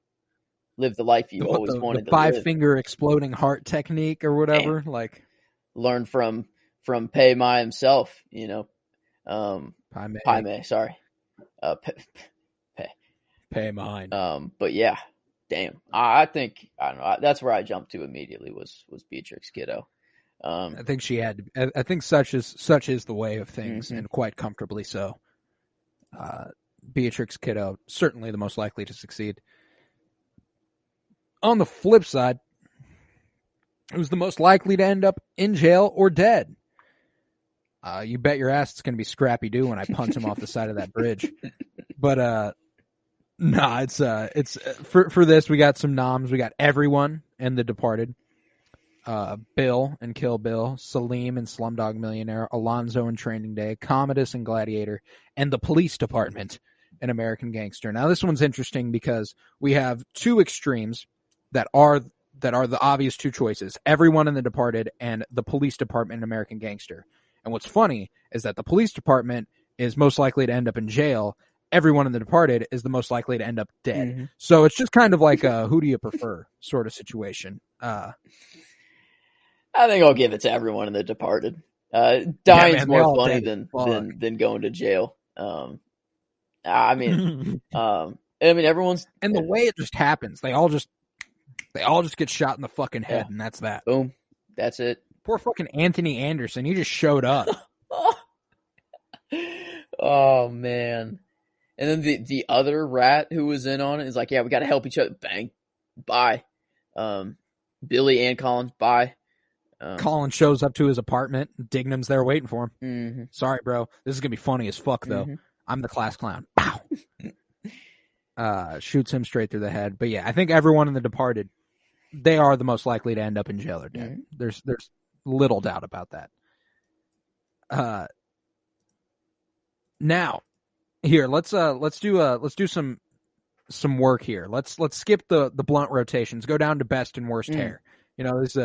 Live the life you always wanted to live. 5-finger exploding heart technique or whatever. Damn. Like, learn from Pei Mai himself, you know. Pai Mei, sorry. Pei Mai. But yeah, damn. I think, I don't know, that's where I jumped to immediately was Beatrix Kiddo. I think she had. I think such is the way of things, and quite comfortably so. Beatrix Kiddo, certainly the most likely to succeed. On the flip side, who's the most likely to end up in jail or dead? You bet your ass it's going to be Scrappy Doo when I punch him off the side of that bridge. But it's for this. We got some noms. We got everyone in The Departed. Bill and Kill Bill, Salim and Slumdog Millionaire, Alonzo in Training Day, Commodus and Gladiator, and the Police Department in American Gangster. Now this one's interesting because we have two extremes that are the obvious two choices: everyone in The Departed and the Police Department in American Gangster. And what's funny is that the Police Department is most likely to end up in jail. Everyone in The Departed is the most likely to end up dead. So it's just kind of like a who do you prefer sort of situation. I think I'll give it to everyone in The Departed. Dying's more funny than going to jail. I mean, everyone's and the way it just happens. They all just get shot in the fucking head, and that's that. Boom, that's it. Poor fucking Anthony Anderson. He just showed up. Oh man! And then the other rat who was in on it is like, yeah, we got to help each other. Bang, bye. Billy and Colin, bye. Colin shows up to his apartment. Dignam's there waiting for him. Mm-hmm. Sorry, bro. This is going to be funny as fuck, though. Mm-hmm. I'm the class clown. Pow! Shoots him straight through the head. But yeah, I think everyone in The Departed, they are the most likely to end up in jail or dead. Mm-hmm. There's little doubt about that. Now, Here, let's do some work here. Let's skip the blunt rotations. Go down to best and worst hair. You know, there's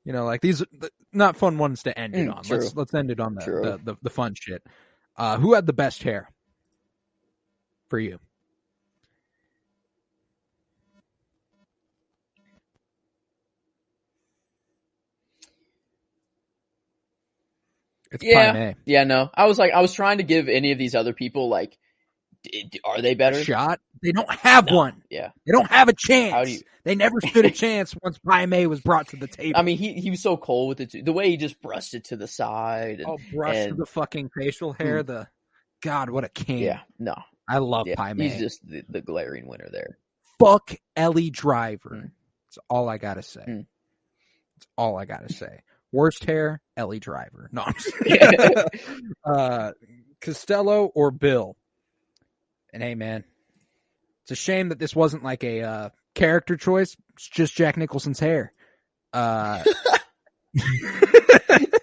like these not fun ones to end it on. True. Let's end it on the fun shit. Who had the best hair for you? It's Pai Mei. No. I was trying to give any of these other people like, are they better? Shot? They don't have one. Yeah, they don't have a chance. They never stood a chance once Pai Mei was brought to the table. I mean, he was so cold with it too. The way he just brushed it to the side. Brushed the fucking facial hair. God, what a king. Yeah, no, I love Pai Mei. He's just the glaring winner there. Fuck Ellie Driver. That's all I gotta say. That's all I gotta say. Worst hair, Ellie Driver. No, I'm just Costello or Bill. And hey, man, it's a shame that this wasn't like a character choice. It's just Jack Nicholson's hair.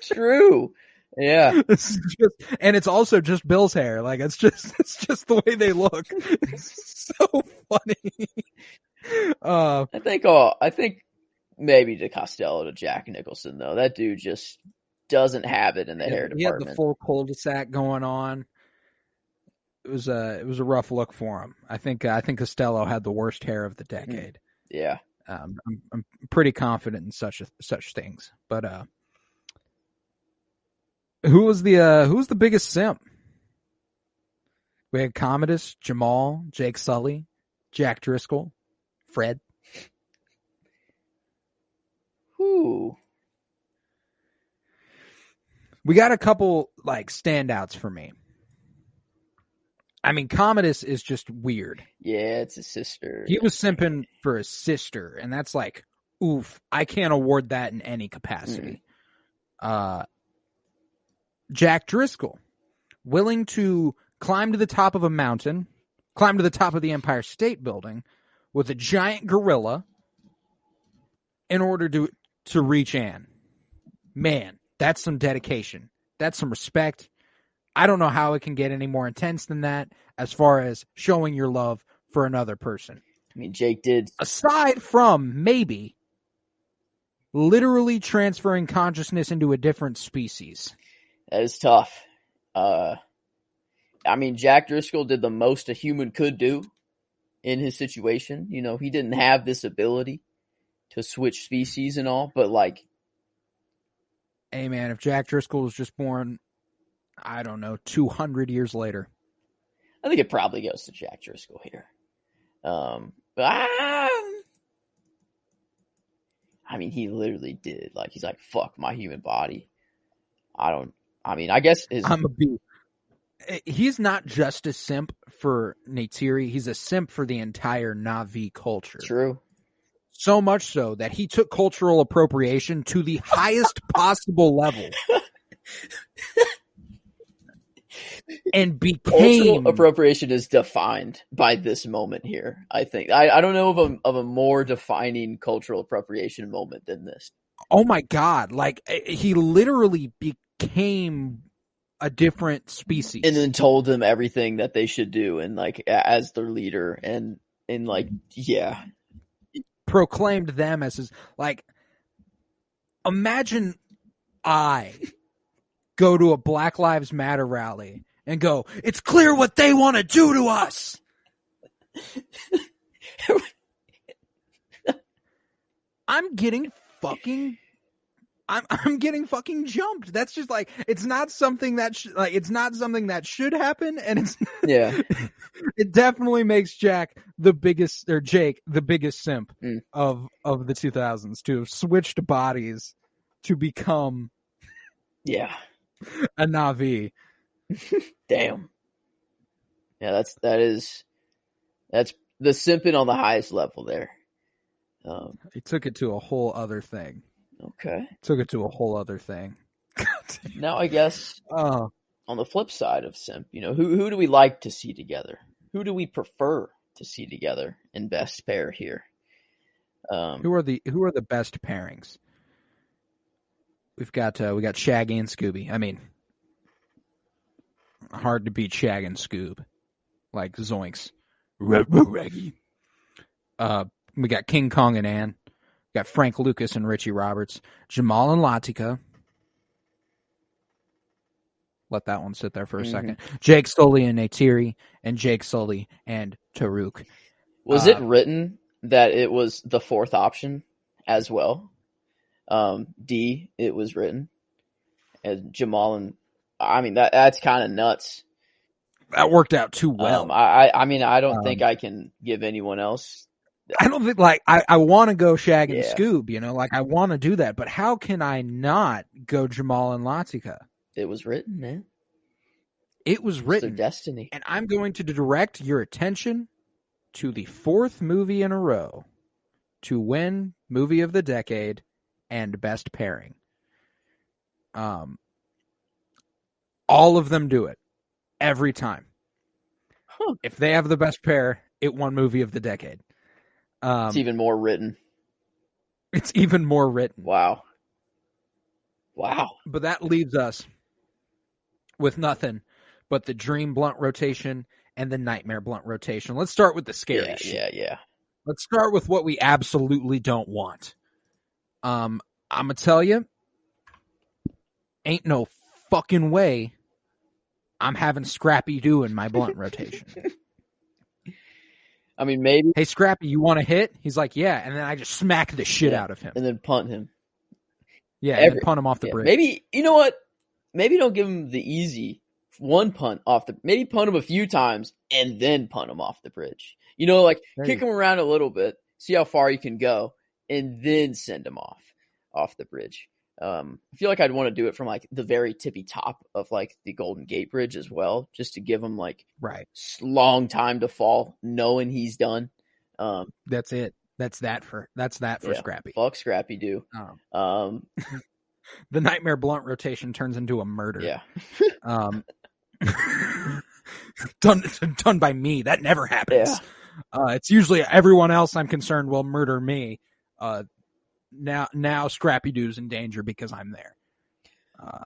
True. Yeah. And it's also just Bill's hair. Like it's just the way they look. It's so funny. I think maybe to Costello to Jack Nicholson though. That dude just doesn't have it in the hair department. He had the full cul-de-sac going on. It was a rough look for him. I think Costello had the worst hair of the decade. Yeah. I'm pretty confident in such things. But who was the biggest simp? We had Commodus, Jamal, Jake Sully, Jack Driscoll, Fred. Ooh. We got a couple like standouts for me. I mean, Commodus is just weird. Yeah, it's his sister. He was simping for his sister, and that's like, oof, I can't award that in any capacity. Jack Driscoll, willing to climb to the top of a mountain, climb to the top of the Empire State Building with a giant gorilla in order to reach Anne. Man, that's some dedication. That's some respect. I don't know how it can get any more intense than that as far as showing your love for another person. I mean, Jake did. Aside from maybe literally transferring consciousness into a different species. That is tough. I mean, Jack Driscoll did the most a human could do in his situation. You know, he didn't have this ability to switch species and all, but like. Hey, man, if Jack Driscoll was just born, I don't know, 200 years later. I think it probably goes to Jack Driscoll here. I mean, he literally did. Like, he's like, fuck my human body. I guess he's not just a simp for Neytiri. He's a simp for the entire Na'vi culture. True. So much so that he took cultural appropriation to the highest possible level. And cultural appropriation is defined by this moment here. I think I don't know of a more defining cultural appropriation moment than this. Oh my God! Like he literally became a different species, and then told them everything that they should do, and like as their leader, and like proclaimed them as his like. Imagine I go to a Black Lives Matter rally and go, it's clear what they want to do to us. I'm getting fucking jumped. That's just like, it's not something that should happen. And it's, it definitely makes Jake the biggest simp of the 2000s to have switched bodies to become a Na'vi. Damn. Yeah, that's the simping on the highest level there. He took it to a whole other thing. Okay. Now I guess on the flip side of simp, you know, who do we like to see together? Who do we prefer to see together in best pair here? Who are the best pairings? We got Shaggy and Scooby. I mean, hard to beat Shag and Scoob. Like Zoinks. Reggie. We got King Kong and Ann. We got Frank Lucas and Richie Roberts. Jamal and Latika. Let that one sit there for a second. Jake Sully and Neytiri, and Jake Sully and Taruk. Was it written that it was the fourth option as well? D, it was written. And Jamal and... I mean, that's kind of nuts. That worked out too well. I mean, I don't think I can give anyone else... I don't think, like, I want to go Shag and Scoob, you know? Like, I want to do that. But how can I not go Jamal and Latika? It was written, man. It was written. It's their destiny. And I'm going to direct your attention to the fourth movie in a row to win Movie of the Decade and Best Pairing. All of them do it. Every time. Huh. If they have the best pair, it won Movie of the Decade. It's even more written. It's even more written. Wow. But that leaves us with nothing but the Dream Blunt rotation and the Nightmare Blunt rotation. Let's start with the scary shit. Yeah. Let's start with what we absolutely don't want. I'm going to tell you, ain't no fucking way I'm having Scrappy Doo in my blunt rotation. I mean, maybe. Hey, Scrappy, you want to hit? He's like, yeah. And then I just smack the shit out of him. And then punt him. Yeah, and then punt him off the bridge. Maybe, you know what? Maybe don't give him the easy one punt off the... Maybe punt him a few times and then punt him off the bridge. You know, like kick him around a little bit, see how far you can go, and then send him off the bridge. I feel like I'd want to do it from like the very tippy top of like the Golden Gate Bridge as well, just to give him like long time to fall, knowing he's done. That's it. That's that for Scrappy. Fuck Scrappy Doo. The Nightmare Blunt rotation turns into a murder. Yeah. Done by me. That never happens. Yeah. It's usually everyone else I'm concerned will murder me. Now Scrappy Doo's in danger because I'm there.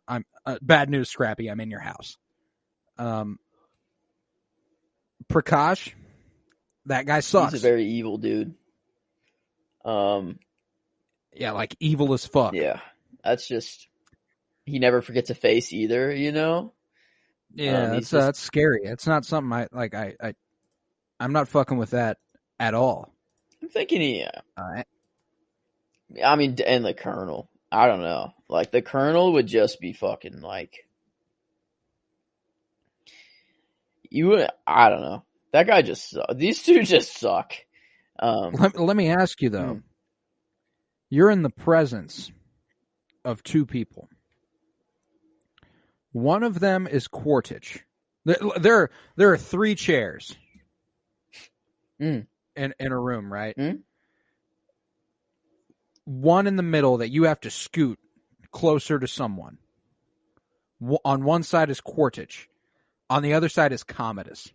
I'm bad news, Scrappy. I'm in your house. Prakash, that guy sucks. He's a very evil dude. Yeah, like evil as fuck. Yeah, that's just... He never forgets a face either, you know? Yeah, that's scary. It's not something I'm not fucking with that at all. I'm thinking I mean, and the Colonel. I don't know. Like, the Colonel would just be fucking, like... I don't know. That guy just... These two just suck. Let me ask you, though. You're in the presence of two people. One of them is Quaritch. There are three chairs in a room, right? One in the middle that you have to scoot closer to someone. On one side is Quaritch. On the other side is Commodus.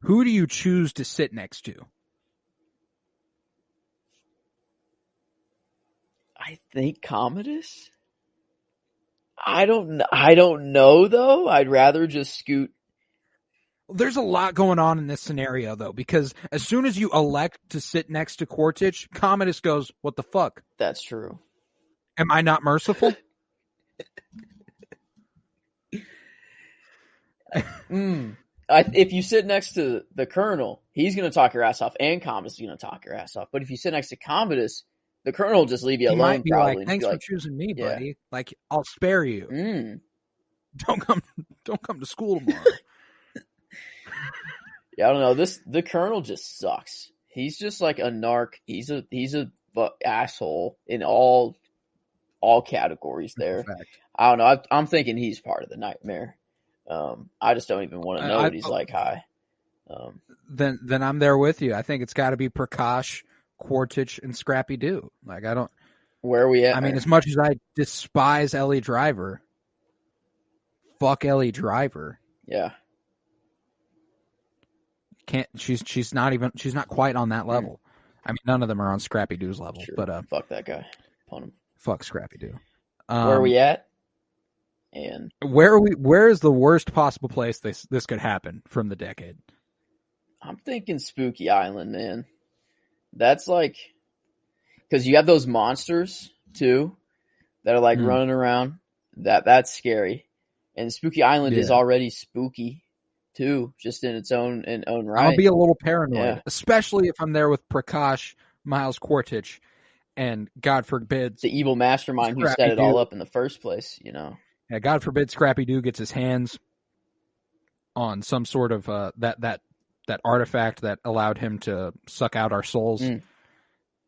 Who do you choose to sit next to? I think Commodus. I don't know though. I'd rather just scoot. There's a lot going on in this scenario though, because as soon as you elect to sit next to Quaritch, Commodus goes, "What the fuck?" That's true. Am I not merciful? If you sit next to the Colonel, he's going to talk your ass off, and Commodus is going to talk your ass off. But if you sit next to Commodus, the Colonel will just leave you alone. Might be probably. Like, thanks for choosing me, buddy. Like, I'll spare you. Don't come to school tomorrow. Yeah, I don't know. The Colonel just sucks. He's just like a narc. He's a asshole in all categories there. I don't know. I'm thinking he's part of the nightmare. I just don't even want to know what he's like high. Then I'm there with you. I think it's got to be Prakash, Quaritch, and Scrappy Doo. Like, I don't. Where are we at? I mean, as much as I despise Ellie Driver, fuck Ellie Driver. Yeah. She's not quite on that level. I mean, none of them are on Scrappy Doo's level. Sure. But fuck that guy. Punt him. Fuck Scrappy Doo. Where are we at? And Where is the worst possible place this could happen from the decade? I'm thinking Spooky Island, man. That's like, because you have those monsters too that are like running around. That's scary. And Spooky Island is already spooky too, just in its own right. I'll be a little paranoid, especially if I'm there with Prakash, Miles Quaritch, and God forbid the evil mastermind who set it all up in the first place. You know, yeah. God forbid Scrappy Doo gets his hands on some sort of that artifact that allowed him to suck out our souls.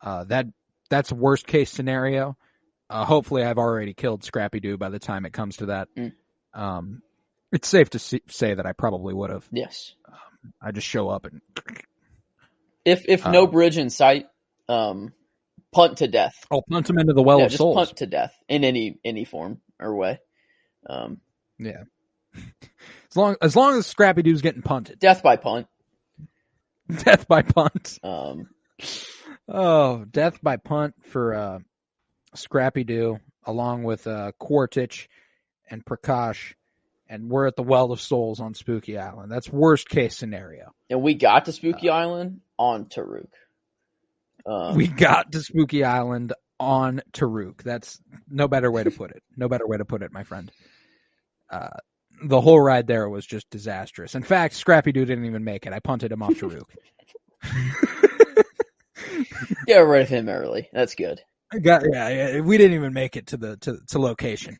That's worst case scenario. Hopefully, I've already killed Scrappy Doo by the time it comes to that. It's safe to say that I probably would have. Yes. I just show up and if no bridge in sight, punt to death. I'll punt him into the well of souls. Just punt to death in any form or way. Yeah. As long as Scrappy Doo's getting punted. Death by punt. Death by punt. Death by punt for Scrappy Doo, along with Quaritch and Prakash, and we're at the Well of Souls on Spooky Island. That's worst case scenario. And we got to Spooky Island on Taruk. We got to Spooky Island on Taruk. That's no better way to put it. No better way to put it, my friend. The whole ride there was just disastrous. In fact, Scrappy Doo didn't even make it. I punted him off Taruk. Get rid of him early. That's good. We didn't even make it to location.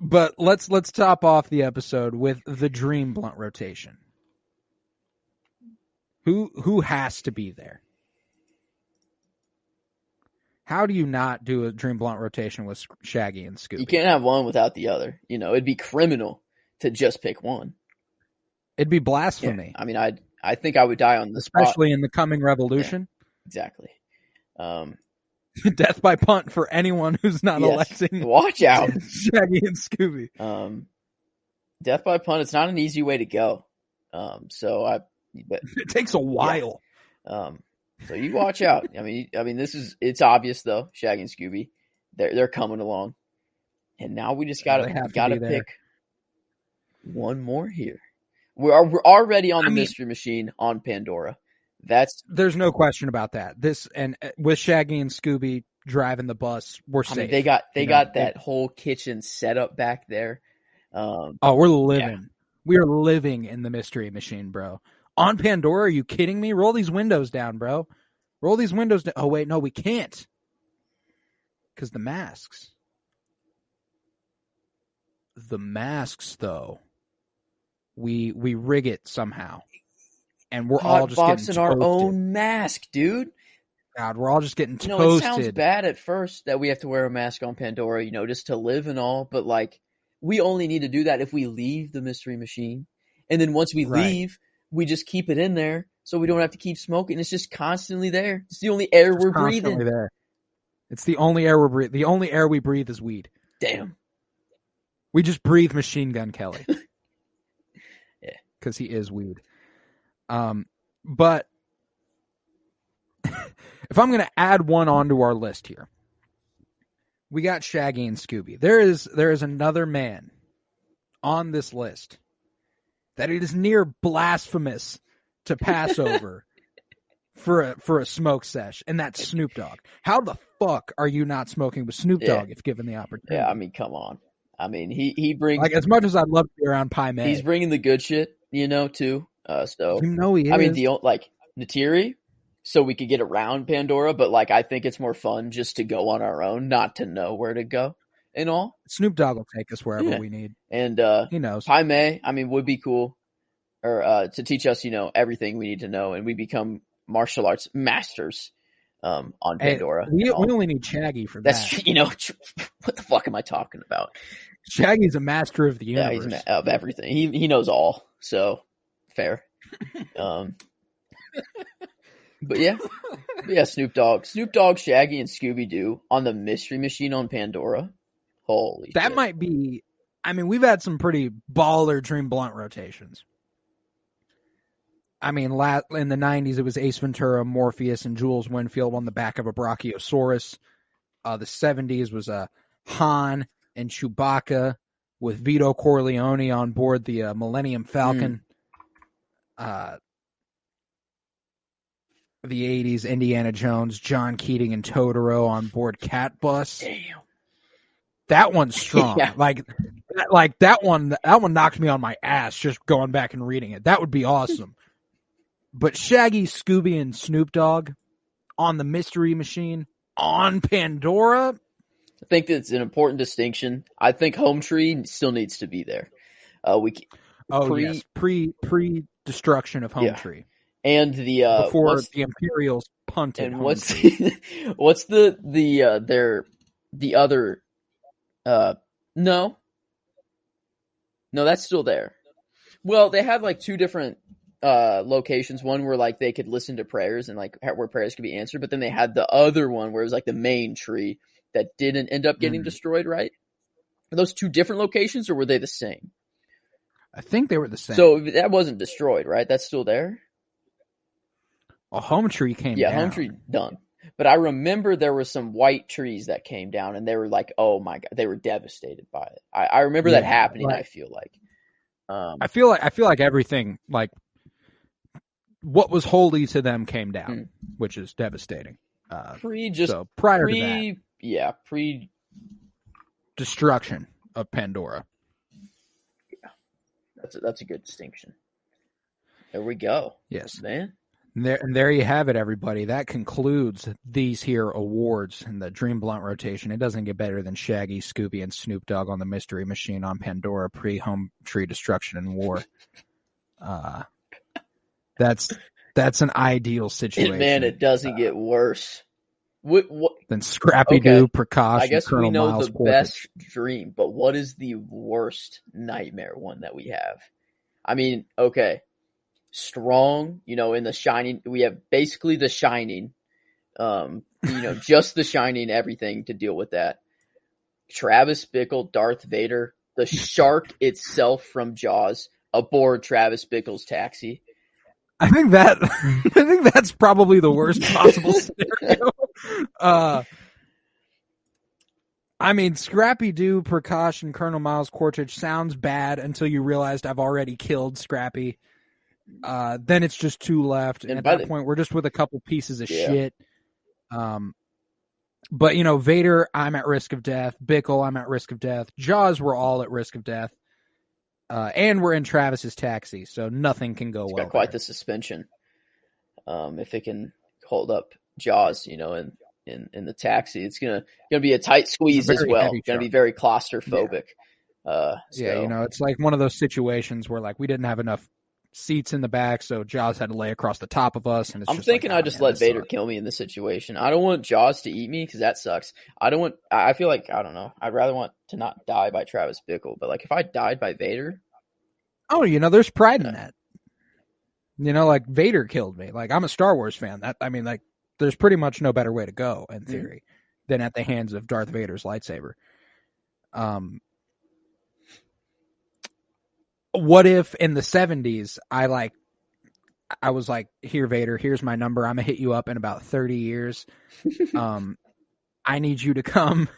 But let's top off the episode with the dream blunt rotation. Who has to be there? How do you not do a dream blunt rotation with Shaggy and Scooby? You can't have one without the other. You know, it'd be criminal to just pick one. It'd be blasphemy. Yeah. I mean, I think I would die on the especially spot. In the coming revolution. Yeah, exactly. Death by punt for anyone who's not electing. Watch out, Shaggy and Scooby. Death by punt. It's not an easy way to go. But it takes a while. Yeah. So you watch out. I mean, it's obvious though. Shaggy and Scooby, they're coming along, and now we just gotta pick one more here. We're already on the Mystery Machine on Pandora. There's no question about that. This and with Shaggy and Scooby driving the bus, we're safe. I mean, they got that whole kitchen set up back there. We're living. Yeah. We are living in the Mystery Machine, bro. On Pandora, are you kidding me? Roll these windows down, bro. Roll these windows down. Oh wait, no, we can't. Because the masks. The masks, though. We rig it somehow. And we're all just getting toasted. Our own mask, dude. God, we're all just getting toasted. It sounds bad at first that we have to wear a mask on Pandora, just to live and all. But like, we only need to do that if we leave the Mystery Machine. And then once we leave, we just keep it in there so we don't have to keep smoking. It's just constantly there. It's the only air we're breathing. There. It's the only air we're breathing. The only air we breathe is weed. Damn. We just breathe Machine Gun Kelly. Yeah. Because he is weed. But if I'm going to add one onto our list here, we got Shaggy and Scooby. There is another man on this list that it is near blasphemous to pass over for a smoke sesh, and that's Snoop Dogg. How the fuck are you not smoking with Snoop Dogg if given the opportunity? Yeah, I mean, come on. I mean, he brings, like, as much as I'd love to be around Pai Mei, he's bringing the good shit, too. So he is. I mean, Natiri, so we could get around Pandora, but like, I think it's more fun just to go on our own, not to know where to go and all. Snoop Dogg will take us wherever we need. And he knows. Pai Mei, I mean, would be cool, or to teach us, everything we need to know, and we become martial arts masters on Pandora. We only need Shaggy for that. That's what the fuck am I talking about? Shaggy's a master of the universe. Yeah, he's of everything. He knows all. So fair. But yeah, Snoop Dogg, Shaggy, and Scooby Doo on the Mystery Machine on Pandora. Holy shit. That might be. I mean, we've had some pretty baller Dream Blunt rotations. I mean, in the 90s, it was Ace Ventura, Morpheus, and Jules Winfield on the back of a Brachiosaurus. The 70s was Han and Chewbacca with Vito Corleone on board the Millennium Falcon. The 80s, Indiana Jones, John Keating and Totoro on board Cat Bus. Damn. That one's strong. Yeah. Like that one knocked me on my ass just going back and reading it. That would be awesome. But Shaggy, Scooby, and Snoop Dogg on the Mystery Machine on Pandora. I think that's an important distinction. I think Home Tree still needs to be there. Pre-destruction of Home Tree. And before the Imperials punted. And Home what's Tree. what's the other no, that's still there. Well, they had like two different locations. One where like they could listen to prayers and like where prayers could be answered, but then they had the other one where it was like the main tree that didn't end up getting destroyed, right? Are those two different locations or were they the same? I think they were the same. So that wasn't destroyed, right? That's still there? A Home Tree came down. Yeah, Home Tree done. But I remember there were some white trees that came down and they were like, oh my God, they were devastated by it. I remember that happening, right. I feel like. I feel like everything, like what was holy to them came down, which is devastating. Prior to that. Yeah, destruction of Pandora. Yeah, that's a good distinction. There we go. Yes, man. And there you have it, everybody. That concludes these here awards in the Dream Blunt rotation. It doesn't get better than Shaggy, Scooby, and Snoop Dogg on the Mystery Machine on Pandora pre-Home Tree destruction and war. That's an ideal situation. Man, it doesn't get worse. Than Scrappy Doo, Prakash, I guess Colonel we know Miles the Portage. best dream, but what is the worst nightmare one that we have? I mean, okay. Strong, in The Shining, we have basically The Shining, just The Shining, everything to deal with that. Travis Bickle, Darth Vader, the shark itself from Jaws, aboard Travis Bickle's taxi. I think that's probably the worst possible scenario. I mean, Scrappy Doo, Prakash, and Colonel Miles Quaritch sounds bad until you realized I've already killed Scrappy. Then it's just two left, and at that point, we're just with a couple pieces of shit. But Vader, I'm at risk of death. Bickle, I'm at risk of death. Jaws, we're all at risk of death. And we're in Travis's taxi, so nothing can go well. Got quite the suspension. If it can hold up Jaws, in the taxi, it's gonna be a tight squeeze as well. Gonna be very claustrophobic. It's like one of those situations where like we didn't have enough seats in the back, so Jaws had to lay across the top of us. And I'm thinking I just let Vader kill me in this situation. I don't want Jaws to eat me because that sucks. I feel like, I don't know. I'd rather want to not die by Travis Bickle, but like if I died by Vader. Oh, there's pride in that. Like Vader killed me. Like I'm a Star Wars fan. There's pretty much no better way to go in theory than at the hands of Darth Vader's lightsaber. What if in the 70s I was like, here, Vader, here's my number. I'm gonna hit you up in about 30 years. I need you to come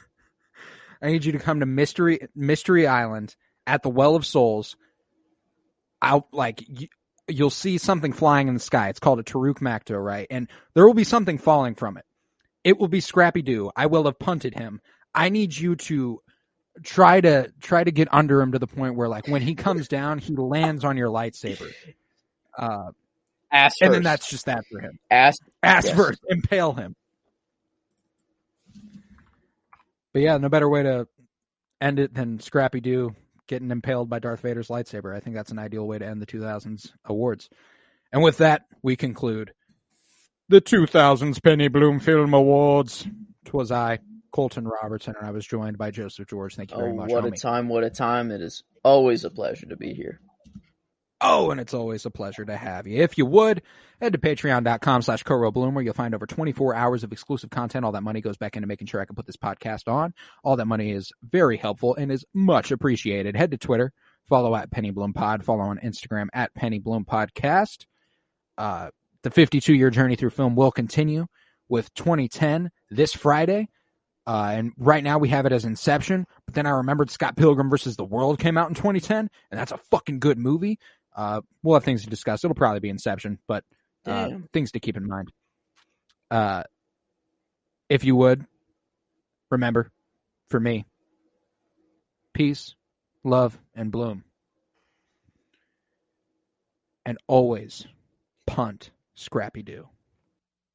to Mystery Island at the Well of Souls. You'll see something flying in the sky. It's called a Taruk Makto, right? And there will be something falling from it. It will be Scrappy Doo. I will have punted him. I need you to try to get under him to the point where like when he comes down, he lands on your lightsaber. Ass and first. Then that's just that for him. Ass first. Impale him. But yeah, no better way to end it than Scrappy Doo getting impaled by Darth Vader's lightsaber. I think that's an ideal way to end the 2000s awards. And with that, we conclude the 2000s Penny Bloom Film Awards. 'Twas I, Colton Robertson, and I was joined by Joseph George. Thank you very much. What a time. It is always a pleasure to be here. Oh, and it's always a pleasure to have you. If you would, head to patreon.com/CoroBloom, where you'll find over 24 hours of exclusive content. All that money goes back into making sure I can put this podcast on. All that money is very helpful and is much appreciated. Head to Twitter, follow at Penny Bloom Pod, follow on Instagram at Penny Bloom Podcast. The 52-year journey through film will continue with 2010 this Friday. And right now we have it as Inception, but then I remembered Scott Pilgrim versus the World came out in 2010, and that's a fucking good movie. We'll have things to discuss. It'll probably be Inception, but things to keep in mind. If you would, remember, for me, peace, love, and bloom. And always punt Scrappy-Doo.